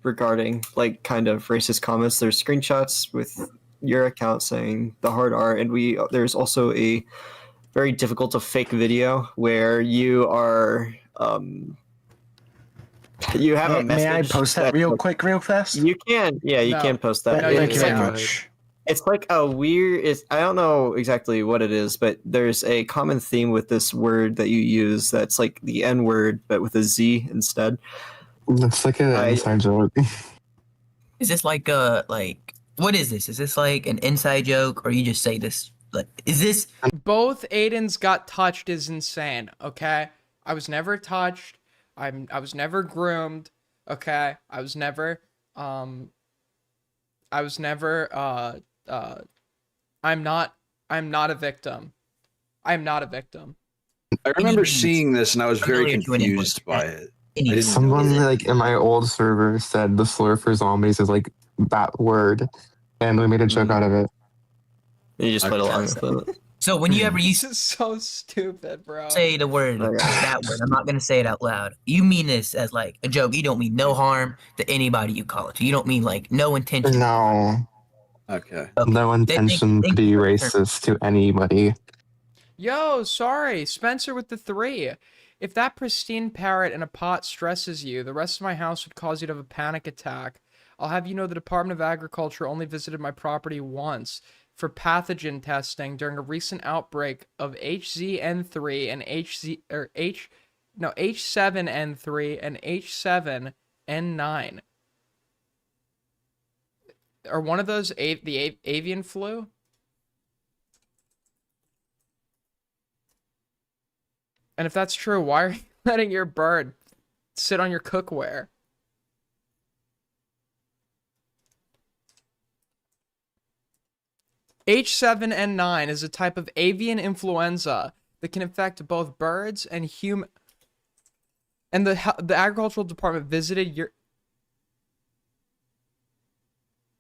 regarding like kind of racist comments. There's screenshots with your account saying the hard R, and there's also a very difficult to fake video where you are you have a message. May I post that real quick, real fast? You can, yeah, you No. can post that. No, you Thank you can't. very much. It's like a weird. I don't know exactly what it is, but there's a common theme with this word that you use that's like the N word, but with a Z instead. It's like an inside joke. Is this like what is this? Is this like an inside joke, or you just say this? Like, is this? Both Aidens got touched is insane. Okay, I was never touched. I was never groomed. Okay, I was never I was never I'm not a victim. I'm not a victim. I remember seeing this and I was very confused by it. I didn't know Someone that. like in my old server said the slur for zombies is like that word, and we made a joke out of it. You just played along with it. So when you ever This is so stupid, bro. say the word, that word, I'm not gonna say it out loud. You mean this as like a joke. You don't mean no harm to anybody you call it. You don't mean like no intention. No. Okay. No intention to be racist to anybody. Yo, sorry, Spencer with the 3. If that pristine parrot in a pot stresses you, the rest of my house would cause you to have a panic attack. I'll have you know the Department of Agriculture only visited my property once for pathogen testing during a recent outbreak of HZN3 and H7N3 and H7N9. Are one of those the avian flu? And if that's true, why are you letting your bird sit on your cookware? H7N9 is a type of avian influenza that can infect both birds and human. And the agricultural department visited your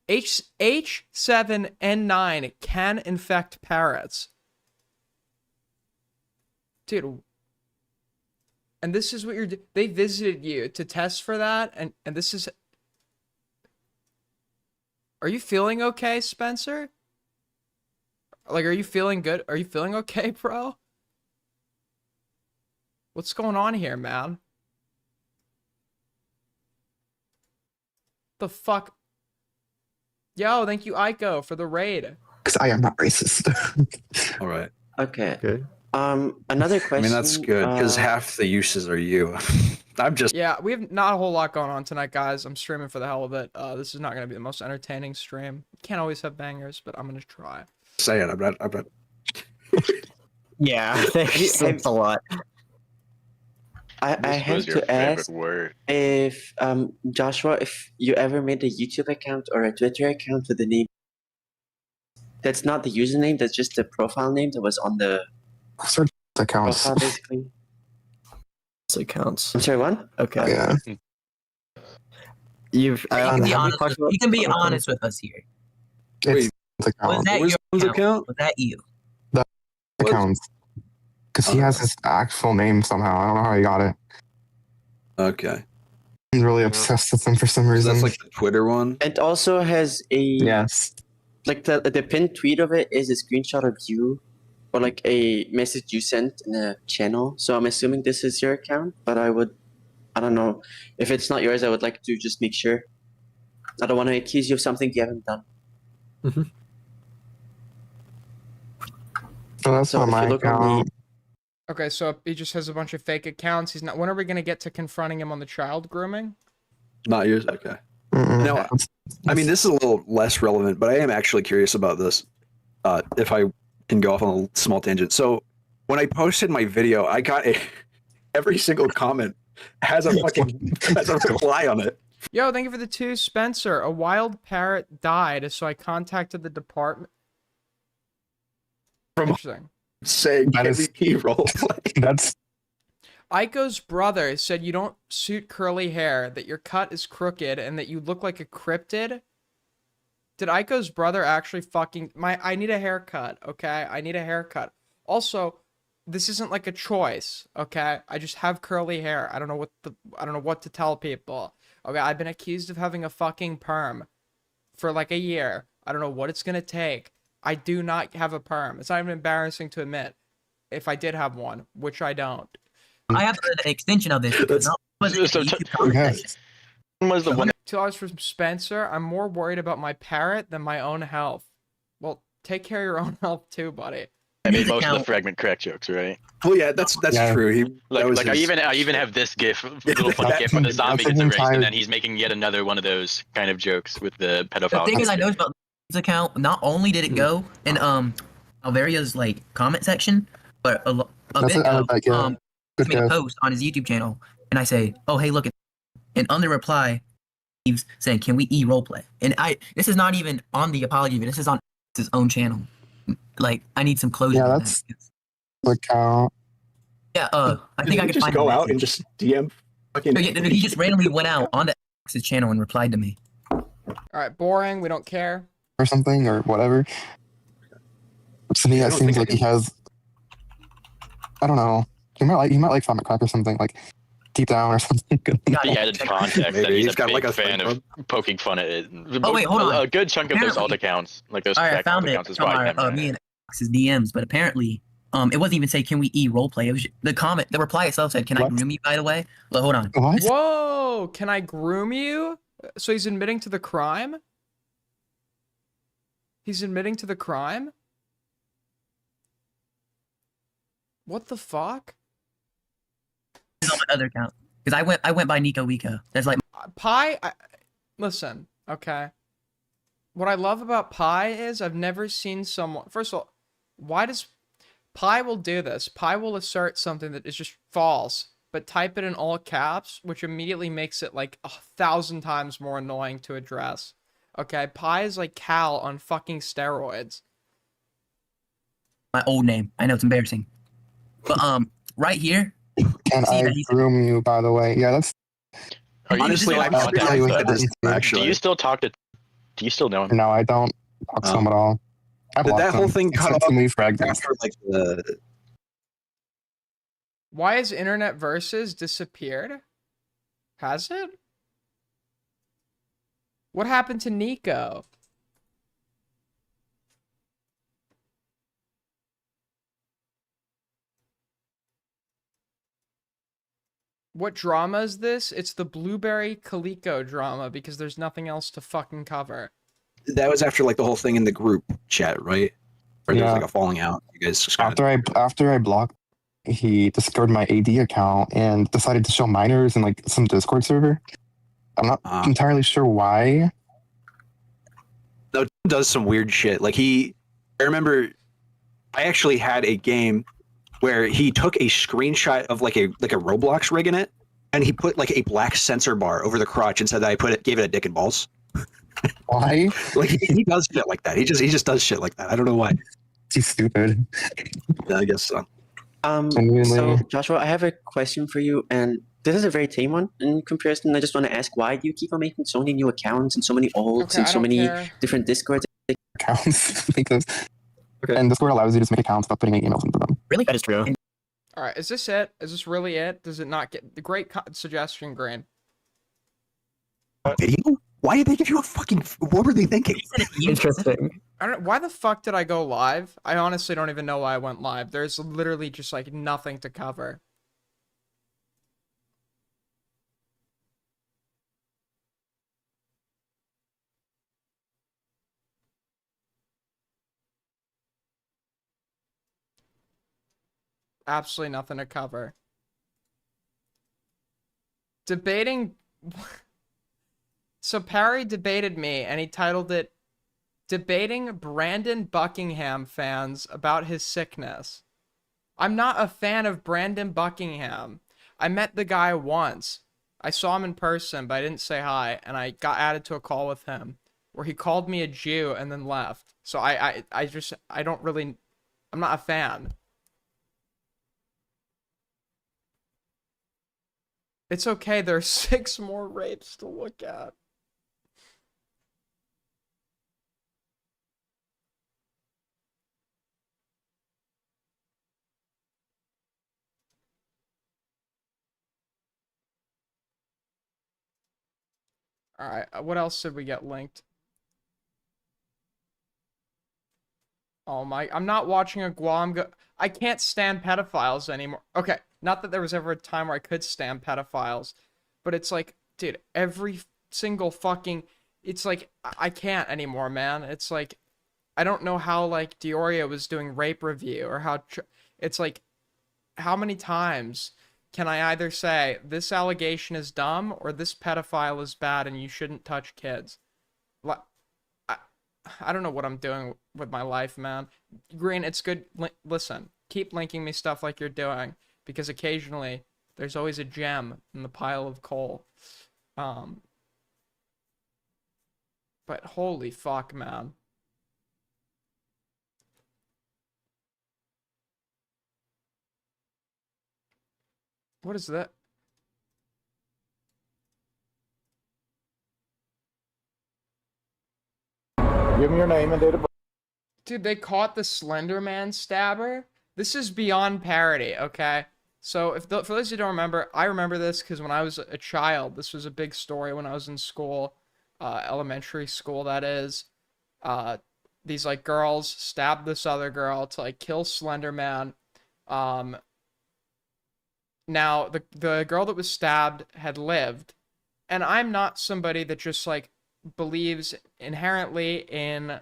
H7N9 can infect parrots. Dude. And this is what they visited you to test for that, and this is. Are you feeling okay, Spencer? Like, are you feeling good? Are you feeling okay, bro? What's going on here, man? The fuck? Yo, thank you, Aiko, for the raid. Because I am not racist. All right. Okay. Okay. Another question. I mean, that's good because half the uses are you. I'm just. Yeah, we have not a whole lot going on tonight, guys. I'm streaming for the hell of it. This is not going to be the most entertaining stream. Can't always have bangers, but I'm going to try. Say it. I'm not. Yeah, thanks a lot. I have to ask if Joshua, if you ever made a YouTube account or a Twitter account with the name. That's not the username. That's just the profile name that was on the accounts. profile, basically. Accounts. I'm sorry, what? Okay. Yeah. You can be honest with us here. It's Was account. that your account? Was that you? The accounts. Because he has his actual name somehow. I don't know how he got it. Okay. I'm really obsessed with him for some reason. That's like the Twitter one. It also has a Yes. like the pinned tweet of it is a screenshot of you, or like a message you sent in a channel. So I'm assuming this is your account, but I don't know if it's not yours. I would like to just make sure. I don't want to accuse you of something you haven't done. Mm-hmm. So that's So not if my you look on account. Okay, so he just has a bunch of fake accounts. He's not. When are we going to get to confronting him on the child grooming? Not yours. Okay. Mm-mm. No, I mean this is a little less relevant, but I am actually curious about this. If I can go off on a small tangent. So when I posted my video, I got every single comment has a reply on it. Yo, thank you for the 2, Spencer. A wild parrot died, so I contacted the department. Interesting. Saying That is- MVP role. That's Aiko's brother said you don't suit curly hair, that your cut is crooked, and that you look like a cryptid. Did Aiko's brother actually fucking... I need a haircut, okay? I need a haircut. Also, this isn't like a choice, okay? I just have curly hair. I don't know what to tell people. Okay, I've been accused of having a fucking perm for like a year. I don't know what it's gonna take. I do not have a perm. It's not even embarrassing to admit if I did have one, which I don't. I have an extension of this. because not- yes. Was the one $2 from Spencer. I'm more worried about my parrot than my own health. Well, take care of your own health too, buddy. I made most of the fragment crack jokes, right? Well, yeah, that's Yeah. true. I even have this gif, little funny gif when the zombie that's gets an erased, and entire- then he's making yet another one of those kind of jokes with the The pedophile. thing is, I noticed about this account, not only did it go in Alvaria's like comment section, but a That's bit what I would like, yeah. he Good made a guess. post on his YouTube channel, and I say, "Oh, hey, look," and on the reply, saying, "Can we roleplay?" And this is not even on the apology video. This is on his own channel. Like, I need some closure. Yeah, that's the account. Yeah, I think I could just find go the out and message. just DM fucking. No, yeah, he just randomly went out on the X's channel and replied to me. All right, boring. We don't care. Or something, or whatever. But to me, that seems like he has. I don't know. He might like Sonic Crack or something, like deep down or something. He added context that Maybe he's he's a got, big like, a fan of poking fun at it. Oh, wait, hold on. A good chunk of those alt Apparently- accounts, like those All right, I crack alt found it accounts, is from probably our, him. me and X's DMs, but apparently, it wasn't even say, "Can we roleplay?" It was the reply itself said, "Can I groom you?" By the way, well, hold on. What? Whoa! Can I groom you? So he's admitting to the crime? He's admitting to the crime? What the fuck? This is on my other account because I went by Nico Wiko. There's like Listen, okay. What I love about Pi is I've never seen someone. First of all, why does Pi will do this? Pi will assert something that is just false, but type it in all caps, which immediately makes it like 1,000 times more annoying to address. Okay, Pi is like Cal on fucking steroids. my old name. I know it's embarrassing, but right here. Can see I that he's- groom you, by the way? Yeah, that's. Are you Honestly, still I in never contact really with looked him? at this, Do actually. you still talk to? Do you still know him? No, I don't talk to him at all. I Did that blocked whole him. thing He cut sent off too many fragments. after like the? Why has Internet Versus disappeared? Has it? What happened to Nico? What drama is this? It's the Blueberry Calico drama because there's nothing else to fucking cover. That was after like the whole thing in the group chat, right? Or there was Yeah. like a falling out. You guys just got- After I blocked, he discovered my AD account and decided to show minors in like some Discord server. I'm not entirely sure why. No, Tim does some weird shit. Like I remember, I actually had a game where he took a screenshot of like a Roblox rig in it, and he put like a black sensor bar over the crotch and said that gave it a dick and balls. Why? Like he does shit like that. He just does shit like that. I don't know why. He's stupid. Yeah, I guess so. So Joshua, I have a question for you, and this is a very tame one in comparison. I just want to ask, why do you keep on making so many new accounts and so many olds Okay, and I so don't many care. different Discords? Accounts because and Discord allows you to just make accounts without putting any emails into them. Really? That is true. All right, is this it? Is this really it? Does it not get the great suggestion, Green? Video? Why did they give you a fucking? What were they thinking? Interesting. I don't. Why the fuck did I go live? I honestly don't even know why I went live. There's literally just like nothing to cover. Absolutely nothing to cover. Debating. So Parry debated me, and he titled it "Debating Brandon Buckingham Fans About His Sickness." I'm not a fan of Brandon Buckingham. I met the guy once. I saw him in person, but I didn't say hi, and I got added to a call with him where he called me a Jew and then left. So I don't really, I'm not a fan. It's okay, there's 6 more rapes to look at. Alright, what else did we get linked? Oh my, I'm not watching a Guam go. I can't stand pedophiles anymore. Okay, not that there was ever a time where I could stand pedophiles, but it's like, dude, every single fucking, it's like, I can't anymore, man. It's like, I don't know how, like, Dioria was doing rape review, or how, it's like, how many times can I either say, this allegation is dumb, or this pedophile is bad and you shouldn't touch kids? Like, I don't know what I'm doing with my life, man. Green, it's good. Listen, keep linking me stuff like you're doing, because occasionally there's always a gem in the pile of coal. But holy fuck, man. What is that? Give me your name and date of birth. Dude, they caught the Slender Man stabber? This is beyond parody, okay? So, for those who don't remember, I remember this because when I was a child, this was a big story when I was in school, elementary school, that is. These, like, girls stabbed this other girl to, like, kill Slender Man. Now, the girl that was stabbed had lived, and I'm not somebody that just, like, believes inherently in,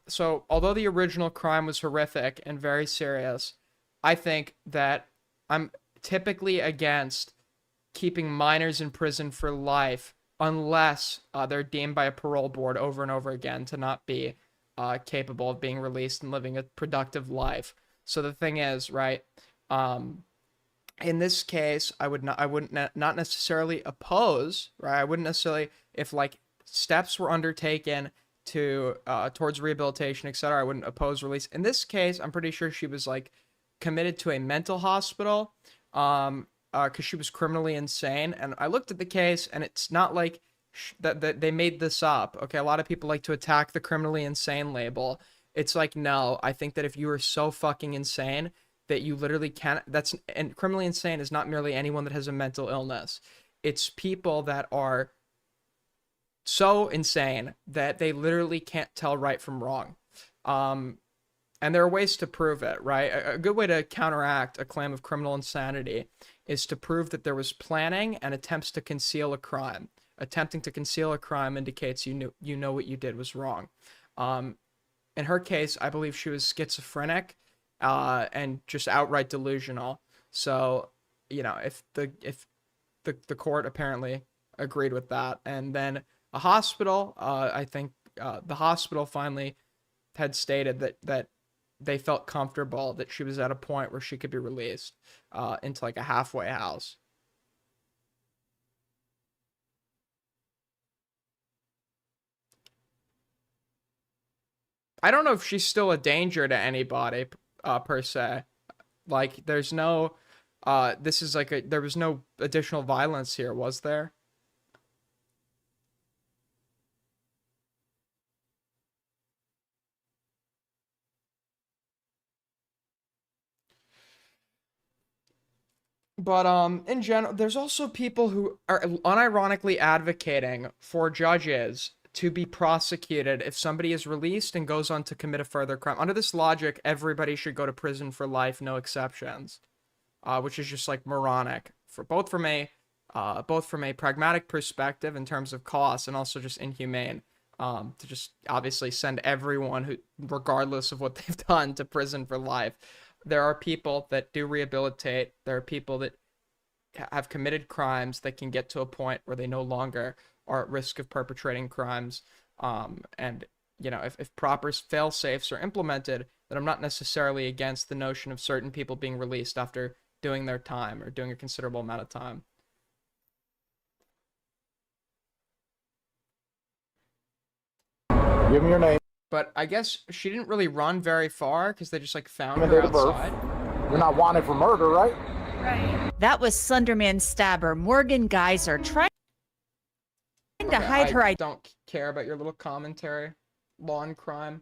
so although the original crime was horrific and very serious, I think that I'm typically against keeping minors in prison for life unless they're deemed by a parole board over and over again to not be capable of being released and living a productive life. So the thing is, right, in this case, I wouldn't necessarily oppose, right? I wouldn't necessarily, if like steps were undertaken to towards rehabilitation, etc., I wouldn't oppose release. In this case, I'm pretty sure she was like committed to a mental hospital because she was criminally insane. And I looked at the case, and it's not like that they made this up. Okay, a lot of people like to attack the criminally insane label. It's like, no, I think that if you are so fucking insane that you literally can't, and criminally insane is not merely anyone that has a mental illness. It's people that are so insane that they literally can't tell right from wrong. And there are ways to prove it, right? A good way to counteract a claim of criminal insanity is to prove that there was planning and attempts to conceal a crime. Attempting to conceal a crime indicates you know what you did was wrong. In her case, I believe she was schizophrenic and just outright delusional. So, you know, if the court apparently agreed with that, and then a hospital, I think the hospital finally had stated that they felt comfortable that she was at a point where she could be released into like a halfway house. I don't know if she's still a danger to anybody per se. Like there's no this is like there was no additional violence here, was there? But in general, there's also people who are unironically advocating for judges to be prosecuted if somebody is released and goes on to commit a further crime. Under this logic, everybody should go to prison for life, no exceptions, which is just like moronic both from a pragmatic perspective in terms of cost, and also just inhumane to just obviously send everyone who, regardless of what they've done, to prison for life. There are people that do rehabilitate. There are people that have committed crimes that can get to a point where they no longer are at risk of perpetrating crimes. And, you know, if proper fail-safes are implemented, then I'm not necessarily against the notion of certain people being released after doing their time or doing a considerable amount of time. Give me your name. But I guess she didn't really run very far because they just like found her outside. You're not wanted for murder, right? Right. That was Slenderman stabber Morgan Geyser trying to hide her I identity. don't care about your little commentary. Lawn crime.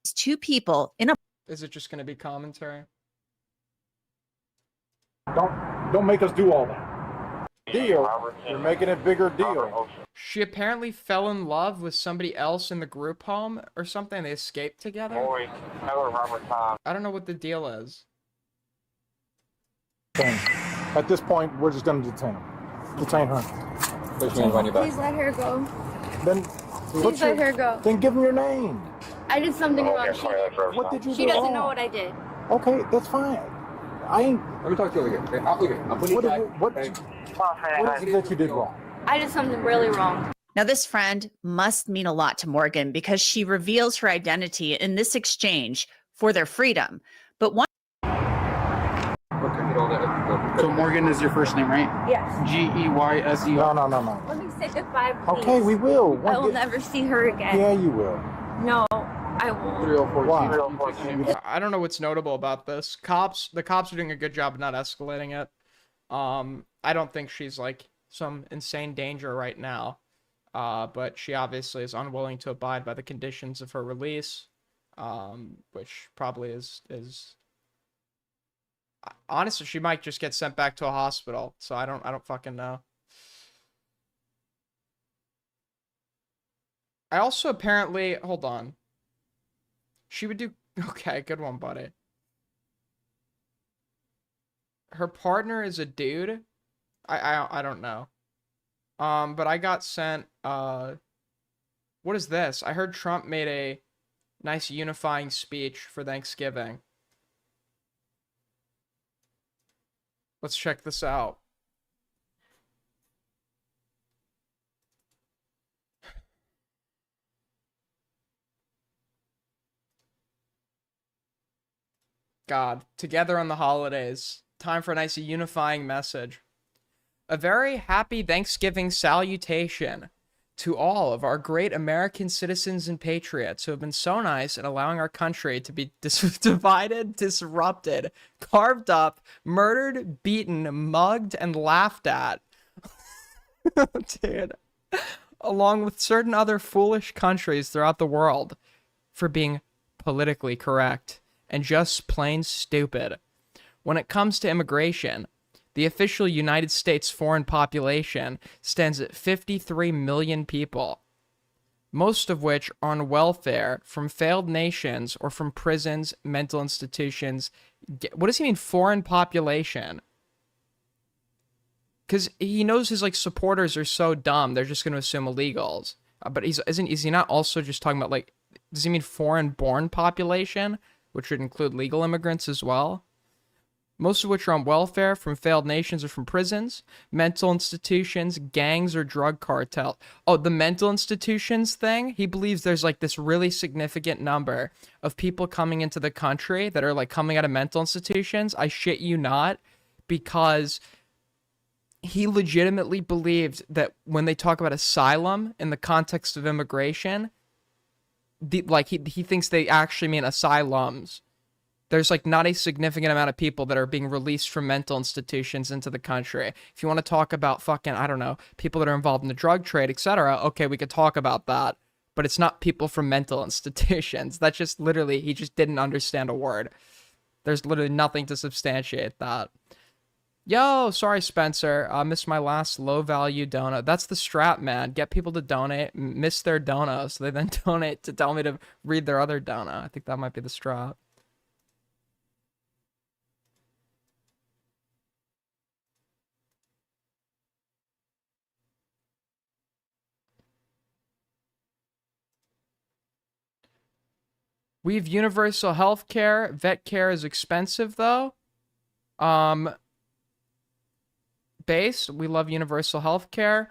Two people in a. Is it just going to be commentary? Don't make us do all that. Deal. You're making a bigger deal. She apparently fell in love with somebody else in the group home or something. They escaped together. I don't know what the deal is. At this point, we're just going to detain him. Detain her. Please let her go. Then Please let her go. Then give him your name. I did something wrong. What did you do? She doesn't wrong? know what I did. Okay, that's fine. I ain't. Let me talk to you over here. What is it that you did wrong? I did something really wrong. Now, this friend must mean a lot to Morgan because she reveals her identity in this exchange for their freedom. But one. What So Morgan is your first name, right? Yes. Geyseo. No. Let me say goodbye, please. Okay, we will. I will never see her again. Yeah, you will. No, I won't. 304. I don't know what's notable about this. The cops are doing a good job of not escalating it. I don't think she's like some insane danger right now. But she obviously is unwilling to abide by the conditions of her release, which probably is honestly, she might just get sent back to a hospital. So I don't fucking know. I also apparently, hold on. She would do, okay, good one, buddy. Her partner is a dude. I don't know. But I got sent, what is this? I heard Trump made a nice unifying speech for Thanksgiving. Let's check this out. God, together on the holidays. Time for a nice unifying message. A very happy Thanksgiving salutation to all of our great American citizens and patriots who have been so nice in allowing our country to be divided, disrupted, carved up, murdered, beaten, mugged, and laughed at. Dude. Along with certain other foolish countries throughout the world for being politically correct and just plain stupid. When it comes to immigration, the official United States foreign population stands at 53 million people, most of which are on welfare from failed nations or from prisons, mental institutions. What does he mean, foreign population? Because he knows his supporters are so dumb, they're just going to assume illegals. But is he not also just talking about does he mean foreign-born population, which would include legal immigrants as well? Most of which are on welfare from failed nations or from prisons, mental institutions, gangs, or drug cartels. Oh, the mental institutions thing? He believes there's this really significant number of people coming into the country that are coming out of mental institutions. I shit you not, because he legitimately believed that when they talk about asylum in the context of immigration, he thinks they actually mean asylums. There's not a significant amount of people that are being released from mental institutions into the country. If you want to talk about fucking, I don't know, people that are involved in the drug trade, etc., okay, we could talk about that. But it's not people from mental institutions. That's just literally, he just didn't understand a word. There's literally nothing to substantiate that. Yo, sorry, Spencer. I missed my last low-value donut. That's the strat, man. Get people to donate, miss their donuts, so they then donate to tell me to read their other donut. I think that might be the strat. We have universal health care. Vet care is expensive, though. Base, we love universal health care.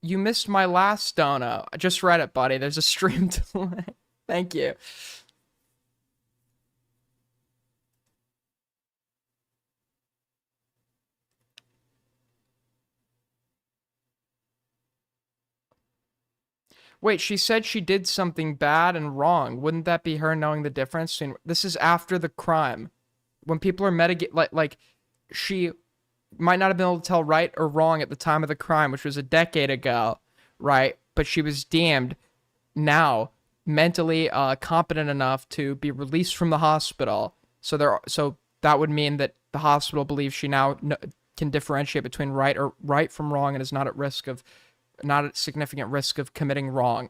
You missed my last donut. I just read it, buddy. There's a stream delay. Thank you. Wait, she said she did something bad and wrong. Wouldn't that be her knowing the difference? This is after the crime. When people are she might not have been able to tell right or wrong at the time of the crime, which was a decade ago, right? But she was deemed now mentally competent enough to be released from the hospital. So that would mean that the hospital believes she now can differentiate between right from wrong and is not at significant risk of committing wrong.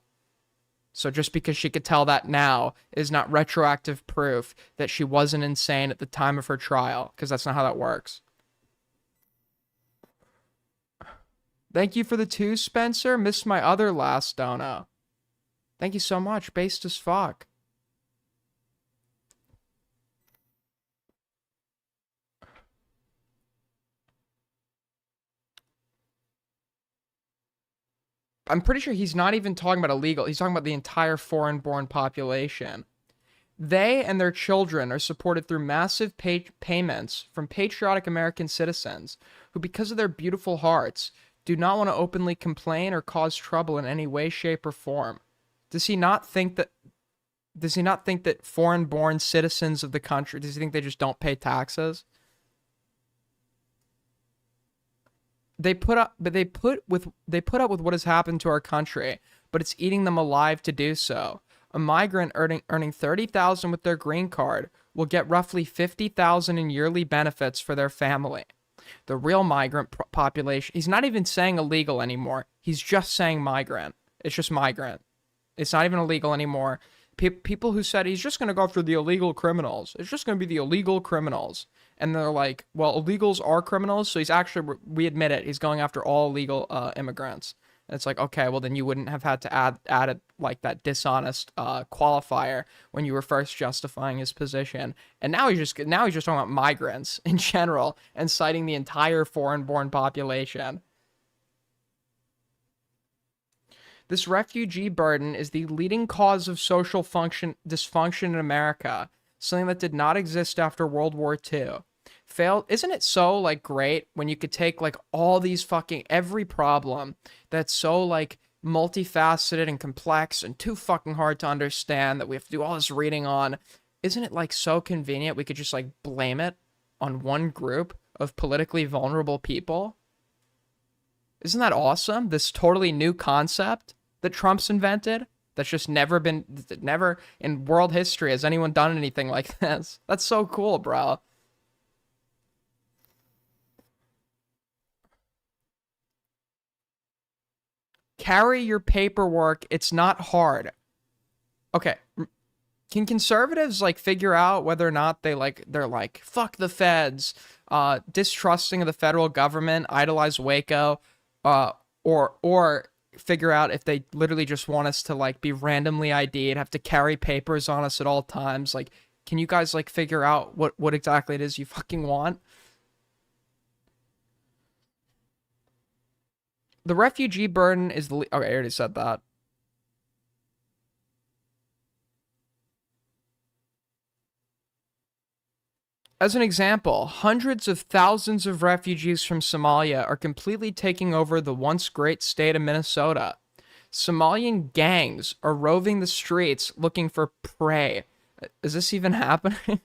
So just because she could tell that now is not retroactive proof that she wasn't insane at the time of her trial, because that's not how that works. Thank you for the 2, Spencer. Missed my other last donut. Thank you so much. Based as fuck. I'm pretty sure he's not even talking about illegal. He's talking about the entire foreign-born population. They and their children are supported through massive payments from patriotic American citizens who, because of their beautiful hearts, do not want to openly complain or cause trouble in any way, shape, or form. Does he not think that foreign-born citizens of the country, does he think they just don't pay taxes? They put up with what has happened to our country, but it's eating them alive to do so. A migrant earning $30,000 with their green card will get roughly $50,000 in yearly benefits for their family. The real migrant population, he's not even saying illegal anymore. He's just saying migrant. It's just migrant. It's not even illegal anymore. People who said he's just going to go after the illegal criminals. It's just going to be the illegal criminals. And they're like, well, illegals are criminals, so he's actually, we admit it, he's going after all illegal immigrants. And it's like, okay, well, then you wouldn't have had to add it, like that dishonest qualifier when you were first justifying his position. And now he's just talking about migrants in general and citing the entire foreign-born population. This refugee burden is the leading cause of social dysfunction in America, something that did not exist after World War II. Isn't it so, like, great when you could take, like, all these every problem that's so, like, multifaceted and complex and too fucking hard to understand that we have to do all this reading on. Isn't it, like, so convenient we could just, like, blame it on one group of politically vulnerable people? Isn't that awesome? This totally new concept that Trump's invented that's just never in world history has anyone done anything like this. That's so cool, bro. Carry your paperwork. It's not hard. Okay. Can conservatives, like, figure out whether or not they're like, fuck the feds, distrusting of the federal government, idolize Waco, or figure out if they literally just want us to, like, be randomly ID'd, have to carry papers on us at all times? Like, can you guys, like, figure out what exactly it is you fucking want? The refugee burden is okay, I already said that. As an example, hundreds of thousands of refugees from Somalia are completely taking over the once great state of Minnesota. Somalian gangs are roving the streets looking for prey. Is this even happening?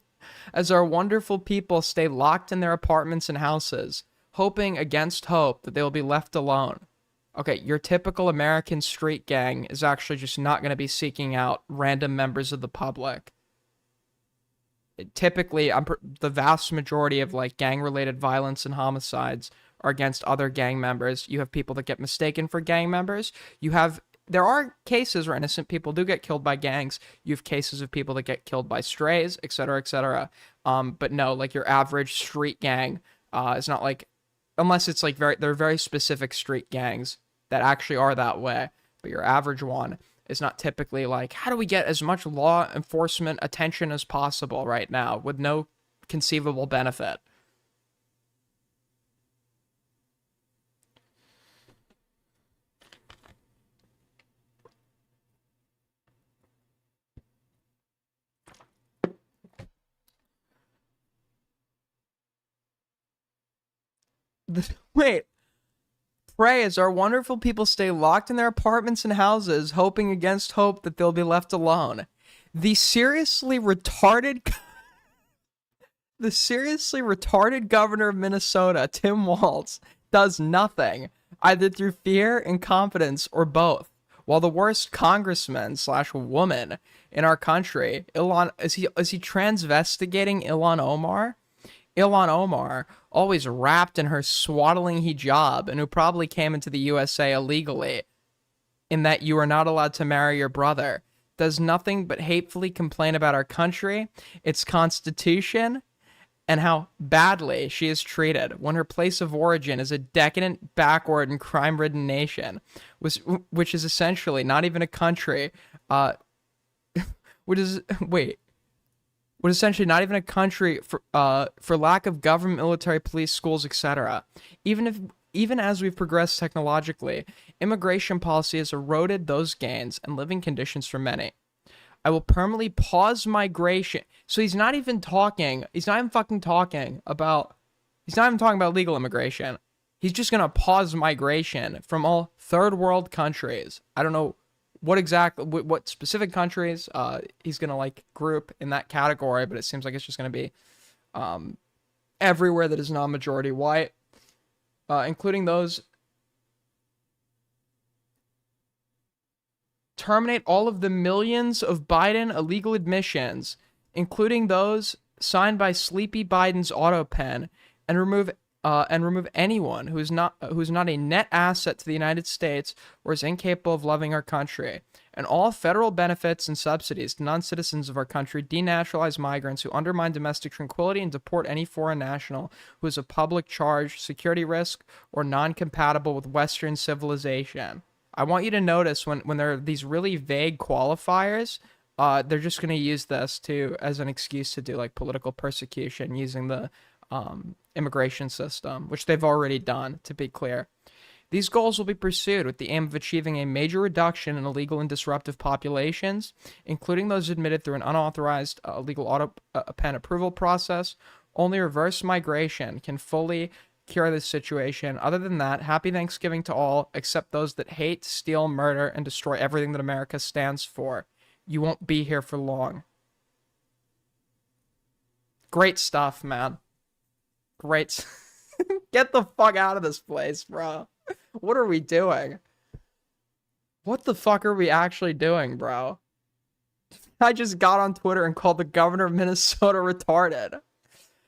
As our wonderful people stay locked in their apartments and houses, hoping against hope that they will be left alone. Okay, your typical American street gang is actually just not going to be seeking out random members of the public. Typically, the vast majority of, like, gang-related violence and homicides are against other gang members. You have people that get mistaken for gang members. There are cases where innocent people do get killed by gangs. You have cases of people that get killed by strays, etc., etc. But no, like, your average street gang is not, like, unless it's like they're very specific street gangs that actually are that way. But your average one is not typically like, how do we get as much law enforcement attention as possible right now with no conceivable benefit? Wait. Pray as our wonderful people stay locked in their apartments and houses, hoping against hope that they'll be left alone. The seriously retarded governor of Minnesota, Tim Walz, does nothing, either through fear, incompetence, or both. While the worst congressman/woman in our country, is he transvestigating Ilhan Omar? Ilhan Omar, always wrapped in her swaddling hijab and who probably came into the USA illegally, in that you are not allowed to marry your brother, does nothing but hatefully complain about our country, its constitution, and how badly she is treated when her place of origin is a decadent, backward, and crime-ridden nation, which is essentially not even a country, essentially not even a country for lack of government, military, police, schools, etc. Even as we've progressed technologically, immigration policy has eroded those gains and living conditions for many. I will permanently pause migration. So he's not even talking. He's not even fucking talking about. He's not even talking about legal immigration. He's just gonna pause migration from all third world countries. I don't know what exactly, what specific countries he's gonna like group in that category, but it seems like it's just gonna be everywhere that is non-majority white, including those. Terminate all of the millions of Biden illegal admissions, including those signed by Sleepy Biden's auto pen, and remove anyone who is not a net asset to the United States or is incapable of loving our country, and all federal benefits and subsidies to non-citizens of our country, denaturalize migrants who undermine domestic tranquility, and deport any foreign national who is a public charge, security risk, or non-compatible with Western civilization. I want you to notice when there are these really vague qualifiers, they're just going to use this as an excuse to do like political persecution using the immigration system, which they've already done, to be clear. These goals will be pursued with the aim of achieving a major reduction in illegal and disruptive populations, including those admitted through an unauthorized illegal auto pen approval process. Only reverse migration can fully cure this situation. Other than that, happy Thanksgiving to all, except those that hate, steal, murder, and destroy everything that America stands for. You won't be here for long. Great stuff, man. Great. Get the fuck out of this place, bro. What are we doing? What the fuck are we actually doing, bro? I just got on Twitter and called the governor of Minnesota retarded.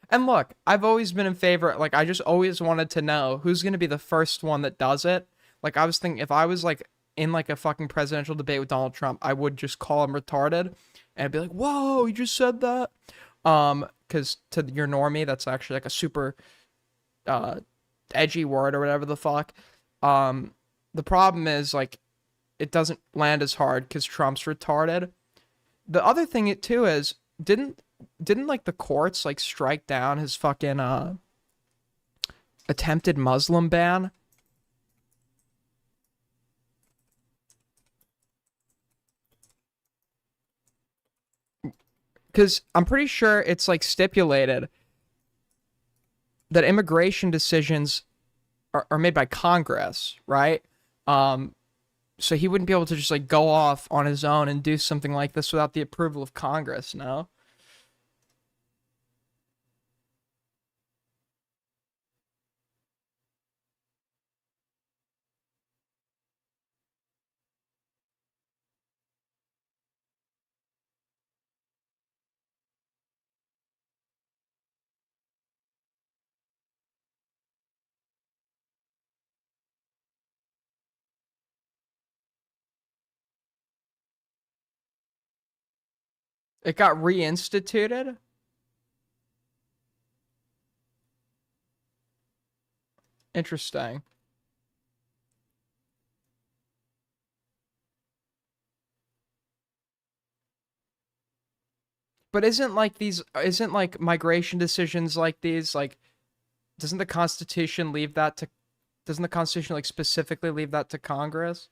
And look, I've always been in favor, like, I just always wanted to know who's going to be the first one that does it. Like, I was thinking, if I was, like, in, like, a fucking presidential debate with Donald Trump, I would just call him retarded. And I'd be like, whoa, you just said that? Because to your normie, that's actually, like, a super edgy word or whatever the fuck. The problem is, like, it doesn't land as hard because Trump's retarded. The other thing, too, is, didn't like the courts like strike down his fucking attempted Muslim ban? Because I'm pretty sure it's like stipulated that immigration decisions are made by Congress, right? So he wouldn't be able to just like go off on his own and do something like this without the approval of Congress, no? It got reinstituted? Interesting. But isn't like migration decisions like these, like, doesn't the Constitution like specifically leave that to Congress?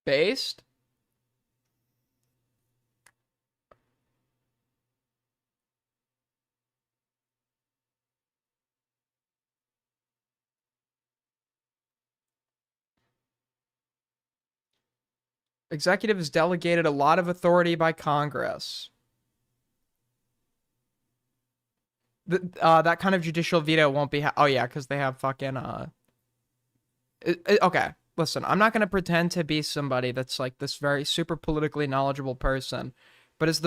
Based? Executive is delegated a lot of authority by Congress. That kind of judicial veto won't be. Oh yeah, because they have fucking. Okay, listen. I'm not gonna pretend to be somebody that's like this very super politically knowledgeable person, but is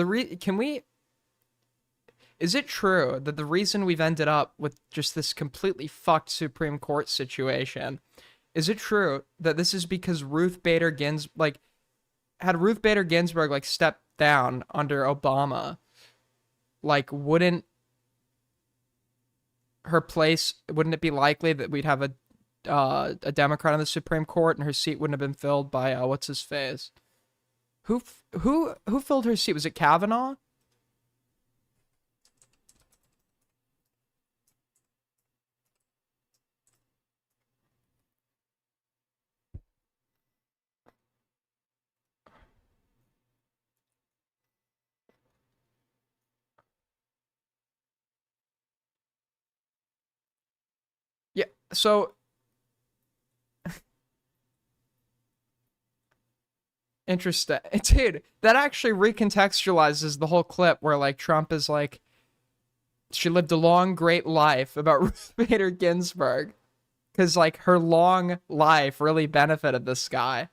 Is it true that the reason we've ended up with just this completely fucked Supreme Court situation, is it true that this is because Ruth Bader Ginsburg, had Ruth Bader Ginsburg like stepped down under Obama, like wouldn't it be likely that we'd have a a Democrat on the Supreme Court, and her seat wouldn't have been filled by what's his face? Who filled her seat? Was it Kavanaugh? Yeah, so interesting. Dude, that actually recontextualizes the whole clip where like Trump is like, she lived a long, great life about Ruth Bader Ginsburg. Because like her long life really benefited this guy.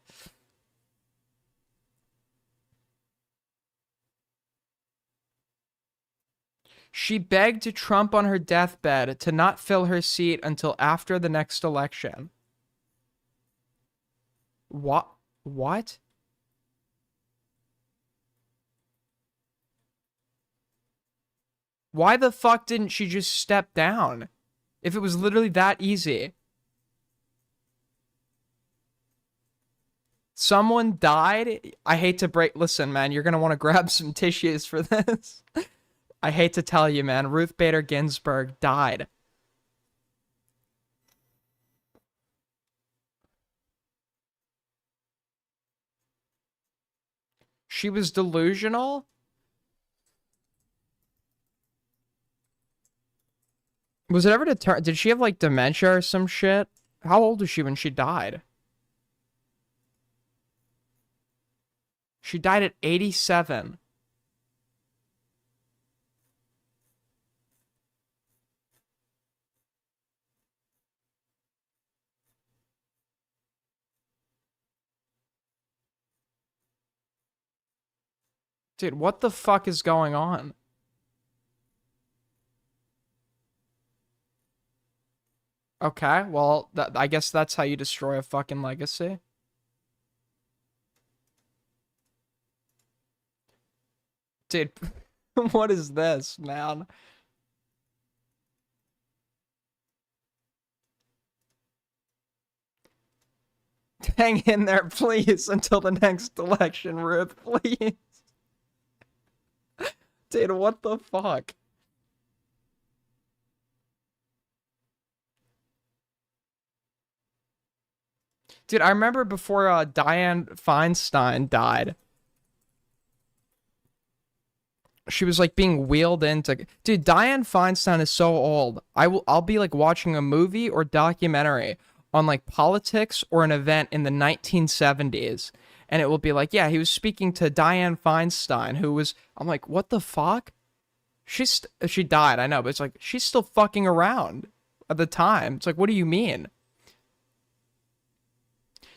She begged Trump on her deathbed to not fill her seat until after the next election. What? What? Why the fuck didn't she just step down? If it was literally that easy. Someone died? I hate to break... Listen, man, you're gonna want to grab some tissues for this. I hate to tell you, man. Ruth Bader Ginsburg died. She was delusional? Was it ever determined? Did she have like dementia or some shit? How old was she when she died? She died at 87. Dude, what the fuck is going on? Okay, well, I guess that's how you destroy a fucking legacy. Dude, what is this, man? Hang in there, please, until the next election, Ruth, please. Dude, what the fuck? Dude, I remember before Dianne Feinstein died, she was like being wheeled into... Dude, Dianne Feinstein is so old. I'll be like watching a movie or documentary on like politics or an event in the 1970s, and it will be like, yeah, he was speaking to Dianne Feinstein, who was... I'm like, what the fuck? She died, I know, but it's like, she's still fucking around at the time. It's like, what do you mean?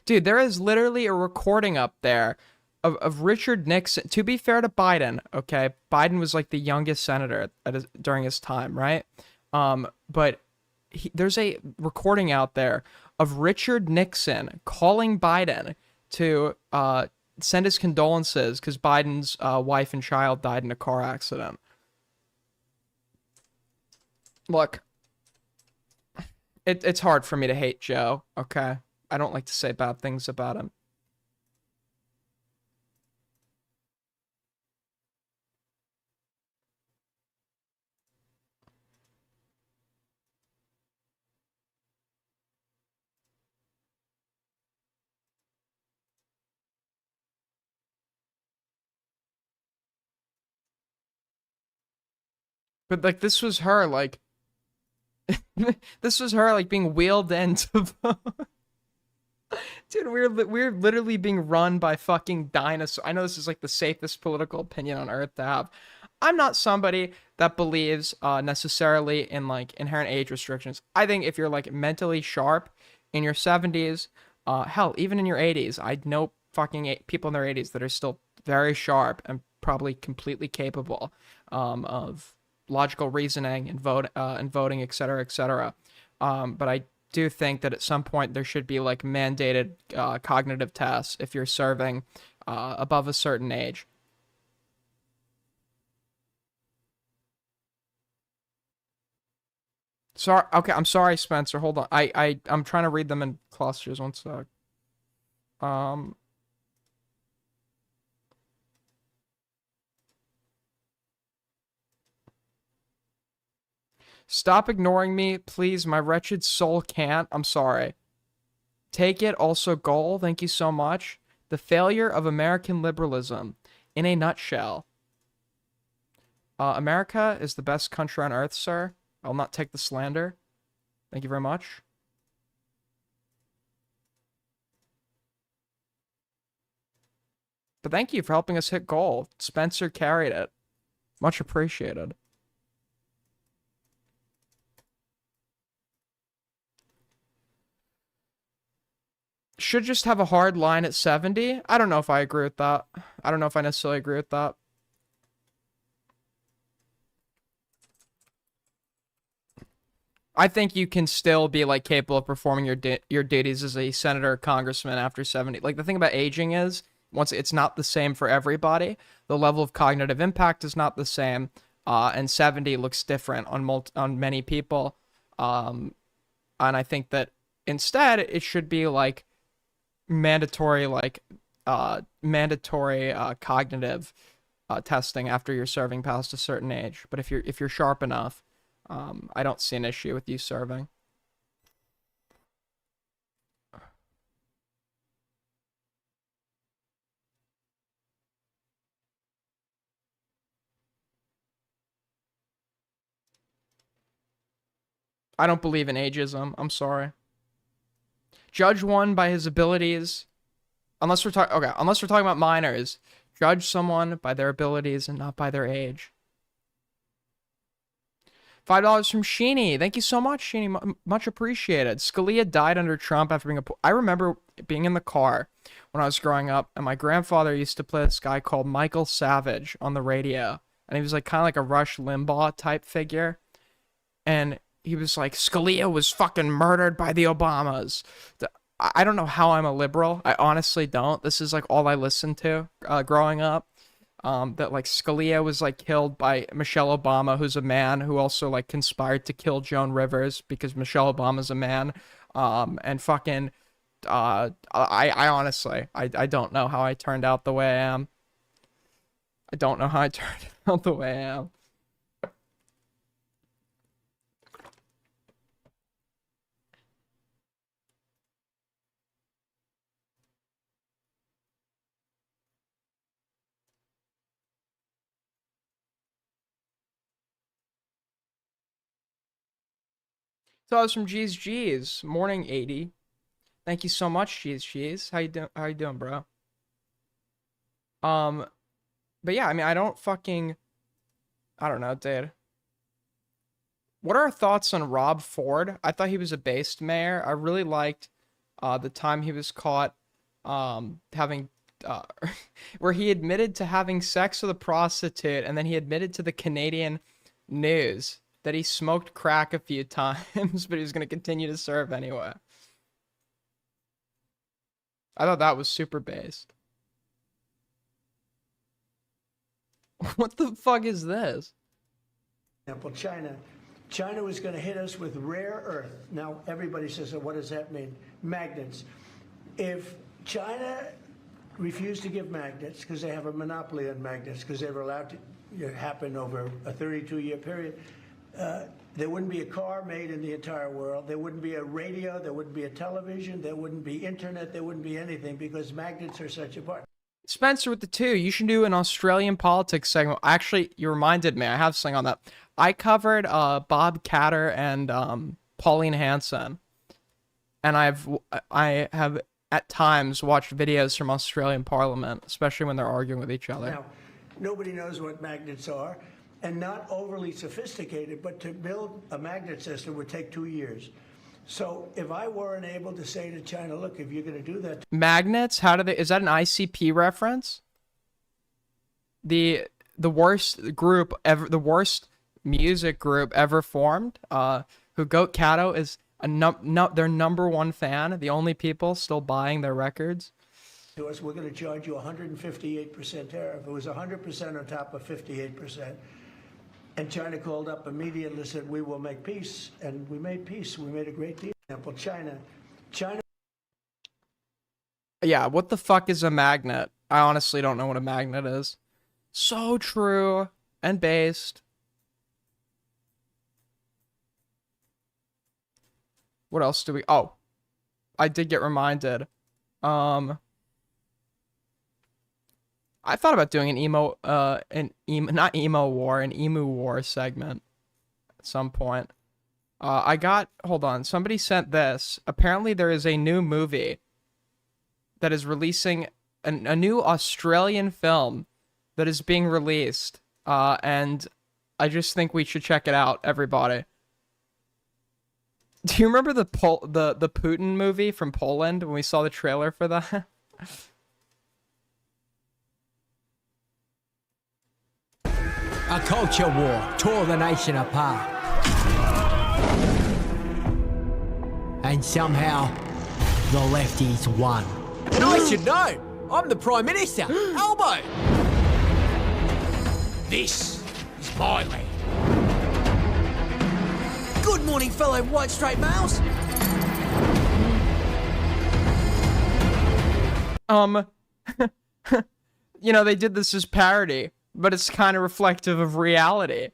Dude, there is literally a recording up there of Richard Nixon. To be fair to Biden, okay, Biden was like the youngest senator during his time, right? But there's a recording out there of Richard Nixon calling Biden to send his condolences because Biden's wife and child died in a car accident. Look, it's hard for me to hate Joe, okay? I don't like to say bad things about him. But like this was her like this was her like being wheeled into Dude, we're literally being run by fucking dinosaurs. I know this is like the safest political opinion on earth to have. I'm not somebody that believes necessarily in like inherent age restrictions. I think if you're like mentally sharp in your 70s, hell, even in your 80s, I know fucking people in their 80s that are still very sharp and probably completely capable of logical reasoning and voting, etc., etc. But I do think that at some point there should be like mandated cognitive tests if you're serving above a certain age. Sorry. Okay, I'm sorry, Spencer. Hold on. I'm trying to read them in clusters. One sec. Stop ignoring me, please. My wretched soul can't. I'm sorry. Take it. Also, goal. Thank you so much. The failure of American liberalism. In a nutshell. America is the best country on earth, sir. I'll not take the slander. Thank you very much. But thank you for helping us hit goal. Spencer carried it. Much appreciated. Should just have a hard line at 70. I don't know if I agree with that. I don't know if I necessarily agree with that. I think you can still be like capable of performing your duties as a senator or congressman after 70. Like the thing about aging is once it's not the same for everybody, the level of cognitive impact is not the same, and 70 looks different on many people. And I think that instead it should be like mandatory cognitive testing after you're serving past a certain age. But if you're sharp enough, I don't see an issue with you serving. I don't believe in ageism. I'm sorry. Judge one by his abilities. Unless we're talking about minors. Judge someone by their abilities and not by their age. $5 from Sheeny. Thank you so much, Sheeny. Much appreciated. Scalia died under Trump after being I remember being in the car when I was growing up, and my grandfather used to play this guy called Michael Savage on the radio. And he was like kind of like a Rush Limbaugh type figure. And he was like, Scalia was fucking murdered by the Obamas. I don't know how I'm a liberal. I honestly don't. This is like all I listened to growing up. That like Scalia was like killed by Michelle Obama, who's a man who also like conspired to kill Joan Rivers because Michelle Obama's a man. And fucking, I honestly, I don't know how I turned out the way I am. I don't know how I turned out the way I am. So I was from G's. Morning 80. Thank you so much, G's. How you doing, bro? But yeah, I mean, I don't know, dude. What are our thoughts on Rob Ford? I thought he was a based mayor. I really liked the time he was caught having where he admitted to having sex with a prostitute, and then he admitted to the Canadian news that he smoked crack a few times, but he was going to continue to serve anyway. I thought that was super based. What the fuck is this? Example, China was going to hit us with rare earth. Now, everybody says, what does that mean? Magnets. If China refused to give magnets, because they have a monopoly on magnets, because they were allowed to happen over a 32-year period, there wouldn't be a car made in the entire world. There wouldn't be a radio. There wouldn't be a television. There wouldn't be internet. There wouldn't be anything because magnets are such a part. Spencer with the 2. You should do an Australian politics segment. Actually, you reminded me. I have something on that. I covered Bob Catter and Pauline Hanson, and I have at times watched videos from Australian Parliament, especially when they're arguing with each other. Now, nobody knows what magnets are. And not overly sophisticated, but to build a magnet system would take 2 years. So if I weren't able to say to China, look, if you're going to do that. Magnets? Is that an ICP reference? The worst group ever, the worst music group ever formed, who Goat Kato is their #1 fan, the only people still buying their records. To us, we're going to charge you 158% tariff. It was 100% on top of 58%. And China called up immediately and said, we will make peace. And we made peace. We made a great deal. For example, China. Yeah, what the fuck is a magnet? I honestly don't know what a magnet is. So true and based. What else do we... Oh, I did get reminded. I thought about doing an emu war segment at some point. Hold on, somebody sent this. Apparently there is a new movie that is releasing a new Australian film that is being released. And I just think we should check it out, everybody. Do you remember the Putin movie from Poland when we saw the trailer for that? A culture war tore the nation apart. And somehow, the lefties won. And I should know, I'm the Prime Minister, Elbow. This is my land. Good morning, fellow white straight males. You know, they did this as parody, but it's kind of reflective of reality.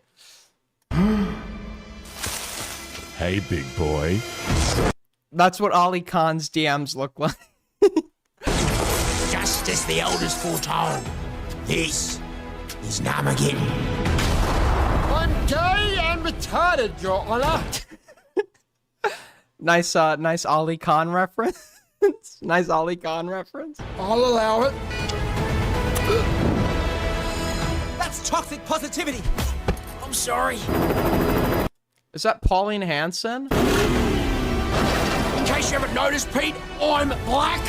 Hey, big boy. That's what Ali Khan's DMs look like. Just as the elders foretold, this is Namageddon. I'm gay and retarded, Your Honor. Nice Ali Khan reference. Nice Ali Khan reference. I'll allow it. That's toxic positivity. I'm sorry. Is that Pauline Hanson? In case you haven't noticed, Pete, I'm black.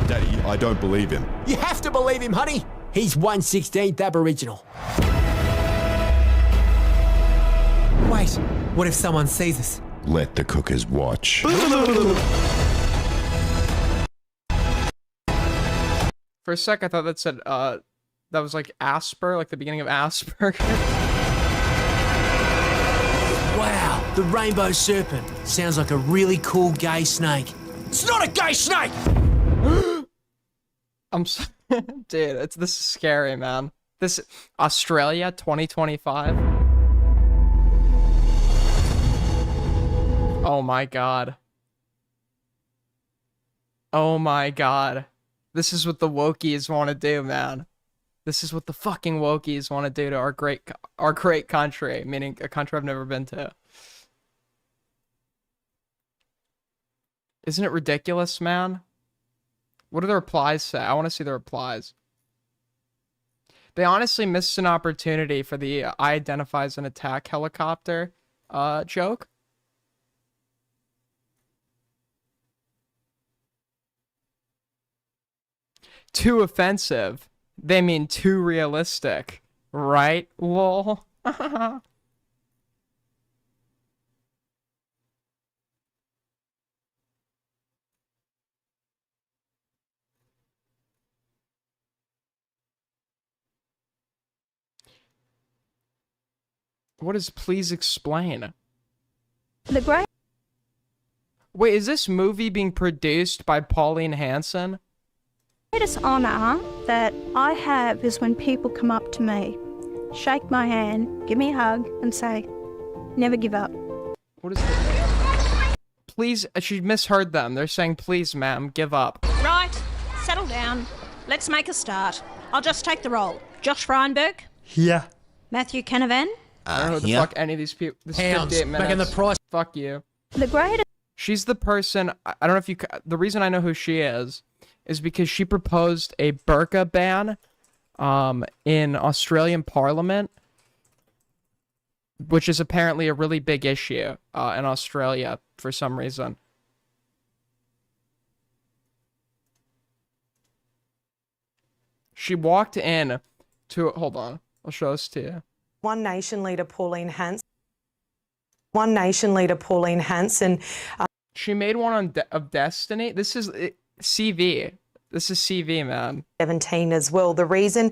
Daddy, I don't believe him. You have to believe him, honey. He's 1/16th Aboriginal. Wait, what if someone sees us? Let the cookers watch. For a sec, I thought that said, that was like Asper, like the beginning of Asperger. Wow, the rainbow serpent. Sounds like a really cool gay snake. It's not a gay snake! Dude, this is scary, man. This Australia 2025. Oh my god. Oh my god. This is what the wokies want to do, man. This is what the fucking wokies want to do to our great country, meaning a country I've never been to. Isn't it ridiculous, man? What do the replies say? I want to see the replies. They honestly missed an opportunity for the I identify as an attack helicopter joke. Too offensive. They mean too realistic. Right? Lol. What is please explain? The Wait, is this movie being produced by Pauline Hanson? greatest honour that I have is when people come up to me, shake my hand, give me a hug, and say, never give up. What is this? Please, she misheard them. They're saying, please, ma'am, give up. Right, settle down. Let's make a start. I'll just take the roll. Josh Frydenberg. Yeah. Matthew Canavan. I don't know who the fuck any of these people. This is Hounds, 58 minutes. back in the price. Fuck you. The greatest. She's the person. I don't know if you. The reason I know who she is because she proposed a burqa ban, in Australian Parliament, which is apparently a really big issue in Australia for some reason. She walked in to. Hold on, I'll show this to you. One Nation leader Pauline Hanson. One Nation leader Pauline Hanson. She made one of Destiny. This is CV. This is CV, man. 17 as well. The reason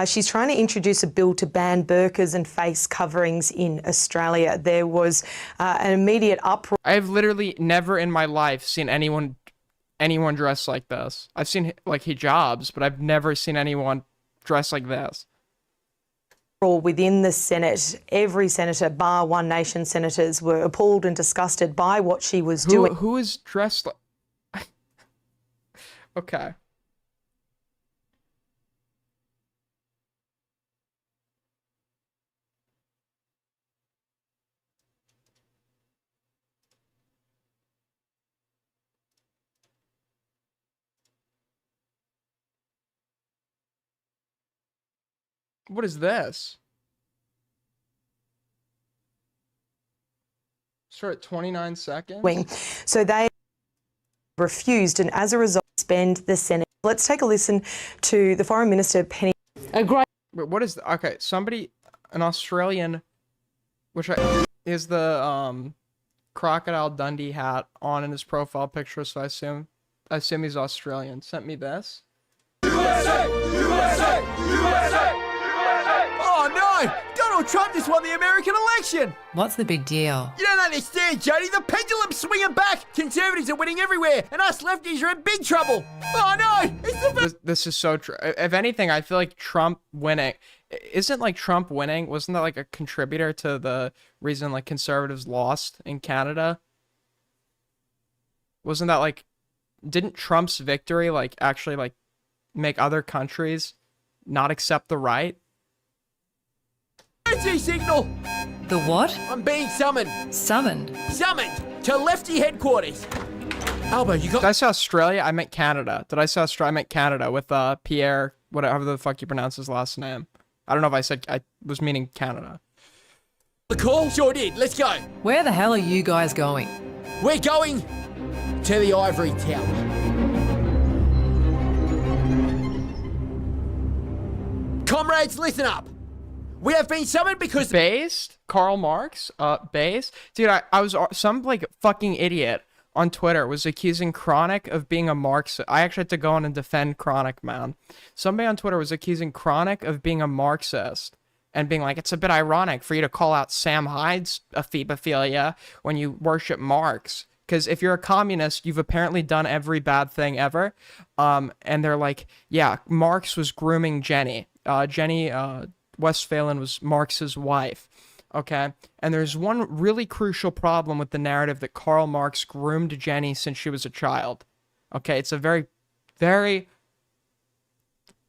she's trying to introduce a bill to ban burqas and face coverings in Australia. There was an immediate uproar. I've literally never in my life seen anyone dressed like this. I've seen like hijabs, but I've never seen anyone dressed like this. Within the Senate, every senator, bar One Nation senators, were appalled and disgusted by what she was doing. Who is dressed like... Okay. What is this? Start at 29 seconds. So they refused, and as a result, spend the Senate. Let's take a listen to the Foreign Minister, Penny. Wait, what is okay? Somebody, an Australian, is the Crocodile Dundee hat on in his profile picture, so I assume he's Australian. Sent me this. USA! USA! USA! Oh no! Donald Trump just won the American election! What's the big deal? You don't understand, Jody. The pendulum's swinging back. Conservatives are winning everywhere, and us lefties are in big trouble. Oh no! It's the This is so true. If anything, I feel like Trump winning... Isn't like Trump winning, wasn't that like a contributor to the reason like conservatives lost in Canada? Wasn't that like... Didn't Trump's victory like actually like make other countries not accept the right? emergency signal! The what? I'm being summoned. Summoned? Summoned to lefty headquarters. Albo, you got... Did I say Australia? I meant Canada. Did I say Australia? I meant Canada with Pierre, whatever the fuck you pronounce his last name. I don't know if I said... I was meaning Canada. The call? Sure did. Let's go. Where the hell are you guys going? We're going to the Ivory Tower. Comrades, listen up. We have been summoned because... Based? Karl Marx? Based? Dude, I was... Some, like, fucking idiot on Twitter was accusing Chronic of being a Marxist. I actually had to go on and defend Chronic, man. Somebody on Twitter was accusing Chronic of being a Marxist and being like, it's a bit ironic for you to call out Sam Hyde's ephebophilia when you worship Marx. Because if you're a communist, you've apparently done every bad thing ever. And they're like, yeah, Marx was grooming Jenny. Jenny Westphalen was Marx's wife. Okay? And there's one really crucial problem with the narrative that Karl Marx groomed Jenny since she was a child. Okay? It's a very, very...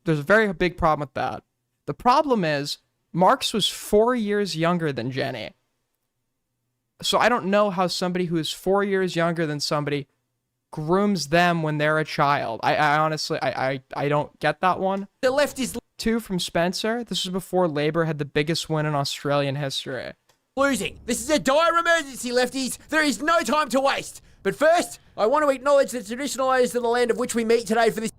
There's a very big problem with that. The problem is, Marx was 4 years younger than Jenny. So I don't know how somebody who is 4 years younger than somebody grooms them when they're a child. I honestly, I don't get that one. The left is... 2 from Spencer. This was before Labour had the biggest win in Australian history. Losing. This is a dire emergency, lefties. There is no time to waste. But first, I want to acknowledge the traditional owners of the land of which we meet today for this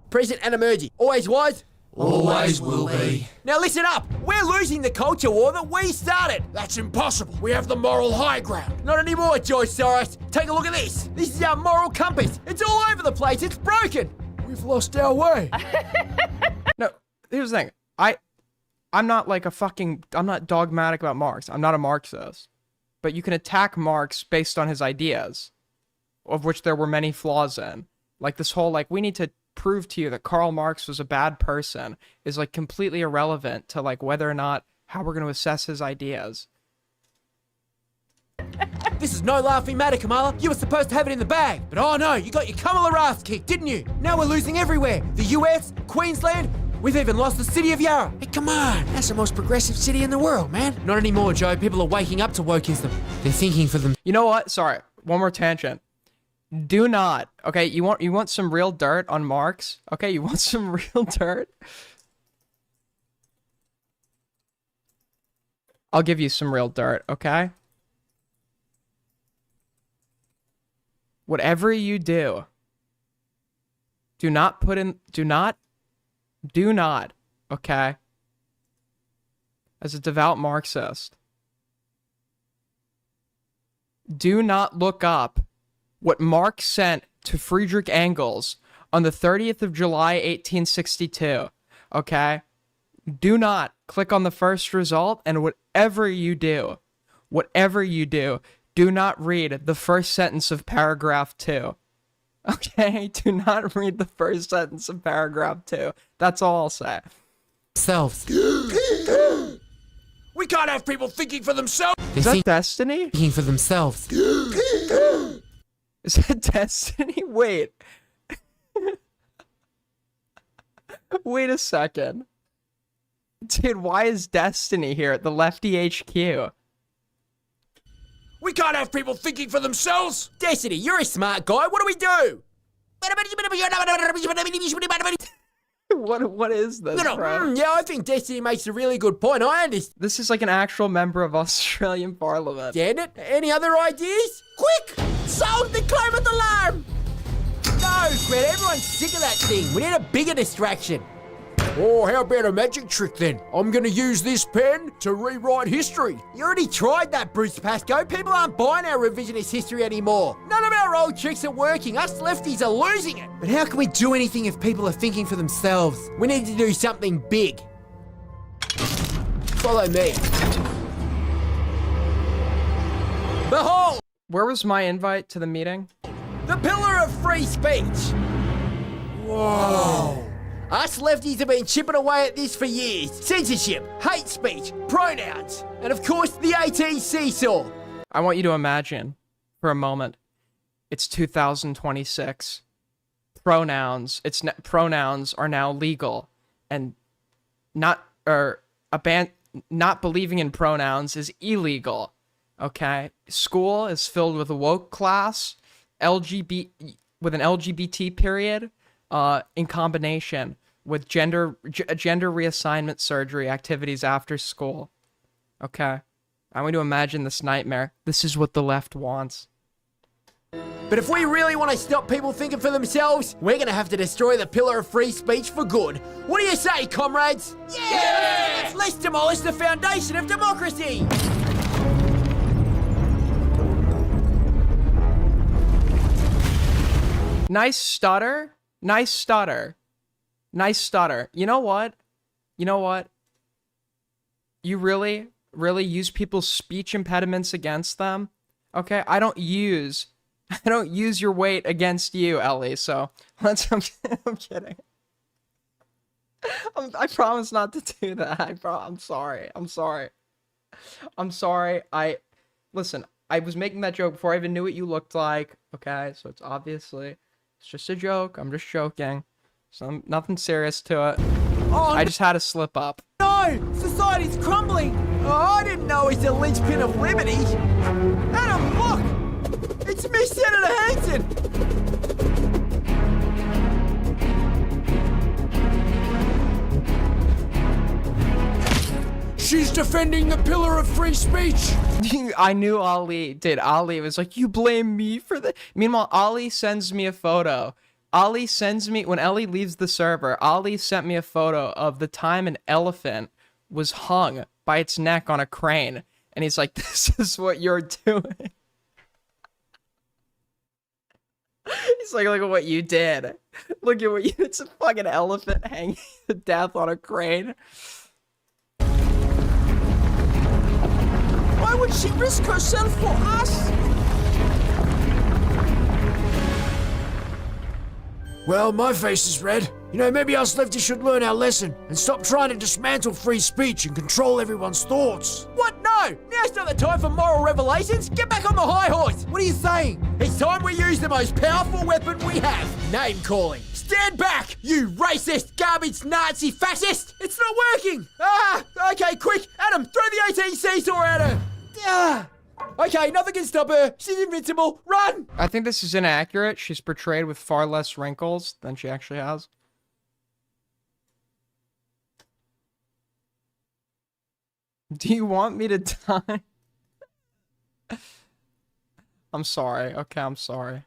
present and emerging. Always was. Always will be. Now listen up. We're losing the culture war that we started. That's impossible. We have the moral high ground. Not anymore, George Soros. Take a look at this. This is our moral compass. It's all over the place. It's broken. We've lost our way. No, here's the thing. I'm not like I'm not dogmatic about Marx. I'm not a Marxist. But you can attack Marx based on his ideas, of which there were many flaws in. Like this whole, like, we need to prove to you that Karl Marx was a bad person is like completely irrelevant to like whether or not how we're going to assess his ideas. This is no laughing matter, Kamala. You were supposed to have it in the bag. But oh no, you got your Kamala ass kicked, didn't you? Now we're losing everywhere. The US, Queensland, we've even lost the city of Yarra. Hey, come on. That's the most progressive city in the world, man. Not anymore, Joe. People are waking up to wokeism. They're thinking for them. You know what? Sorry. One more tangent. Do not. Okay, you want some real dirt on Marx? Okay, you want some real dirt? I'll give you some real dirt, okay? Whatever you do, do not, okay? As a devout Marxist, do not look up what Marx sent to Friedrich Engels on the 30th of July, 1862. Okay? Do not click on the first result, and whatever you do, do not read the first sentence of paragraph 2. Okay? Do not read the first sentence of paragraph 2. That's all I'll say. Selves. We can't have people thinking for themselves. Is that Destiny? Thinking for themselves. Is that Destiny? Wait. Wait a second. Dude, why is Destiny here at the Lefty HQ? We can't have people thinking for themselves. Destiny, you're a smart guy. What do we do? What is this, bro? Yeah, I think Destiny makes a really good point. I understand. This is like an actual member of Australian Parliament. Stand it? Any other ideas? Quick! Sound the climate alarm! No, Fred, everyone's sick of that thing. We need a bigger distraction. Oh, how about a magic trick then? I'm gonna use this pen to rewrite history. You already tried that, Bruce Pascoe. People aren't buying our revisionist history anymore. None of our old tricks are working. Us lefties are losing it. But how can we do anything if people are thinking for themselves? We need to do something big. Follow me. Behold! Where was my invite to the meeting? The pillar of free speech. Whoa. Us lefties have been chipping away at this for years. Censorship, hate speech, pronouns, and of course the AT seesaw. I want you to imagine, for a moment, it's 2026. Pronouns are now legal, and not believing in pronouns is illegal. Okay, school is filled with a woke class, with an LGBT period. In combination with gender reassignment surgery activities after school. Okay. I want you to imagine this nightmare. This is what the left wants. But if we really want to stop people thinking for themselves, we're going to have to destroy the pillar of free speech for good. What do you say, comrades? Yeah! Let's demolish the foundation of democracy! Nice stutter. Nice stutter. Nice stutter. You know what? You really use people's speech impediments against them? Okay? I don't use your weight against you, Ellie, so I'm kidding. I promise not to do that. I'm sorry. Listen, I was making that joke before I even knew what you looked like, okay? So it's just a joke. I'm just joking. Nothing serious to it. Oh, I just had to slip up. No! Society's crumbling! Oh, I didn't know he's the linchpin of liberty! Adam, look! It's Miss Senator Hanson! She's defending the pillar of free speech! I knew Ali did. Ali was like, you blame me for that? Meanwhile, Ali sends me a photo. When Ellie leaves the server, Ali sent me a photo of the time an elephant was hung by its neck on a crane. And he's like, this is what you're doing. He's like, look at what you did. Look at it's a fucking elephant hanging to death on a crane. Why would she risk herself for us? Well, my face is red. You know, maybe us lefties should learn our lesson and stop trying to dismantle free speech and control everyone's thoughts. What? No! Now's not the time for moral revelations. Get back on the high horse. What are you saying? It's time we use the most powerful weapon we have. Name calling. Stand back, you racist, garbage, Nazi, fascist! It's not working! Ah! Okay, quick! Adam, throw the 18 seesaw at her! Ah! Okay, nothing can stop her. She's invincible. Run! I think this is inaccurate. She's portrayed with far less wrinkles than she actually has. Do you want me to die? I'm sorry. Okay, I'm sorry.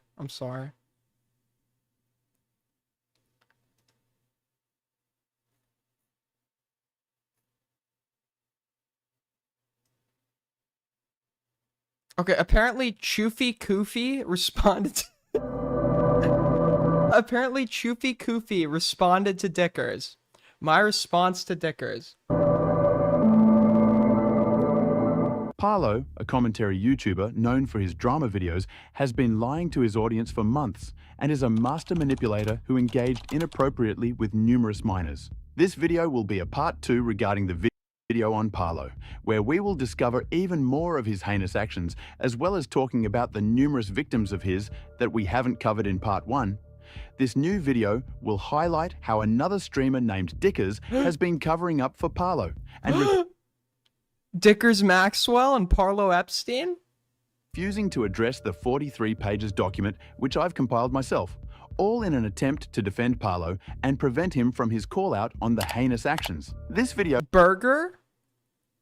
Okay, apparently Choofy Koofy responded to Apparently, Choofy Koofy responded to Dickers. My response to Dickers. Parlo, a commentary YouTuber known for his drama videos, has been lying to his audience for months and is a master manipulator who engaged inappropriately with numerous minors. This video will be a part 2 regarding the video on Parlo, where we will discover even more of his heinous actions, as well as talking about the numerous victims of his that we haven't covered in part 1. This new video will highlight how another streamer named Dickers has been covering up for Parlo and Dickers Maxwell and Parlo Epstein? refusing to address the 43 pages document which I've compiled myself, all in an attempt to defend Parlo and prevent him from his call-out on the heinous actions. This video Burger?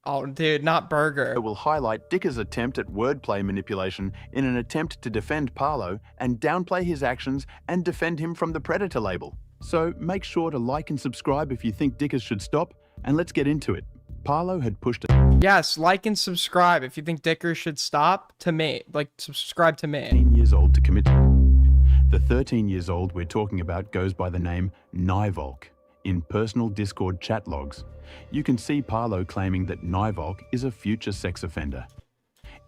Oh, dude, not Burger. Will highlight Dickers' attempt at wordplay manipulation in an attempt to defend Parlo and downplay his actions and defend him from the Predator label. So make sure to like and subscribe if you think Dickers should stop, and let's get into it. Parlo had pushed a Yes, like and subscribe if you think Dickers should stop to me. Like, subscribe to me. 13 years old to commit. The 13 years old we're talking about goes by the name Nivolk in personal Discord chat logs. You can see Parlo claiming that Nivolk is a future sex offender,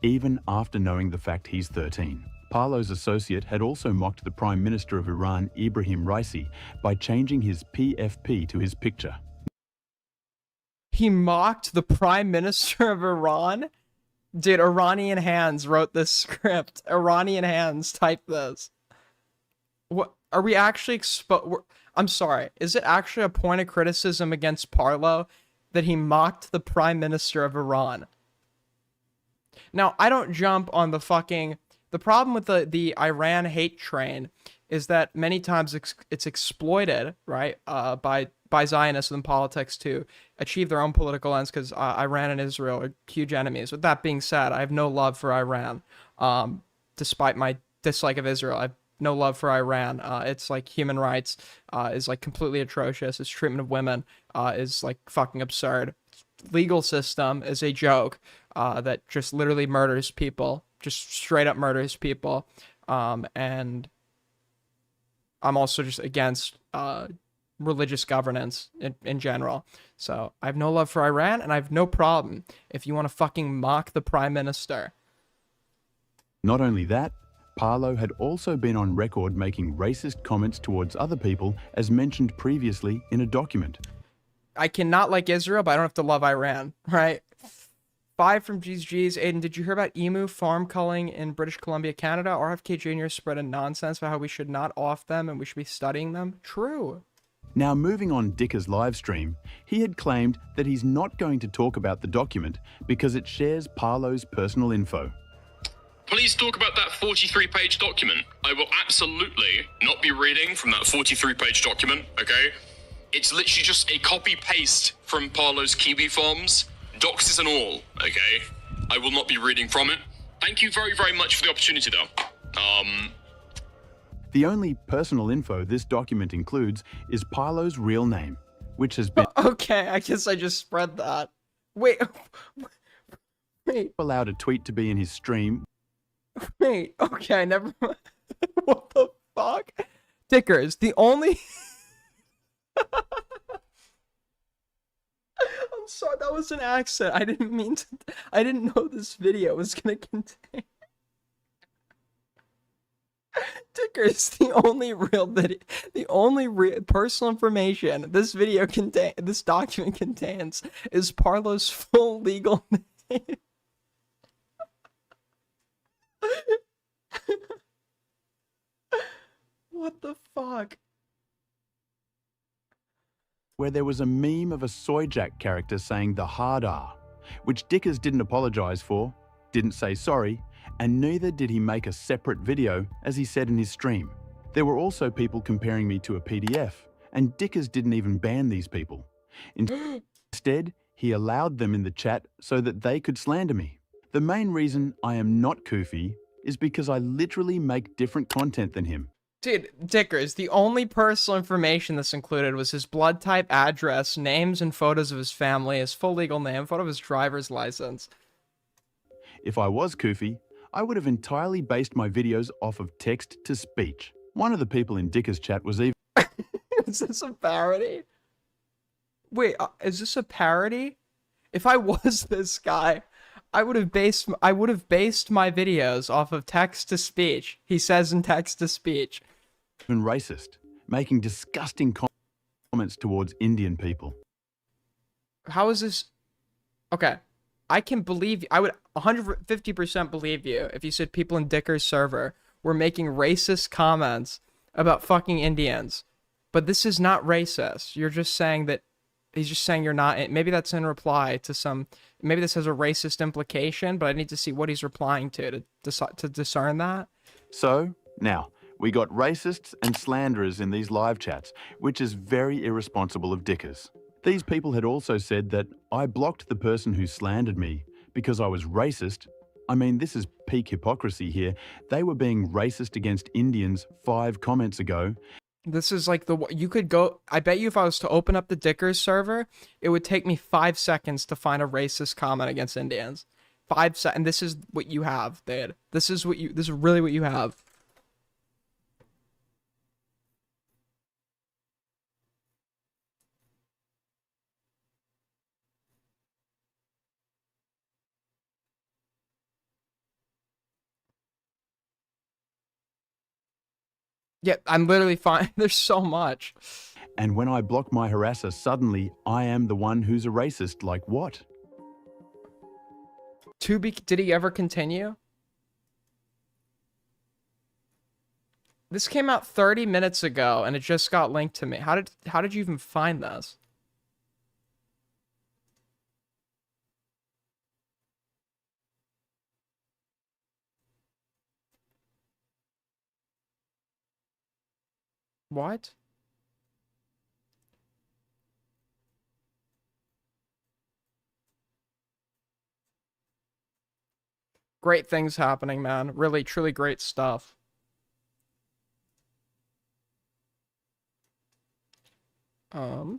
even after knowing the fact he's 13. Parlo's associate had also mocked the Prime Minister of Iran, Ibrahim Raisi, by changing his PFP to his picture. He mocked the Prime Minister of Iran? Dude, Iranian Hands wrote this script. Iranian Hands typed this. What are we actually I'm sorry. Is it actually a point of criticism against Parlo that he mocked the Prime Minister of Iran? Now, I don't jump on the problem with the Iran hate train is that many times it's exploited, right, by Zionists and politics to achieve their own political ends, because Iran and Israel are huge enemies. With that being said, I have no love for Iran. Despite my dislike of Israel, I have no love for Iran. It's like human rights is like completely atrocious. Its treatment of women is like fucking absurd. Legal system is a joke that just literally murders people, just straight up murders people. And I'm also just against religious governance in general. So I have no love for Iran, and I have no problem if you want to fucking mock the Prime Minister. Not only that, Parlo had also been on record making racist comments towards other people, as mentioned previously in a document. I cannot like Israel, but I don't have to love Iran, right? 5 from GG's. Aiden, did you hear about emu farm culling in British Columbia, Canada? RFK Jr. spread a nonsense about how we should not off them and we should be studying them. True. Now, moving on Dickers' live stream, he had claimed that he's not going to talk about the document because it shares Parlo's personal info. Please talk about that 43-page document. I will absolutely not be reading from that 43-page document, okay? It's literally just a copy-paste from Parlo's Kiwi Farms, doxes and all, okay? I will not be reading from it. Thank you very, very much for the opportunity, though. The only personal info this document includes is Parlo's real name, which has been okay, I guess I just spread that. Wait. allowed a tweet to be in his stream. Wait, okay, never mind. What the fuck? Dickers, the only... I'm sorry, that was an accident. I didn't mean to... I didn't know this video was gonna contain... Dickers, the only real video... The only personal information this document contains is Parlo's full legal name. What the fuck? Where there was a meme of a Soyjack character saying the hard R, which Dickers didn't apologize for, didn't say sorry, and neither did he make a separate video, as he said in his stream. There were also people comparing me to a PDF, and Dickers didn't even ban these people. Instead, he allowed them in the chat so that they could slander me. The main reason I am not Koofy is because I literally make different content than him. Dude, Dickers, the only personal information this included was his blood type, address, names and photos of his family, his full legal name, photo of his driver's license. If I was Koofy, I would have entirely based my videos off of text to speech. One of the people in Dicker's chat was even... Is this a parody? Wait, is this a parody? If I was this guy, I would have based my videos off of text to speech. He says in text to speech. even racist, making disgusting comments towards Indian people. How is this? Okay, I can believe, I would 150% believe you if you said people in Dicker's server were making racist comments about fucking Indians. But this is not racist. You're just saying that, he's just saying you're not, maybe that's in reply to some, maybe this has a racist implication, but I need to see what he's replying to discern that. So, now, we got racists and slanderers in these live chats, which is very irresponsible of Dickers. These people had also said that I blocked the person who slandered me because I was racist. I mean, this is peak hypocrisy here. They were being racist against Indians 5 comments ago. This is like you could go, I bet you if I was to open up the Dickers server, it would take me 5 seconds to find a racist comment against Indians. 5 seconds, and this is what you have, Dad. This is really what you have. Yeah, I'm literally fine. There's so much. And when I block my harasser, suddenly I am the one who's a racist. Like what? Did he ever continue? This came out 30 minutes ago and it just got linked to me. How did you even find this? What? Great things happening, man. Really, truly great stuff. Let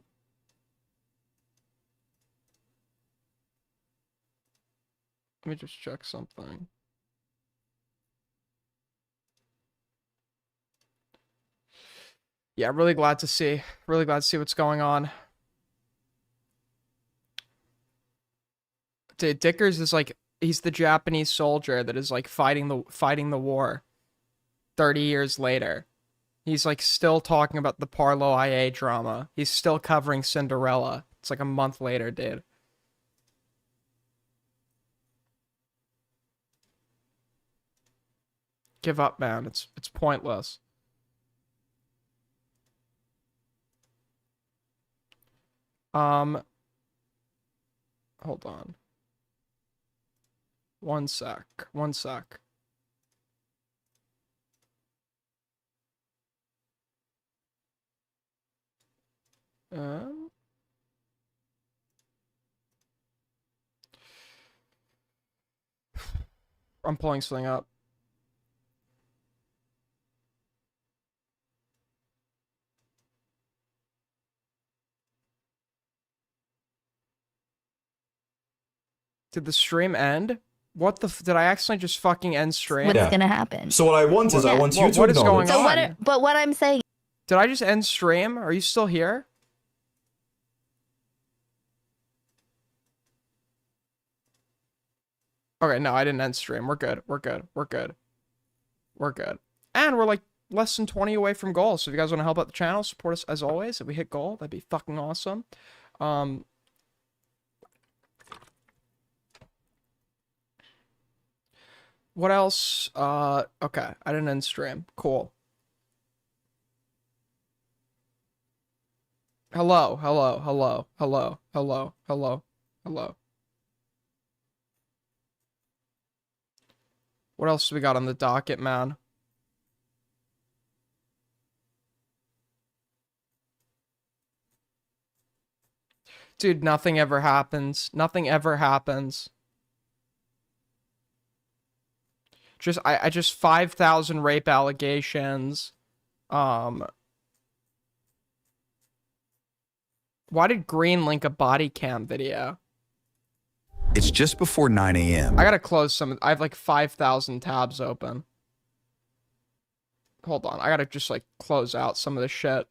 me just check something. Yeah, really glad to see what's going on. Dude, Dickers is like, he's the Japanese soldier that is like fighting the war 30 years later. He's like still talking about the Parlo IA drama. He's still covering Cinderella. It's like a month later, dude. Give up, man. It's pointless. Hold on. One sec. I'm pulling something up. Did the stream end? What the did I accidentally just fucking end stream? What's gonna happen? So what I want is I want you to what is going acknowledge. on? But what I'm saying. Did I just end stream? Are you still here? Okay, no, I didn't end stream. We're good. And we're like less than 20 away from goal. So if you guys want to help out the channel, support us as always. If we hit goal, that'd be fucking awesome. What else? Okay, I didn't end stream. Cool. Hello. What else do we got on the docket, man? Dude, nothing ever happens. I just 5,000 rape allegations. Why did Green link a body cam video? It's just before 9 a.m. I gotta close some. I have like 5,000 tabs open. Hold on, I gotta just like close out some of this shit.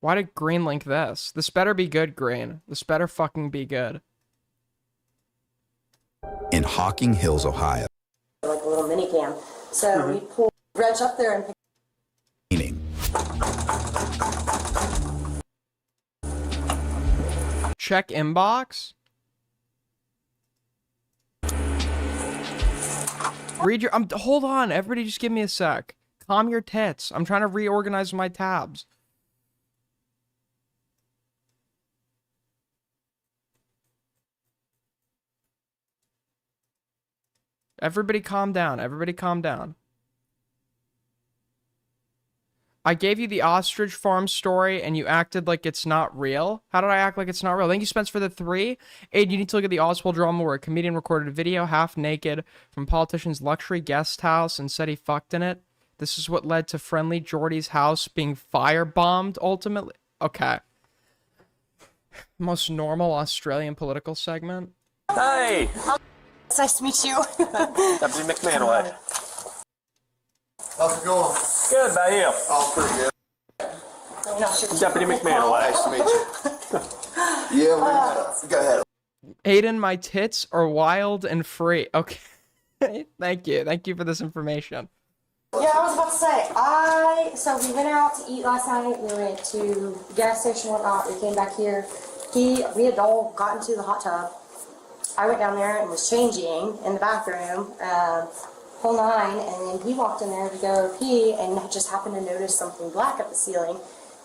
Why did Green link this? This better be good, Green. This better fucking be good. In Hocking Hills, Ohio. Like a little mini cam. So we pulled Reg up there and Check inbox. Read your. Hold on, everybody, just give me a sec. Calm your tits. I'm trying to reorganize my tabs. Everybody calm down. Everybody calm down. I gave you the ostrich farm story and you acted like it's not real. How did I act like it's not real? Thank you, Spence, for the 3. Aid, you need to look at the Oswald drama where a comedian recorded a video half naked from politician's luxury guest house and said he fucked in it. This is what led to Friendly Jordy's house being firebombed ultimately. Okay. Most normal Australian political segment. Hey! It's nice to meet you. Deputy McMahon. How's it going? Good, about you? Oh, pretty good. Deputy McMahon. Nice to meet you. Yeah, go ahead. Aiden, my tits are wild and free. Okay. Thank you. Thank you for this information. Yeah, I was about to say, so we went out to eat last night. We went to the gas station and whatnot. We came back here. We had all got into the hot tub. I went down there and was changing in the bathroom, whole nine, and then he walked in there to go pee and just happened to notice something black at the ceiling.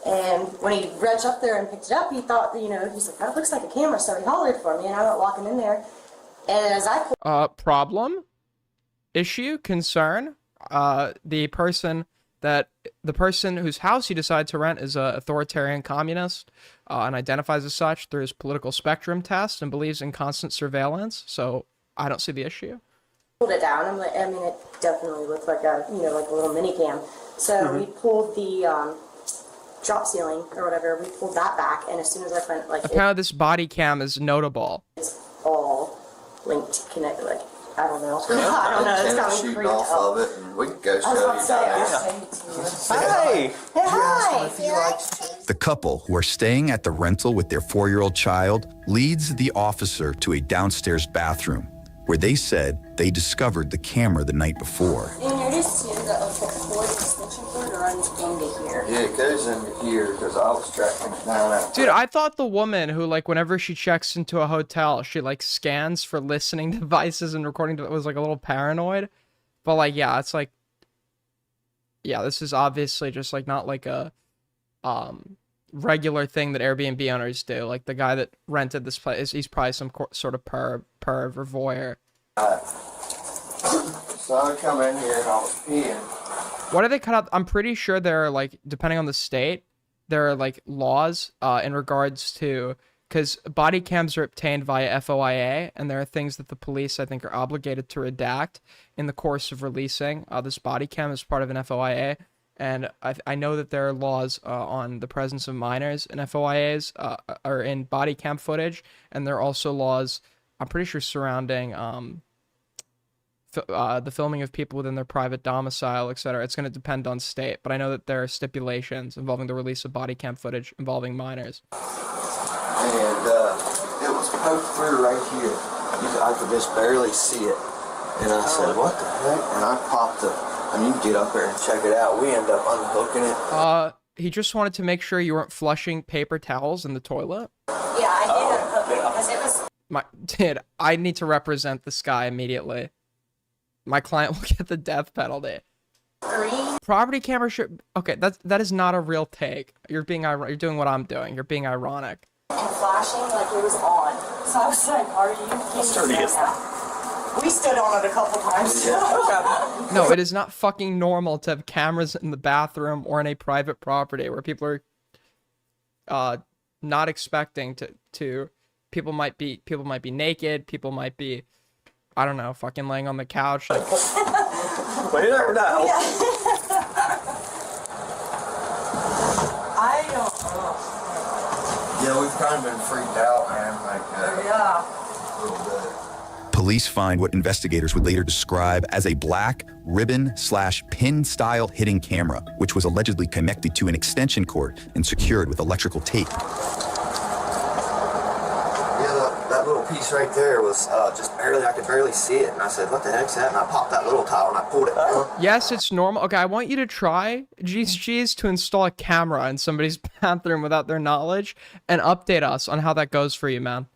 And when he reached up there and picked it up, he thought, he's like, that looks like a camera, so he hollered for me, and I went walking in there. And as I problem? Issue? Concern? The person whose house he decided to rent is an authoritarian communist and identifies as such through his political spectrum test and believes in constant surveillance. So I don't see the issue. pulled it down. I'm like, I mean, it definitely looked like a, like a little mini cam. So we pulled the drop ceiling or whatever. We pulled that back, and as soon as I went, like, Apparently this body cam is notable. it's all linked, connected. Like, I don't know. I don't know. It's got me freaked out. of it, and we can go I was about to say, Hey! Hey, hi! The couple, who are staying at the rental with their 4-year-old child, leads the officer to a downstairs bathroom, where they said they discovered the camera the night before. And you're just seeing that like the cord, extension cord, runs into here. Yeah, it goes into here, because I was tracking it down out. Dude, I thought the woman who, like, whenever she checks into a hotel, she, like, scans for listening devices and recording was, like, a little paranoid. But, like, yeah, it's, like... Yeah, this is obviously just, like, not, like, a, regular thing that Airbnb owners do. Like, the guy that rented this place, he's probably some sort of perv or voyeur. So I come in here and I was peeing. What do they cut out? I'm pretty sure there are, like, depending on the state, there are, like, laws in regards to, because body cams are obtained via FOIA, and there are things that the police, I think, are obligated to redact in the course of releasing this body cam as part of an FOIA. And I know that there are laws on the presence of minors in FOIAs or in body cam footage, and there are also laws, I'm pretty sure, surrounding the filming of people within their private domicile, etc. It's going to depend on state, but I know that there are stipulations involving the release of body cam footage involving minors. And it was poked through right here. I could just barely see it. And I said, what the heck? And I popped you can get up there and check it out. We end up unhooking it. He just wanted to make sure you weren't flushing paper towels in the toilet. Yeah, I did unhook it because it was. Dude, I need to represent this guy immediately. My client will get the death penalty. Green. Property camera should. Okay, that is not a real take. You're doing what I'm doing. You're being ironic. And flashing like it was on. So I was like, are you kidding me? We stood on it a couple times. No, it is not fucking normal to have cameras in the bathroom or in a private property where people are not expecting to people might be naked, people might be, I don't know, fucking laying on the couch like But you never know. Yeah. I don't know. Yeah, we've kind of been freaked out, man. Like, yeah. A little bit. Police find what investigators would later describe as a black ribbon/pin-style hitting camera, which was allegedly connected to an extension cord and secured with electrical tape. That little piece right there was just barely, I could barely see it. And I said, what the heck's that? And I popped that little tile and I pulled it down. Yes, it's normal. Okay, I want you to try, GCGs, to install a camera in somebody's bathroom without their knowledge and update us on how that goes for you, man.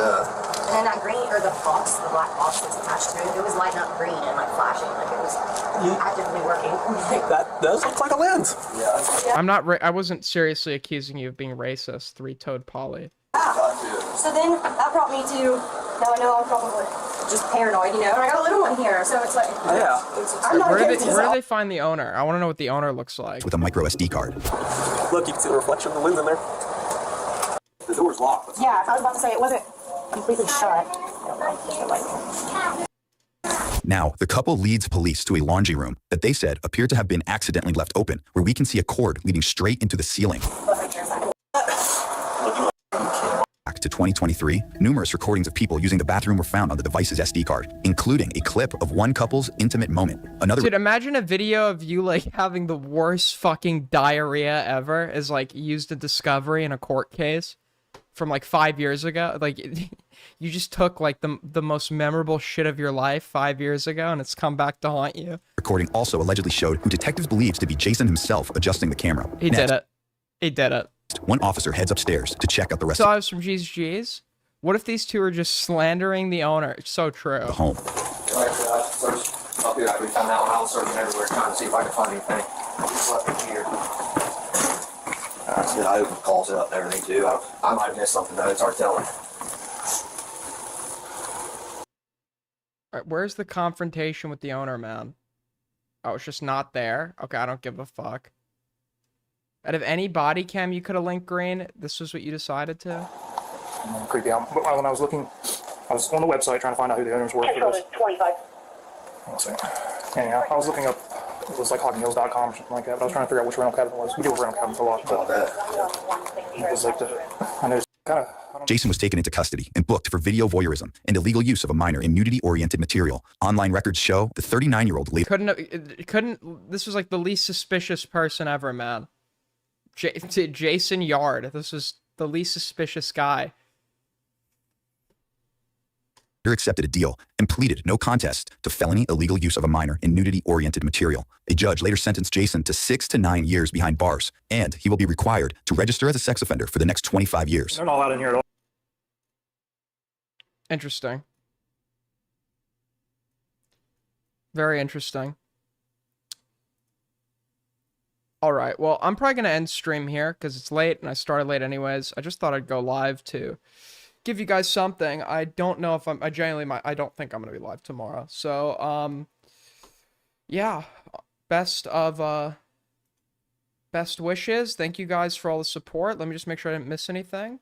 And then that green, or the box, the black box that's attached to it, it was lighting up green and like flashing, like it was actively working. That does look like a lens. Yeah. I'm not. I wasn't seriously accusing you of being racist, three-toed Polly. So then that brought me to, now I know I'm probably just paranoid, you know, and I got a little one here, so it's like, yeah. I'm not Where do they find the owner? I want to know what the owner looks like. With a micro SD card. Look, you can see the reflection of the lens in there. The door's locked. Yeah, I was about to say it wasn't completely shut. Now, the couple leads police to a laundry room that they said appeared to have been accidentally left open, where we can see a cord leading straight into the ceiling. Back to 2023, numerous recordings of people using the bathroom were found on the device's SD card, including a clip of one couple's intimate moment. Dude, imagine a video of you like having the worst fucking diarrhea ever is like used in discovery in a court case from like 5 years ago. Like you just took like the most memorable shit of your life 5 years ago and it's come back to haunt you. Recording also allegedly showed who detectives believes to be Jason himself adjusting the camera. He did it. He did it. One officer heads upstairs to check out the rest So I was from GCGs. What if these two are just slandering the owner? It's so true. The home. Up here, we found that one. I was searching everywhere trying to see if I could find anything. I just left it here. I opened the closet up and everything too. I might have missed something though. It's hard telling. Alright, where's the confrontation with the owner, man? Oh, it's just not there? Okay, I don't give a fuck. Out of any body cam you could have linked, Green, this was what you decided to? Creepy out. But when I was looking, I was on the website trying to find out who the owners were for this. 25. Let's see. Anyhow, I was looking up, it was like HockingHills.com or something like that, but I was trying to figure out which rental cabin it was. We deal with rental cabins a lot. But it was like I know it's kind of... Jason was taken into custody and booked for video voyeurism and illegal use of a minor in nudity-oriented material. Online records show the 39-year-old later... This was like the least suspicious person ever, man. Jason Yard. This was the least suspicious guy. Accepted a deal and pleaded no contest to felony illegal use of a minor in nudity-oriented material. A judge later sentenced Jason to 6 to 9 years behind bars, and he will be required to register as a sex offender for the next 25 years. They're not allowed in here at all. Interesting. Very interesting. All right, well, I'm probably going to end stream here because it's late and I started late anyways. I just thought I'd go live to give you guys something. I don't know if I don't think I'm going to be live tomorrow. So, yeah, best wishes. Thank you guys for all the support. Let me just make sure I didn't miss anything.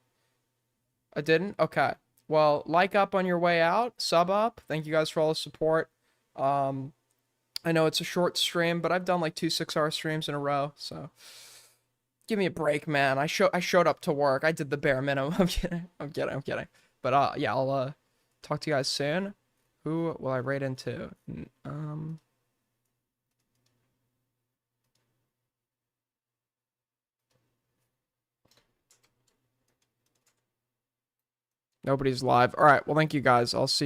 I didn't? Okay. Well, like up on your way out, sub up. Thank you guys for all the support. I know it's a short stream, but I've done like 2 6-hour streams in a row, so give me a break, man. I showed up to work. I did the bare minimum. I'm kidding. But yeah, I'll talk to you guys soon. Who will I raid into? Nobody's live. All right. Well, thank you guys. I'll see you.